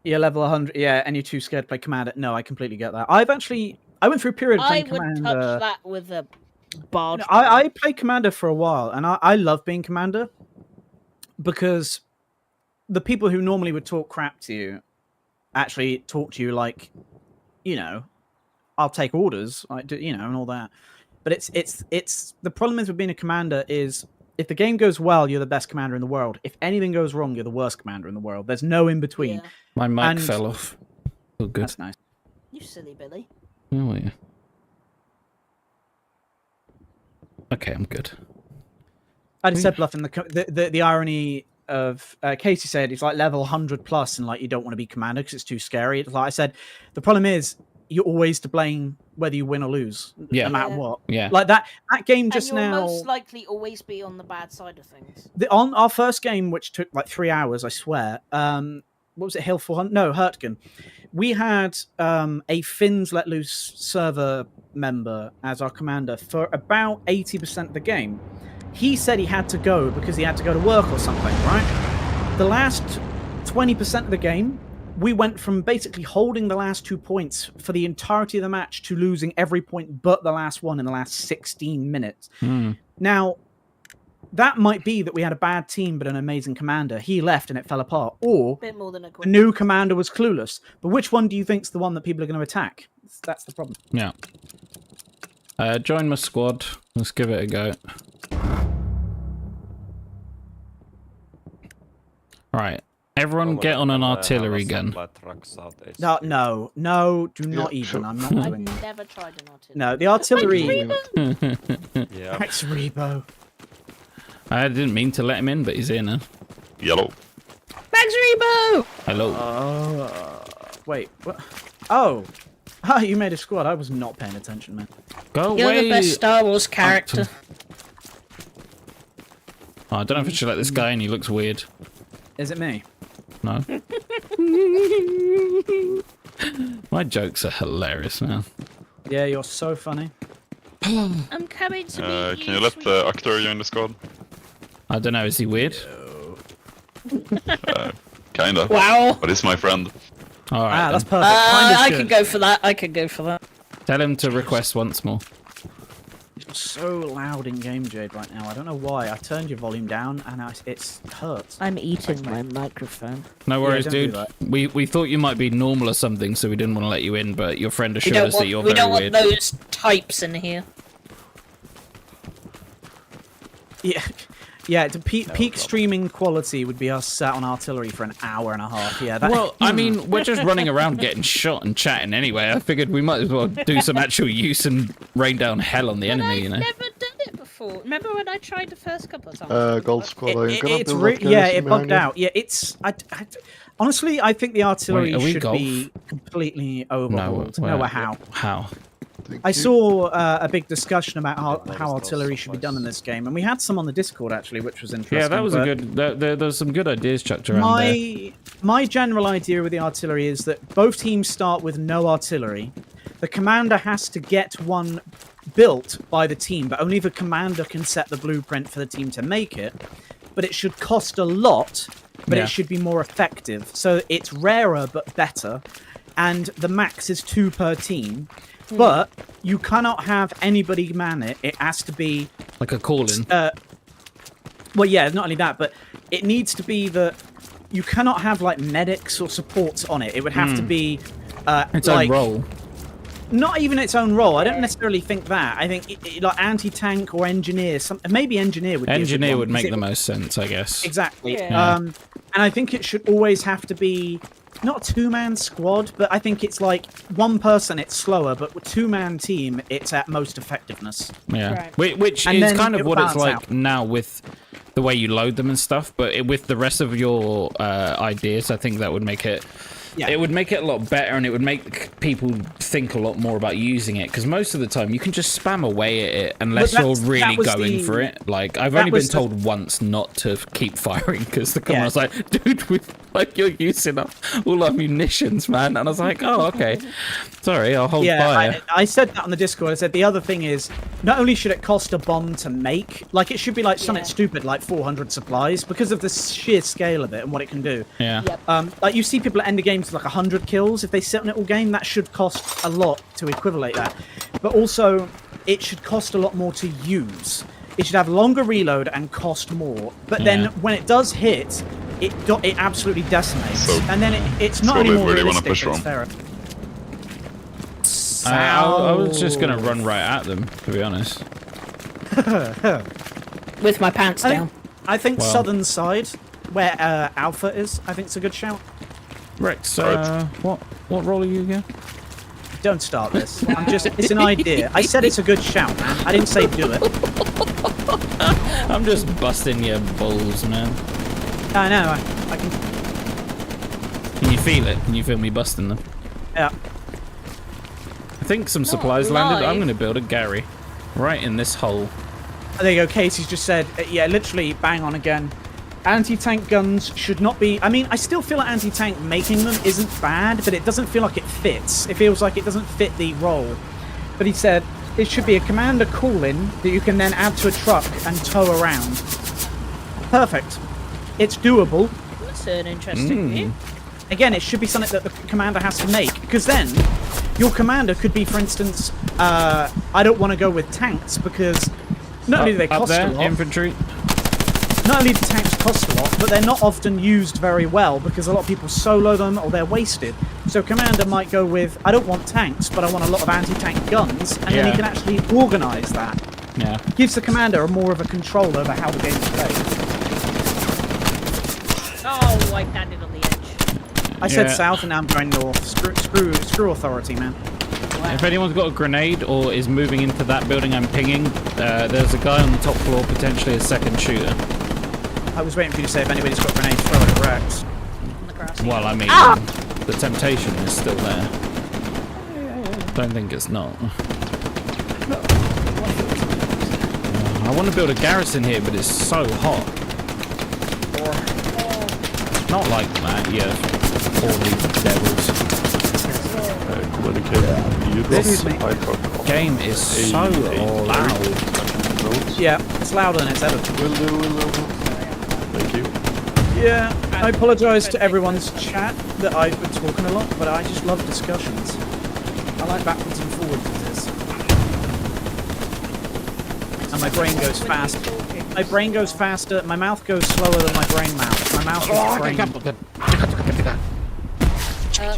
You're level 100, yeah, and you're too scared to play Commander. No, I completely get that. I went through a period of I playing would Commander. touch that with a barge. No, I played Commander for a while, and I love being Commander because the people who normally would talk crap to you actually talk to you like, you know, I'll take orders, you know, and all that. But it's the problem is with being a commander is if the game goes well, you're the best commander in the world. If anything goes wrong, you're the worst commander in the world. There's no in between. Yeah. My mic And- fell off. Oh, good. That's nice. You silly Billy. Oh, yeah. Okay, I'm good. I just said bluffing. The irony of Casey said it's like level 100 plus, and like you don't want to be commander because it's too scary. It's like I said, the problem is you're always to blame whether you win or lose, Yeah. no matter Yeah. what. Yeah. Like that game just and you'll now. most likely always be on the bad side of things. On our first game, which took like 3 hours, I swear. What was it? Hill 400? No, Hurtgen. We had a Finns Let Loose server member as our commander for about 80% of the game. He said he had to go because he had to go to work or something, right? The last 20% of the game, we went from basically holding the last 2 points for the entirety of the match to losing every point but the last one in the last 16 minutes. Now, that might be that we had a bad team but an amazing commander. He left and it fell apart. Or Bit more than a the new commander was clueless. But which one do you think's the one that people are going to attack? That's the problem. Yeah. Join my squad. Let's give it a go. Right. Everyone get on an artillery gun. No, do not even. I'm not I've doing that. never tried an artillery. No, the artillery... Yeah. Max Rebo. I didn't mean to let him in, but he's in now. Yellow. Max Rebo! Hello. Wait, what? Oh. Ah, you made a squad. I was not paying attention, man. Go You're away. the best Star Wars character. Oh, I don't know if I should let this guy in. He looks weird. Is it me? No. My jokes are hilarious, man. Yeah, you're so funny. I'm coming to meet you. Can you let the actor join the squad? I don't know. Is he weird? Kinda. Wow. But he's my friend. All right. Ah, that's then. perfect. Kinda's I good. could go for that. I could go for that. Tell him to request once more. You're so loud in game, Jade, right now. I don't know why. I turned your volume down, and it hurts. I'm eating my microphone. No worries, don't do dude. that. We thought you might be normal or something, so we didn't want to let you in. But your friend We assured don't us want, that you're we very don't want weird. those types in here. Yeah, yeah. Peak streaming quality would be us sat on artillery for an hour and a half. Yeah. That, Well, I mean, we're just running around getting shot and chatting anyway. I figured we might as well do some actual use and rain down hell on the But enemy, I've you know? never done it before. Remember when I tried the first couple of times? Gold squad, are you gonna it's build that yeah, garrison it bugged behind out. Yeah, it's. Honestly, I think the artillery Wait, are we should golf? be completely overhauled. where- No, how? How? you? Thank I you. saw a big discussion about how artillery should be done in this game, and we had some on the Discord actually, which was interesting. Yeah, that was a but good. There's some good ideas chucked around there. My general idea with the artillery is that both teams start with no artillery. The commander has to get one built by the team, but only the commander can set the blueprint for the team to make it. But it should cost a lot, but Yeah. it should be more effective. So it's rarer but better, and the max is 2 per team. But you cannot have anybody man it. It has to be Like a call-in. well, yeah, not only that, but it needs to be that you cannot have like medics or supports on it. It would have to be Its like, own role. Not even its own role. I don't necessarily think that. I think like anti-tank or engineer. Maybe engineer would. Be a good Engineer one, would because make it- the most sense, I guess. Exactly. Yeah. And I think it should always have to be not a two-man squad, but I think it's like one person it's slower, but with two-man team it's at most effectiveness. Yeah, Right. which And is then kind of it'll what it's balance like out. now with the way you load them and stuff. But with the rest of your ideas, I think that would make it. Yeah. It would make it a lot better, and it would make people think a lot more about using it. Because most of the time, you can just spam away at it unless you're really going for it. Like I've only been told once not to keep firing because the commander's like, "Dude, you're using up all our munitions, man." And I was like, "Oh, okay, sorry, I'll hold fire." I said that on the Discord. I said the other thing is, not only should it cost a bomb to make, like it should be like something stupid, like 400 supplies, because of the sheer scale of it and what it can do. Yeah. Yep. Like you see people at end of games with like 100 kills. If they sit on it all game, that should cost a lot to equivalent that. But also, it should cost a lot more to use. It should have longer reload and cost more. But then when it does hit, it absolutely decimates. So, and then it's not surely anymore where do you wanna realistic. push It's from? fairer. I was just gonna run right at them, to be honest. With my pants down. I think Well. southern side, where Alpha is, I think it's a good shout. Rex, Right. what role are you again? Don't start this. It's an idea. I said it's a good shout, man. I didn't say do it. I'm just busting your balls, man. I know. I can. Can you feel it? Can you feel me busting them? Yeah. I think some supplies landed. I'm live. gonna build a Gary right in this hole. There you go. Casey's just said, yeah, literally bang on again. Anti-tank guns should not be... I mean, I still feel like anti-tank making them isn't bad, but it doesn't feel like it fits. It feels like it doesn't fit the role. But he said, it should be a commander call-in that you can then add to a truck and tow around. Perfect. It's doable. That's an interesting view. Again, it should be something that the commander has to make, because then your commander could be, for instance, I don't want to go with tanks because not only do they Up cost there, a lot, infantry. not only do tanks cost a lot, but they're not often used very well because a lot of people solo them or they're wasted. So commander might go with, I don't want tanks, but I want a lot of anti-tank guns, and then he can actually organise that. Yeah. Gives the commander more of a control over how the game is played. Oh, I landed on the edge. I said Yeah. south and now I'm going north. Screw authority, man. If anyone's got a grenade or is moving into that building I'm pinging, there's a guy on the top floor, potentially a second shooter. I was waiting for you to say if anybody's got grenades, throw it at Rex. On the grass. Well, I mean, the temptation is still there. Don't think it's not. I want to build a garrison here, but it's so hot. Not like that, yeah. All these devils. This game is so loud. Yeah, it's louder than it's ever been. Will do. Thank you. Yeah, I apologise to everyone's chat that I've been talking a lot, but I just love discussions. I like backwards and forwards with this. And my brain goes fast. My brain goes faster, my mouth goes slower than my brain mouth. My mouth is brain.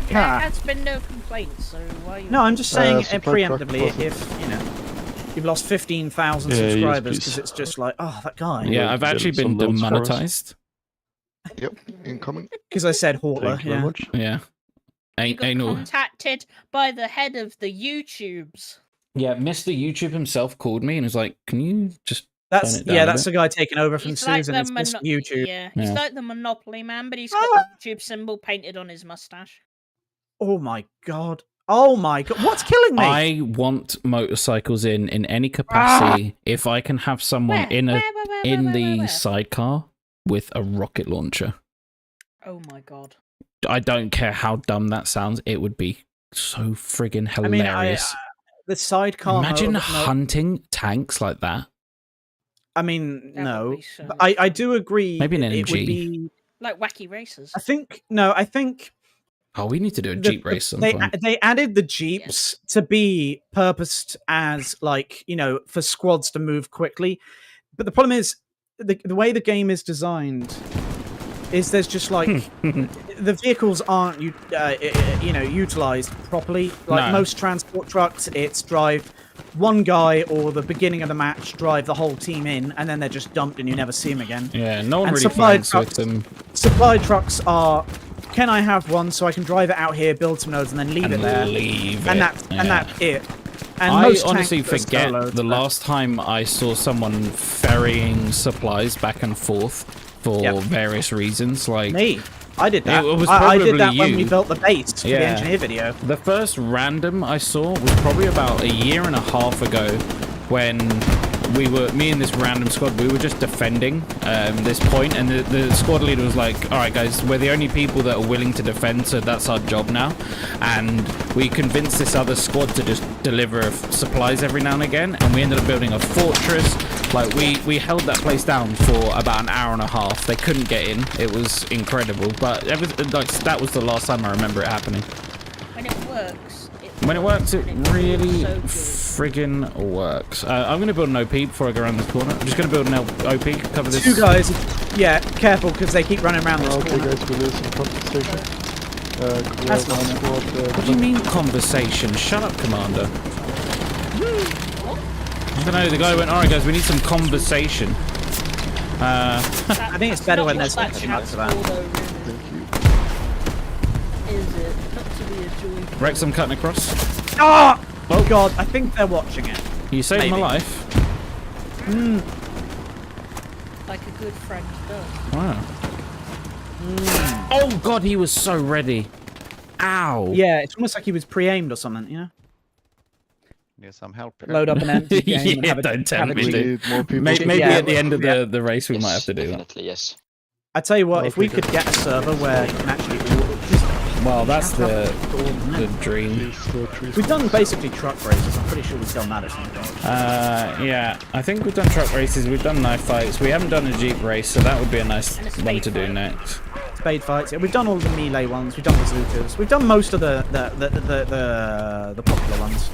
There has been no complaints, so why are you... No, I'm just saying supply truck preemptively, closet. if, you know, you've lost 15,000 Yeah, yes, subscribers please. because it's just like, oh, that guy. Yeah, I've actually been some loads for us. demonetized. Yep, incoming. Because I said Hortler, Thank you very yeah. much. Yeah. got Anal. contacted by the head of the YouTubes. Yeah, Mr. YouTube himself called me and was like, "Can you just That's Turn it down yeah, a that's bit. the guy taking over from He's like Susan. the It's Mr. YouTube. Yeah, he's Yeah. like the Monopoly man, but he's got the YouTube symbol painted on his mustache. Oh my god. Oh my god. What's killing me? I want motorcycles in any capacity if I can have someone Where? in Where? the sidecar with a rocket launcher. Oh my god. I don't care how dumb that sounds. It would be so friggin' I mean, hilarious. the sidecar. Imagine mode, hunting tanks like that. I mean, That no. would be so But I do agree. Maybe an It would MG. be. like wacky racers. I think Oh, we need to do a Jeep race sometime. they added the Jeeps to be purposed as, like, you know, for squads to move quickly. But the problem is the way the game is designed is there's just like the vehicles aren't utilized properly. Like No. most transport trucks, it's drive one guy or the beginning of the match, drive the whole team in, and then they're just dumped and you never see them again. Yeah, no one And really supply plans with trucks- them. Supply trucks are can I have one so I can drive it out here, build some nodes, and then leave it there? And that's it. And I most honestly tanks are forget solos, the but- last time I saw someone ferrying supplies back and forth for various reasons. Like Me. I did that. It was I did that probably when you. we built the base for the Yeah. engineer video. The first random I saw was probably about a year and a half ago when me and this random squad, we were just defending this point, and the squad leader was like, all right guys, we're the only people that are willing to defend, so that's our job now. And we convinced this other squad to just deliver supplies every now and again, and we ended up building a fortress. Like we held that place down for about an hour and a half. They couldn't get in. It was incredible, but that was the last time I remember it happening. When it works. When it works, it really so good. friggin' works. I'm going to build an OP before I go around this corner. I'm just going to build an OP, cover this. 2 guys. Yeah, careful, because they keep running around this Okay, corner. guys, we lose some compensation. That's One fine. squad, What do you mean conversation? Shut up, Commander. I don't know, the guy went, alright guys, we need some conversation. I think it's better when there's that something up chat's to that. for, though, Thank you. is it? Not to be a joy. Rex, I'm cutting across. Oh! Oh god, I think they're watching it. You saved my Maybe. life. Like a good friend does. Wow. Oh god, he was so ready. Ow. Yeah, it's almost like he was pre-aimed or something, you know? Need some help. Load up an empty game and Yeah, have a, don't tell have a me, We cheat. dude. need more people. Maybe Yeah. at the end of the race we might have to do that. Definitely, yes. I tell you what, if we Okay, could get a server where you can actually... Well, that's the dream. Please, trees. We've done basically truck races. I'm pretty sure we've done that at some point. Yeah, I think we've done truck races, we've done knife fights, we haven't done a jeep race, so that would be a nice And a one spade to do fight. next. Spade fights. Yeah, we've done all the melee ones. We've done the bazookas. We've done most of the popular ones.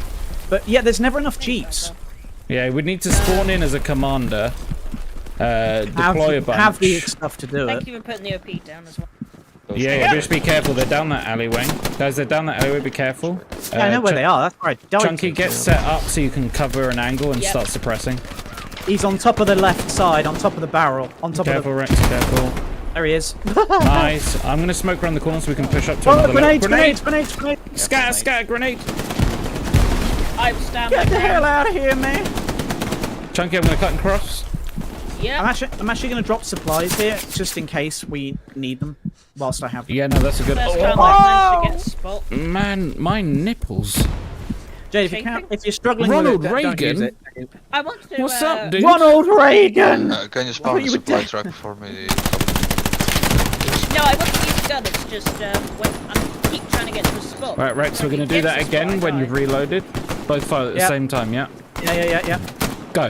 But yeah, there's never enough jeeps. Yeah, we'd need to spawn in as a commander, deploy a bunch. Have the stuff to do Thank it. you for putting the OP down as well. Yeah, just be careful. They're down that alleyway. Guys, they're down that alleyway. Be careful. Yeah, I know where they are. That's right. Chunky, get set up so you can cover an angle and Yep. start suppressing. He's on top of the left side, on top of the barrel, on top Careful, of Rex, careful. the... There he is. Nice. I'm going to smoke around the corner so we can push up to Oh, another level. grenades, grenades, grenades. Scatter, grenade. I will stand Get my the hell ground. out of here, man. Chunky, I'm going to cut and cross. Yep. I'm actually going to drop supplies here, just in case we need them, whilst I have them. Yeah, no, that's a good... First Oh, time I've managed to get a spot. man, my nipples. Jay, if you're struggling Ronald with it, don't use Reagan? it. I want to. What's up, dude? Ronald Reagan! Can you spawn a you were supply dead. truck for me? No, I want to use the gun. It's just when I keep trying to get to a spot. Right, Rex, we're going to do that again when you've reloaded. Both fire at the Yep. same time, yeah? Yeah. Go.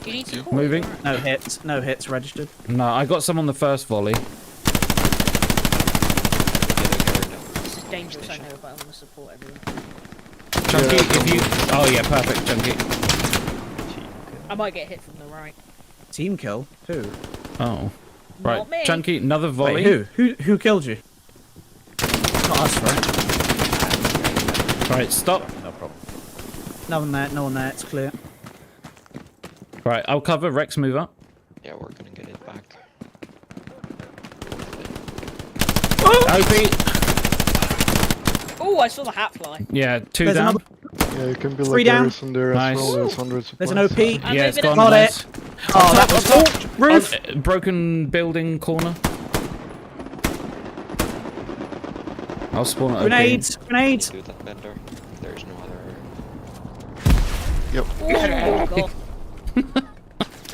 You need to Moving. No hits registered. No, I got some on the first volley. This is dangerous, I know, but I want to support everyone. Chunky, if you... Oh, yeah, perfect, Chunky. I might get hit from the right. Team kill? Who? Oh. Right, Not me. Chunky, another volley. Wait, who killed you? Not us, right? Right, stop. No problem. No one there, it's clear. Right, I'll cover. Rex, move up. Yeah, we're gonna get it back. OP. Oh, I saw the hat fly. Yeah, 2 There's down. Yeah, you can build 3 a down. garrison there as Nice. well. There's hundreds of There's an supplies. OP. I'm Yeah, it's moving gone. it. Got Nice. it. Oh, that was roof. Broken building corner. I'll spawn it. Grenades. Do that bender. There's no other. Yep. Oh, God.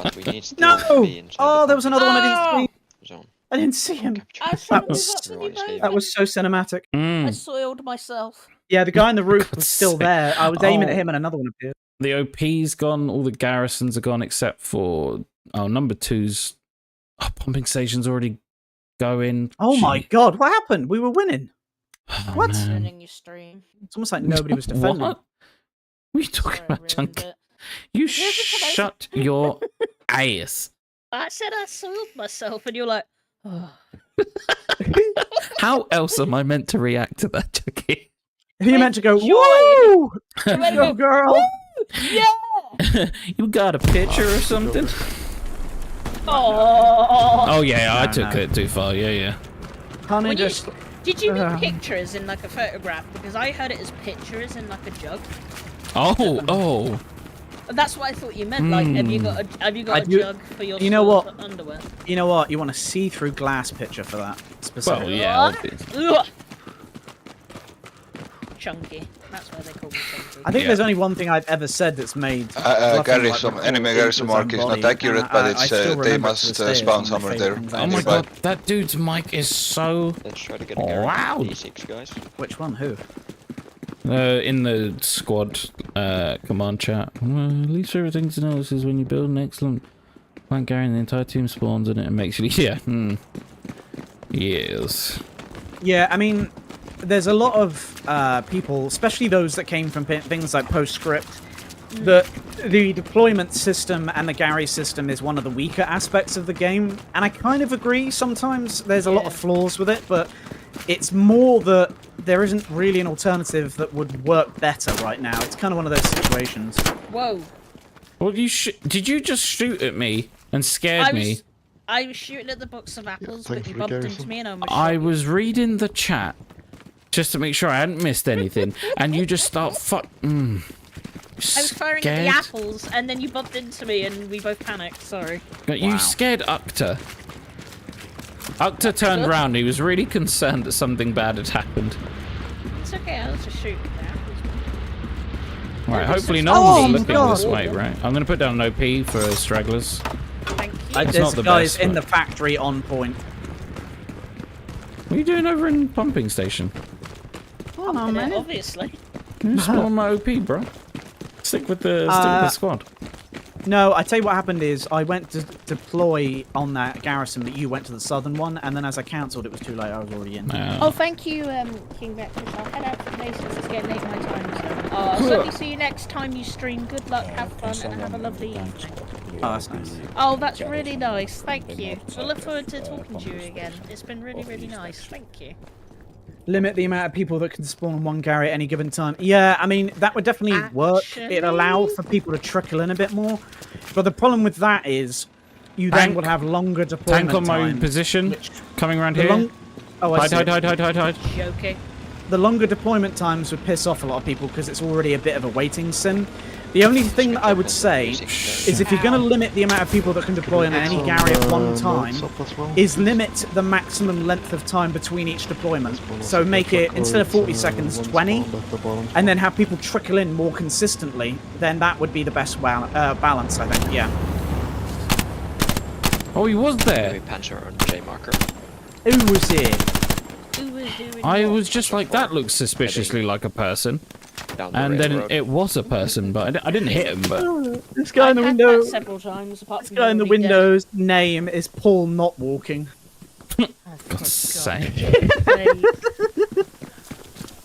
But we need to No! be inside Oh, the there was another one I didn't see. zone. I didn't see him. Capture. I was trying to That move was- up with you Everyone is both. That was so cinematic. I Mm. soiled myself. Yeah, the guy on the roof was still sake. there. I was aiming Oh. at him and another one appeared. The OP's gone. All the garrisons are gone except for... Oh, number 2's... Oh, pumping station's already going. Oh my Gee. god, what happened? We were winning. Oh, What? man. Ruining your stream. It's almost like nobody was defending. What? What are you talking Sorry, I about, ruined Chunky? it. You Here's the tomato. shut your ass. I said I soiled myself, and you're like, oh. How else am I meant to react to that, Chucky? You meant to go, Joy. woo! You meant to Go, go, girl! yeah! You got a picture or something? Oh yeah, I No, took no. it too far. Yeah. Can't When I you- just... Did you mean pictures in like a photograph? Because I heard it as pictures in like a jug. Oh. That's what I thought you meant. Like, have you got a do- jug for your you know what? underwear? You know what? You want a see-through glass picture for that, specifically. Well, yeah. Ugh. Chunky. That's why they call me chunky. I think Yeah. there's only one thing I've ever said that's made... fluffing Garrison, like enemy the Garrison mark is not body, accurate, and but I it's still they remember it must to this day as spawn one of my somewhere favourite there. things I Oh my ever god, said. that dude's mic is so Let's try to get a guarantee loud. D6, guys. Which one? Who? In the squad command chat. At least everything to notice is when you build an excellent plant Gary and the entire team spawns in it and makes you Yes. Yeah, I mean, there's a lot of people, especially those that came from things like PostScript, that the deployment system and the Gary system is one of the weaker aspects of the game. And I kind of agree sometimes there's a lot of flaws with it, but it's more that there isn't really an alternative that would work better right now. It's kind of one of those situations. Whoa. Well, did you just shoot at me and scared me? I was shooting at the box of apples, but thanks you for the bumped garrison. into me and I almost I shot you. was reading the chat just to make sure I hadn't missed anything, and you just start I was firing at the Scared? apples, and then you bumped into me, and we both panicked. Sorry. You scared Ukta. Ukta turned around. He was really concerned that something bad had happened. It's okay. I was just shooting at the apples. Right, hopefully no Oh one's my looking God. this way, right? I'm going to put down an OP for stragglers. Thank you. It's There's not the guys best, in but- the factory on point. What are you doing over in pumping station? Oh, no, man. Obviously. You spawn my OP, bro. Stick with the squad. No, I tell you what happened is I went to deploy on that garrison, but you went to the southern one, and then as I cancelled, it was too late. I was already in. Oh, thank you, King Vector. I'll head out for the base since it's getting late my time. So. I'll certainly see you next time you stream. Good luck, have fun, and have a lovely evening. Oh, that's nice. Oh, that's really nice. Thank you. We'll look forward to talking to you again. It's been really, really nice. Thank you. Limit the amount of people that can spawn on one Gary at any given time. Yeah, I mean, that would definitely work. It'd allow for people to trickle in a bit more. But the problem with that is you then Tank. will have longer deployment Tank on my time. position. Coming around The here. long- Oh, I see. Hide. Joking. The longer deployment times would piss off a lot of people because it's already a bit of a waiting sim. The only thing that I would say is if you're going to limit the amount of people that can deploy on any Gary at one time, is limit the maximum length of time between each deployment. So make it, instead of 40 seconds, 20, and then have people trickle in more consistently, then that would be the best balance, I think, yeah. Oh, he was there. Maybe Panzer or J marker. Who was here? Who was doing I what? was just like, that looks suspiciously like a person. Down the And then railroad. it was a person, but I didn't hit him, but... This guy in the I've had window. that several times, apart This from guy in the already dead. window's name is Paul Not Walking. God's sake.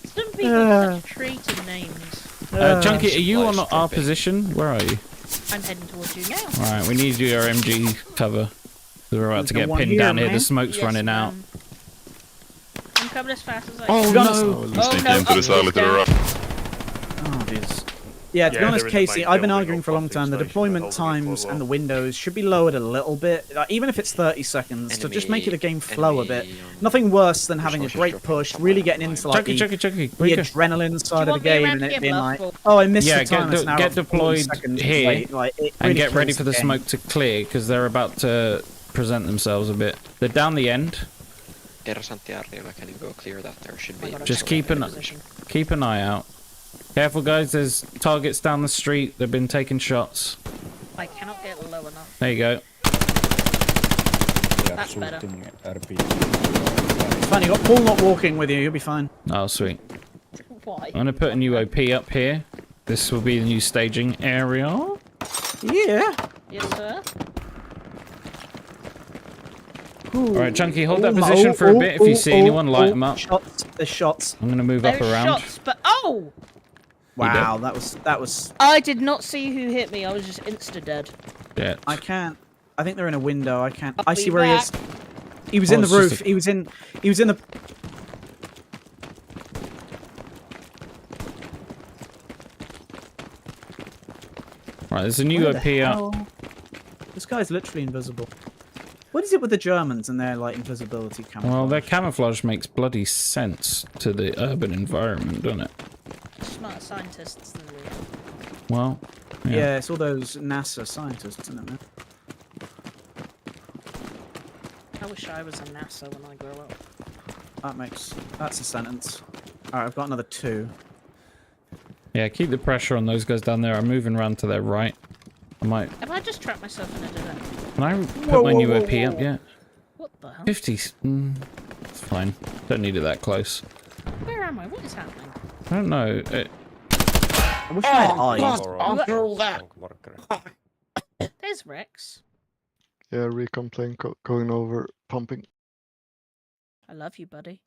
Some people have such traitor names. Chunky, are you on Splice our dropping. position? Where are you? I'm heading towards you now. Alright, we need your MG cover. We're about to There's get no one pinned here, down here. man. The smoke's Yes, running out. ma'am. I'm coming as fast as I Oh can. no! Oh no! Up, down. Oh, jeez. Yeah, to be honest, Casey, I've been arguing for a long time. The deployment times and the windows should be lowered a little bit, even if it's 30 seconds, to just make it a game flow a bit. Enemy on- Nothing worse than having a great push, really getting into like the Chunky, the adrenaline side of the want me game around and it here, being Bluff, like, or- oh, I missed Yeah, the time. get it's now get 40 deployed seconds here late. Like, it and really get ready kills for the game. smoke to clear, because they're about to present themselves a bit. They're down the end. Ersantiarriva, can you go clear that? There should be. Just keep an eye out. Careful, guys. There's targets down the street. They've been taking shots. I cannot get low enough. There you go. That's better. It's fine, you got Paul Not Walking with you, you'll be fine. Oh, sweet. Why? I'm going to put a new OP up here. This will be the new staging area. Yeah. Yes, sir. Alright, Chunky, hold that position for a bit. If you see anyone, light them up. Shots, there's shots. I'm going to move up There's around. shots, but oh! Wow, that was. I did not see who hit me. I was just insta dead. Yeah. I can't. I think they're in a window. I can't. I'll I be see where he is. back. He was Oh, in the it's just roof. a- He was in the. Right, there's a new Where the OP up. hell? This guy's literally invisible. What is it with the Germans and their like invisibility camouflage? Well, their camouflage makes bloody sense to the urban environment, doesn't it? Smart scientists than we are. Well, Yeah, it's all those NASA scientists, isn't it, man? I wish I was in NASA when I grow up. That's a sentence. Alright, I've got another 2. yeah. Keep the pressure on those guys down there. I'm moving around to their right. I might. Have I just trapped myself in a dead end? Can I put my new OP up yet? What the hell? 50. It's fine. Don't need it that close. Where am I? What is happening? I don't know. I wish I had eyes. After all that. There's Rex. Yeah, recon plane going over, pumping. I love you, buddy.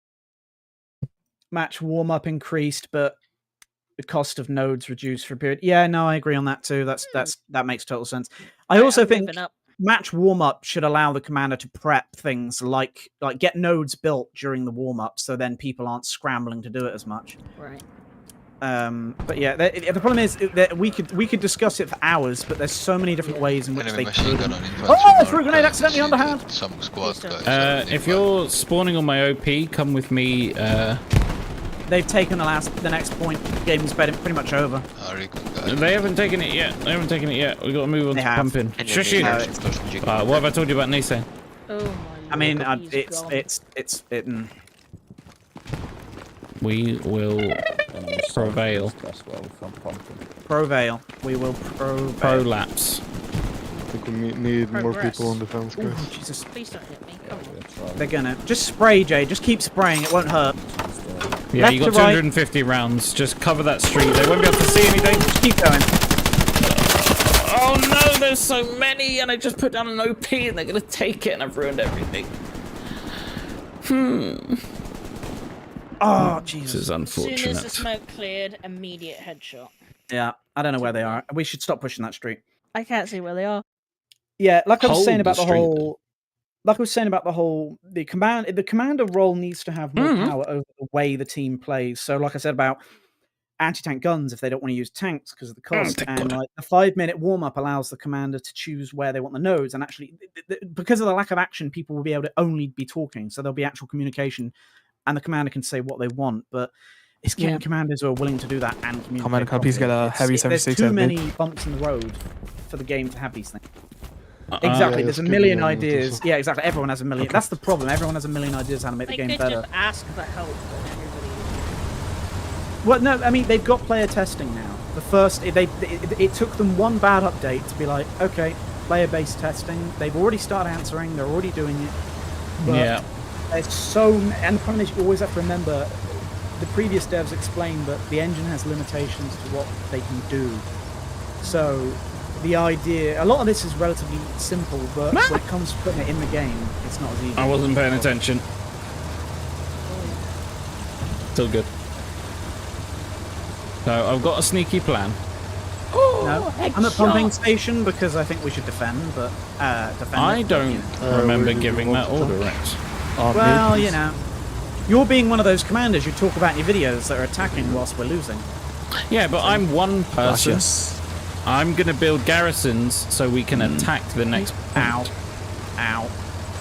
Match warm-up increased, but the cost of nodes reduced for a period. Yeah, no, I agree on that too. That makes total sense. I Right, also I'm think moving up. match warm-up should allow the commander to prep things like get nodes built during the warm-up, so then people aren't scrambling to do it as much. Right. But yeah, the problem is that we could discuss it for hours, but there's so many different ways in which they could. Oh, I threw a grenade accidentally on the hand. Some squad guys. if you're spawning on my OP, come with me. They've taken the next point. The game's pretty much over. They haven't taken it yet. We got to move on They to have. pumping. And Shush then you. they What have I told you about Nissan? Oh my I mean, lord, he's gone. We will prevail. Prevail. We will prevail. Prolapse. I think we need more Progress. people on defense, guys. Oh, Jesus. Please don't hit me. Come on. They're gonna. Just spray, Jay. Just keep spraying. It won't hurt. Yeah, Left you got to right. 250 rounds. Just cover that street. They won't be able to see anything. Just keep going. Oh no, there's so many, and I just put down an OP, and they're gonna take it, and I've ruined everything. Oh, This Jesus. is As soon unfortunate. as the smoke cleared, immediate headshot. Yeah, I don't know where they are. We should stop pushing that street. I can't see where they are. Yeah, like I was Hold saying the about the street, whole. Like I was saying about the commander role needs to have more power over the way the team plays. So, like I said about anti-tank guns, if they don't want to use tanks because of the cost, thank and God. like the 5-minute warm-up allows the commander to choose where they want the nodes, and actually, because of the lack of action, people will be able to only be talking, so there'll be actual communication, and the commander can say what they want. But it's getting commanders who are willing to do that and communicate. Commander, can I please get a heavy There's 76 too out of me? many bumps in the road for the game to have these things. Yeah, Exactly, there's a it's million good, yeah, ideas. that's Yeah, exactly. Everyone has a million. That's the problem. Everyone has a million ideas how to make They the game could better. just ask for help and everybody. Well, no, I mean they've got player testing now. The first, it took them one bad update to be like, okay, player-based testing. They've already started answering. They're already doing it. But Yeah. there's so, and the problem is you always have to remember. The previous devs explained that the engine has limitations to what they can do. So the idea, a lot of this is relatively simple, but when it comes to putting it in the game, it's not as easy. I wasn't paying attention. Still good. So I've got a sneaky plan. No, I'm at pumping station because I think we should defend, but defend. I it, don't you know. remember we giving want that to order, talk. Rex. Well, you know, you're being one of those commanders you talk about in your videos that are attacking whilst we're losing. Yeah, but I'm one person. Gracias. I'm gonna build garrisons so we can attack the next Ow, point. ow!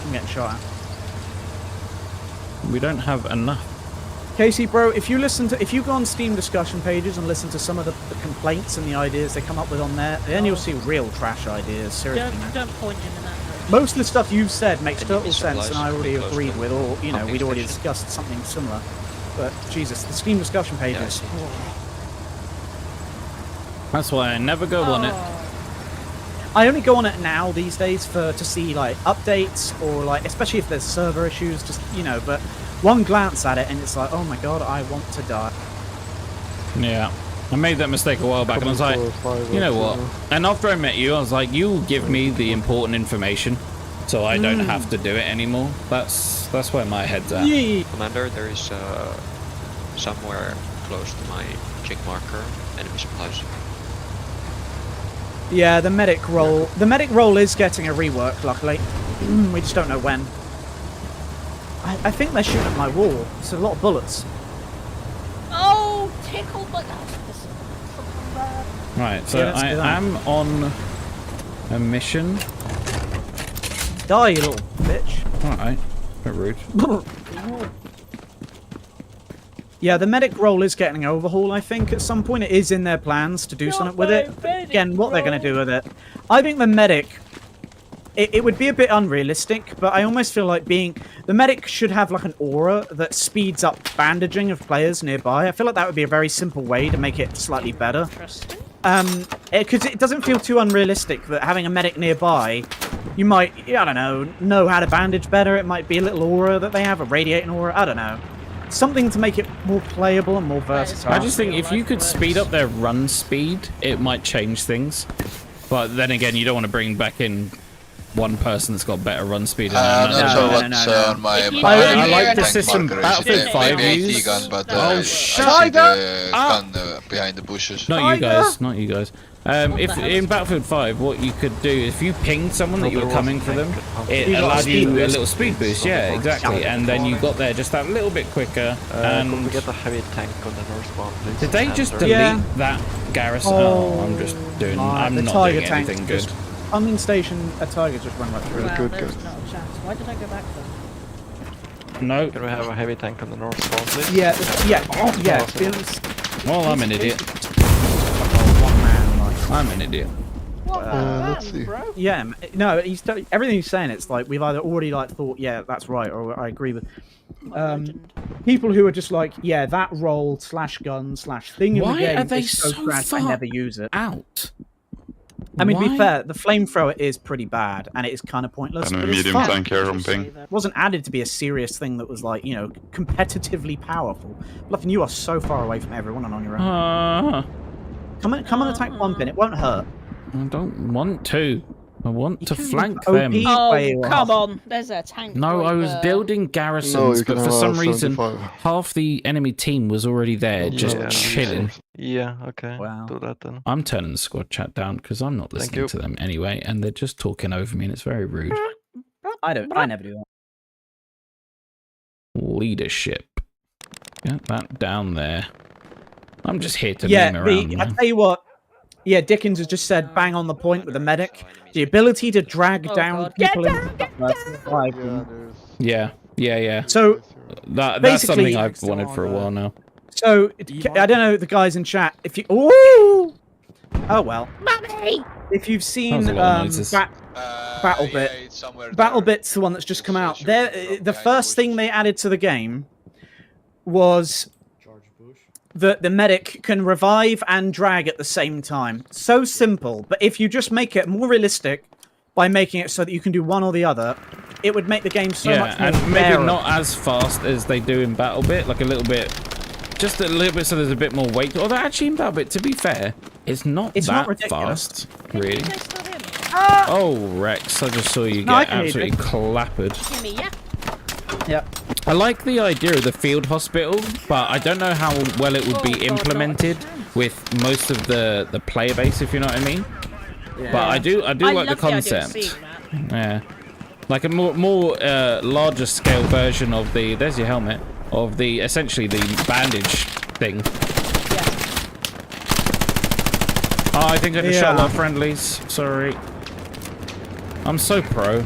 I'm getting shot at. We don't have enough. Casey, bro, if you go on Steam discussion pages and listen to some of the complaints and the ideas they come up with on there, then you'll see real trash ideas. Seriously, man. Don't point him in that direction. Most of the stuff you've said makes And you total need sense, and I already supplies agreed close with, or you know, pumping we'd already station. discussed something similar. But Jesus, the Steam discussion Yeah, I pages. see. That's why I never go on it. I only go on it now these days to see like updates or like, especially if there's server issues, just you know. But one glance at it and it's like, oh my god, I want to die. Yeah. I made that mistake a while back, and I was like, you know what? And after I met you, I was like, you give me the important information, so I don't have to do it anymore. That's where my head's at. Yeah. Commander, there is somewhere close to my check marker enemy supplies. Yeah, the medic role. The medic role is getting a rework, luckily. We just don't know when. I think they're shooting at my wall. It's a lot of bullets. Oh, tickled my ass. This is fucking bad. Right, so Yeah, let's I do that. am on a mission Die, you little bitch. Alright. Bit rude. Yeah, the medic role is getting an overhaul, I think. At some point, it is in their plans to do something with it. But again, what they're going to do with it. I think the medic... It would be a bit unrealistic, but I almost feel like the medic should have like an aura that speeds up bandaging of players nearby. I feel like that would be a very simple way to make it slightly better. Interesting. Because it doesn't feel too unrealistic that having a medic nearby, you might, I don't know how to bandage better. It might be a little aura that they have, a radiating aura. I don't know. Something to make it more playable and more versatile. I just think if you could speed up their run speed, it might change things. But then again, you don't want to bring back in one person that's got better run speed. I'm not sure what's on my I like the system Battlefield 5 use. gun, but Oh, I shut see the gun behind the bushes. Not you guys, not you guys. If in Battlefield 5, what you could do, if you pinged someone that you were coming for them, it allowed you a little speed boost. Yeah, exactly. And then you got there just that little bit quicker. And we get a heavy tank on the north spawn, please? did they just delete that garrison? Oh, I'm just doing. I'm not doing anything good. Pumping station, a tiger just went right through. Wow, good, there's good. not a chance. Why did I go back then? No. Can we have a heavy tank on the north spawn, please? Yeah, yeah. To be honest, Well, I'm an idiot. one man, like, I'm an idiot. What let's see. bro? yeah, no, everything he's saying. It's like we've either already like thought, yeah, that's right, or I agree with. People who are just like, yeah, that role / gun / thing in the Why game are they is so so trash, I far never use it. out? I mean, to Why? be fair, the flamethrower is pretty bad, and it is kind of pointless. And a But it's medium fun. tank here on ping. It wasn't added to be a serious thing that was like, competitively powerful. Bluffing, you are so far away from everyone and on your own. Come and attack Pumpin, it won't hurt. I don't want to. I want to can flank OP. them. Oh, Way off. come on. There's a tank. No, I right was there. building No, garrisons, you can but for have some reason, 75. half the enemy team was already there, just Yeah. chilling. Yeah, okay. Wow. Do that then. I'm turning the squad chat down because I'm not listening you. to them anyway, and they're just talking over me, and it's very rude. I never do that. Leadership. Get that down there. I'm just here to Yeah, meme around. I man. tell you what. Yeah, Dickens has just said bang on the point with the medic. The ability to drag Oh, down God. people Get in down, Yeah, Yeah. So That's Basically- something I've wanted for a while now. I don't know the guys in chat. If you oh well, Mummy! if you've That seen was a lot of noises. BattleBit's the one that's just come out. The first thing they added to the game was that the medic can revive and drag at the same time. So simple, but if you just make it more realistic by making it so that you can do one or the other, it would make the game so much more and maybe bearable. not as fast as they do in BattleBit, like a little bit, just a little bit, so there's a bit more weight. Although actually in BattleBit, to be fair, it's not It's that not ridiculous. fast, really. Can you guys still hear me? Oh, Rex, I just saw you No, I get can hear you. absolutely clappered. Hear me, yeah? Yep. I like the idea of the field hospital, but I don't know how well it would be implemented with most of the player base, if you know what I mean. But I do like the love idea of concept. seeing that. Yeah, like a more larger scale version of the. There's your helmet of the essentially the bandage thing. Oh, I think I just shot a lot of friendlies. Sorry. I'm so pro.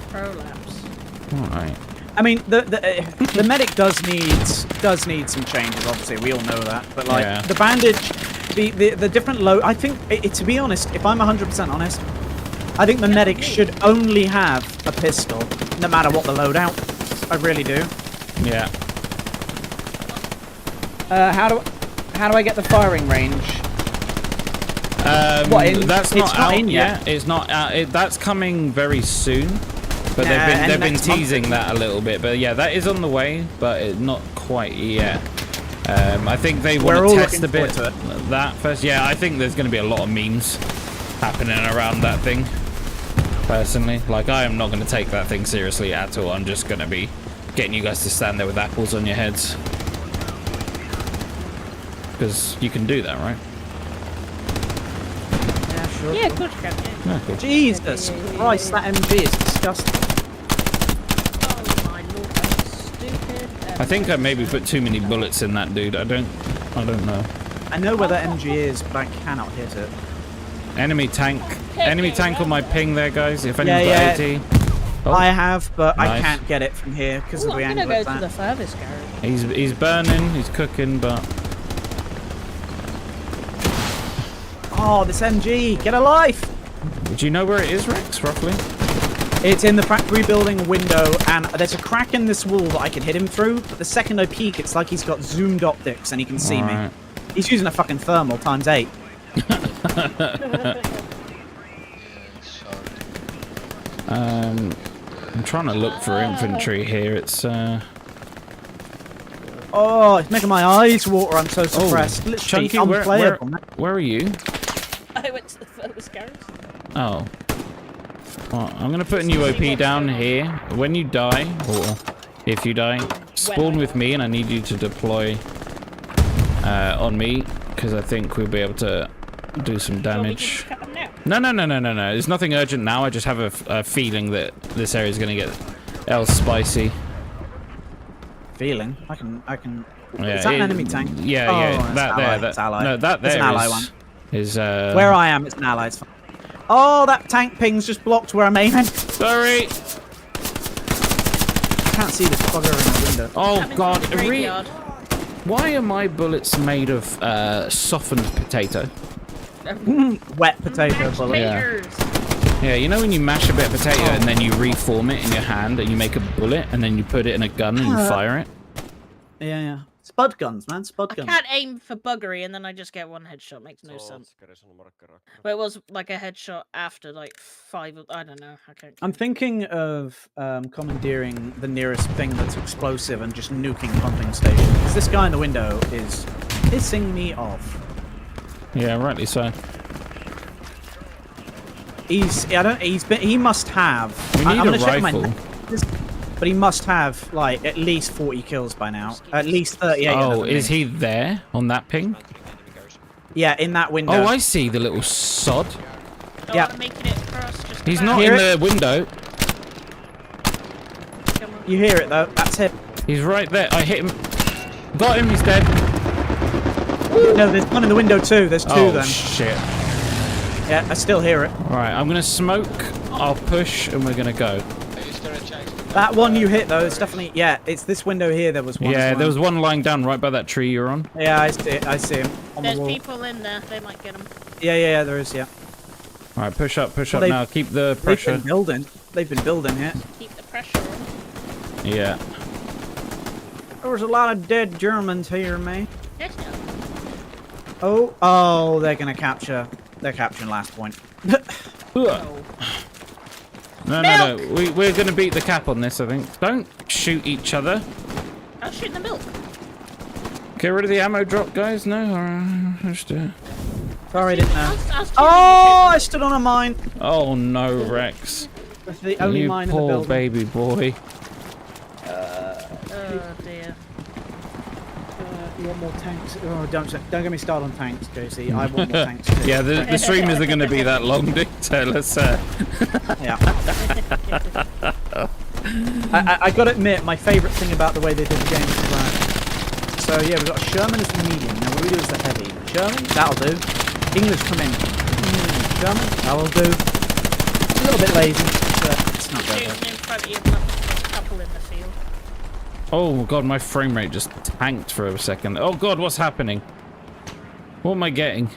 Prolapse. Alright. I mean, the medic does need some changes. Obviously, we all know that. But like Yeah. the bandage, the different load. I think, to be honest, if I'm 100% honest, I think the medic should only have a pistol, no matter what the loadout. I really do. Yeah. How do I get the firing range? That's it's not out in yet. It's not out. That's coming very soon. But Nah, they've and been next month. teasing that a little bit. But yeah, that is on the way, but not quite yet. I think they want We're to all test a looking bit forward that first. Yeah, I think there's going to be a lot of memes happening around that thing. Personally, like I am not going to take that thing seriously at all. I'm just going to be getting you guys to stand there with apples on your heads. Because you can do that, right? Yeah, sure. Yeah, good, can you? Yeah, cool. Jesus Christ, that MG is disgusting. Oh my lord, that's stupid. I think I maybe put too many bullets in that dude. I don't know. I know where that MG is, but I cannot hit it. Enemy tank. Enemy tank on my ping there, guys. If anyone's Yeah, got yeah. AT. Oh, I have, but I Nice. can't get it from here because Ooh, of the I'm angle gonna of go to the that. furthest garage. he's burning. He's cooking, but Oh, this MG! Get a life! do you know where it is, Rex? Roughly? It's in the factory building window, and there's a crack in this wall that I can hit him through, but the second I peek, it's like he's got zoomed optics and he can see me. Alright. He's using a fucking thermal times 8. I'm trying to look for infantry here. It's Oh, it's making my eyes water. I'm so suppressed. Literally Chunky, unplayable. where are you? I went to the furthest garage. Oh. Well, I'm gonna put an UOP down here. When you die, or if you die, spawn with me, and I need you to deploy on me, because I think we'll be able to do some damage. No. There's nothing urgent now. I just have a feeling that this area is gonna get else spicy. Feeling. I can. Yeah, Is that an enemy tank? Yeah, Oh, yeah. it's That ally, there. it's ally. No, that It's there an ally is. one. Is Where I am, it's an ally. It's fine. Oh, that tank ping's just blocked where I'm aiming. Sorry. Can't see this bugger in the window. Oh God! Graveyard. Why are my bullets made of softened potato? Wet potato bullet. Yeah. Yeah, you know when you mash a bit of potato and then you reform it in your hand and you make a bullet and then you put it in a gun and you fire it? Yeah. Spud guns, man. Spud I guns. can't aim for buggery and then I just get one headshot. Makes no sense. But it was like a headshot after like 5. I don't know. I can't. I'm thinking of commandeering the nearest thing that's explosive and just nuking pumping station. Because this guy in the window is pissing me off. Yeah, rightly so. He must have. We need I'm a gonna check my rifle. but he must have like at least 40 kills by now. At least 38. Oh, is he there on that ping? Yeah, in that window. Oh, I see the little sod. Yeah. He's not Hear in it? the window. You hear it though. That's him. He's right there. I hit him. Got him. He's dead. No, there's one in the window too. There's two Oh then. shit. Yeah, I still hear it. All right, I'm gonna smoke. I'll push, and we're gonna go. That one you hit though, it's definitely it's this window here. There was one. Yeah, as well. there was one lying down right by that tree you're on. Yeah, I see it. I see him on There's the wall. people in there. They might get them. Yeah, there is. Yeah. All right, push up Well, now. Keep the pressure. They've been building. They've been building here. Keep the pressure on. Yeah. There was a lot of dead Germans here, mate. Yes, Oh, they're gonna capture. They're capturing last point. No. We're gonna beat the cap on this, I think. Don't shoot each other. I'll shoot the milk. Get rid of the ammo drop, guys. No, alright, let's do it. Sorry, I didn't know. Oh, I stood on a mine. Oh no, Rex. That's the only You mine in the poor building. baby boy. Oh dear. You want more tanks? Oh, don't get me started on tanks, JC. I want more tanks too. Yeah, the stream isn't going to be that long, dude. So let's. Yeah. I got to admit, my favourite thing about the way they did the game is that. So yeah, we've got Sherman as the medium. Now what do we do as the heavy? Sherman, that'll do. English come in. Sherman, that'll do. It's a little bit lazy, but it's not bad. Shooting in front of you, there's a couple in the field. Oh god, my frame rate just tanked for a second. Oh god, what's happening? What am I getting?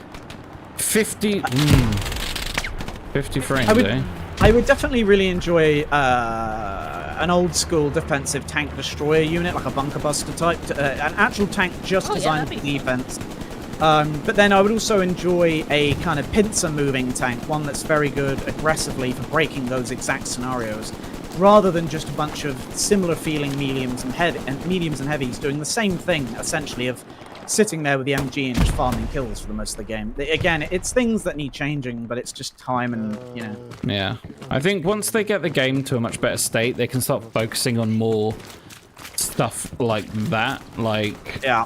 50. 50 frames, I would definitely really enjoy an old school defensive tank destroyer unit, like a bunker buster type, an actual tank just designed for defense. But then I would also enjoy a kind of pincer moving tank, one that's very good aggressively for breaking those exact scenarios, rather than just a bunch of similar feeling mediums and heavies doing the same thing essentially of sitting there with the MG and just farming kills for the most of the game. Again, it's things that need changing, but it's just time and, you know. Yeah. I think once they get the game to a much better state, they can start focusing on more stuff like that. Like, yeah.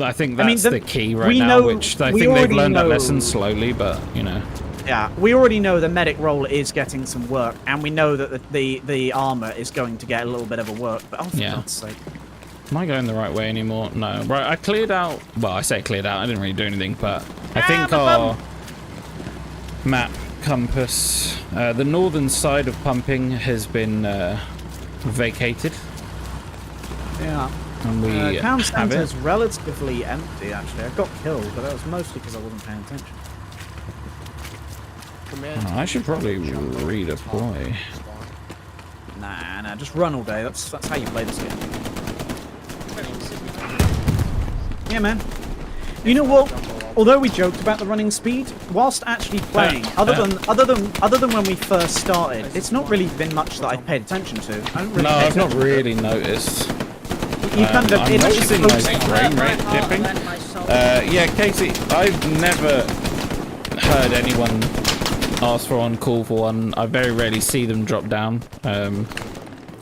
I think that's the key right now, which I think they've already learned that know- lesson slowly, but, you know. Yeah, we already know the medic role is getting some work, and we know that the armor is going to get a little bit of a work, but oh, for God's sake. Am I going the right way anymore? No. Right, I cleared out... Well, I say cleared out. I didn't really do anything, but I think our... Map compass. The northern side of pumping has been vacated. Yeah. And we Town have centre it. is relatively empty, actually. I got killed, but that was mostly because I wasn't paying attention. Oh, I should probably redeploy. Nah, just run all day. That's how you play this game. Yeah, man. You know what? Although we joked about the running speed, whilst actually playing, other than when we first started, it's not really been much that I've paid attention to. I don't really No, pay I've not attention. really noticed. You kind of, I'm it's noticing just my focusing- frame rate dipping. Yeah, Casey, I've never heard anyone ask for one, call for one. I very rarely see them drop down.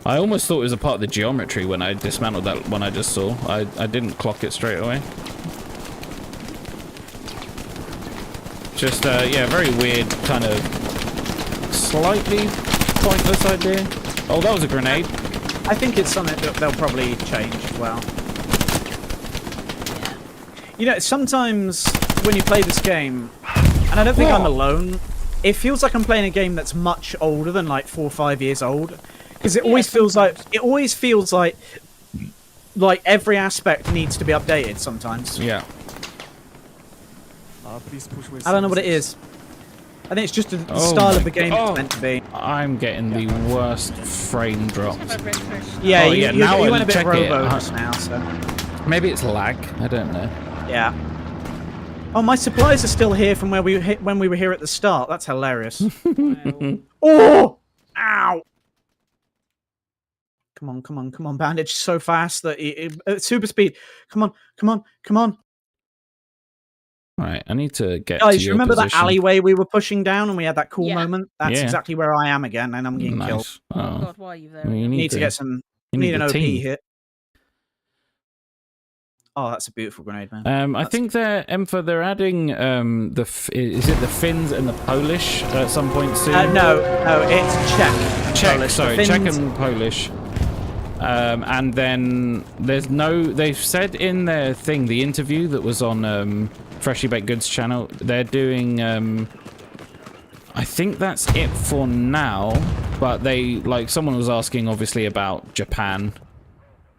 I almost thought it was a part of the geometry when I dismantled that one I just saw. I didn't clock it straight away. Just, yeah, very weird, kind of slightly pointless idea. Oh, that was a grenade. I think it's something that they'll probably change as well. You know, sometimes when you play this game, and I don't think I'm alone, it feels like I'm playing a game that's much older than like 4 or 5 years old. Because it always feels like every aspect needs to be updated sometimes. Yeah. I don't know what it is. I think it's just the style of the game it's meant to be. I'm getting the worst frame drops. Yeah, now you I went a bit check it. robo just now, so... Maybe it's lag. I don't know. Yeah. Oh, my supplies are still here from when we were here at the start. That's hilarious. Oh! Ow! Come on, Bandage so fast that super speed. Come on. Right, I need to get to Guys, your remember position. that alleyway we were pushing down and we had that cool moment? That's Yeah. exactly where I am again, and I'm getting killed. Nice. Oh Oh. god, why are you there? Well, you Need to get some... you Need an the OP team. hit. Oh, that's a beautiful grenade, man. I think they're they're adding is it the Finns and the Polish at some point soon? No, it's Czech. Czech, Polish. sorry, The Czech Finns- and Polish. And then there's they've said in their thing, the interview that was on Freshly Baked Goods channel, they're doing, I think that's it for now, but someone was asking obviously about Japan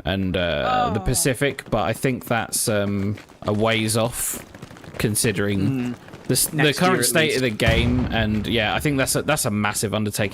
and the Pacific, but I think that's a ways off considering the current state of the game, and yeah, I think that's a massive undertaking.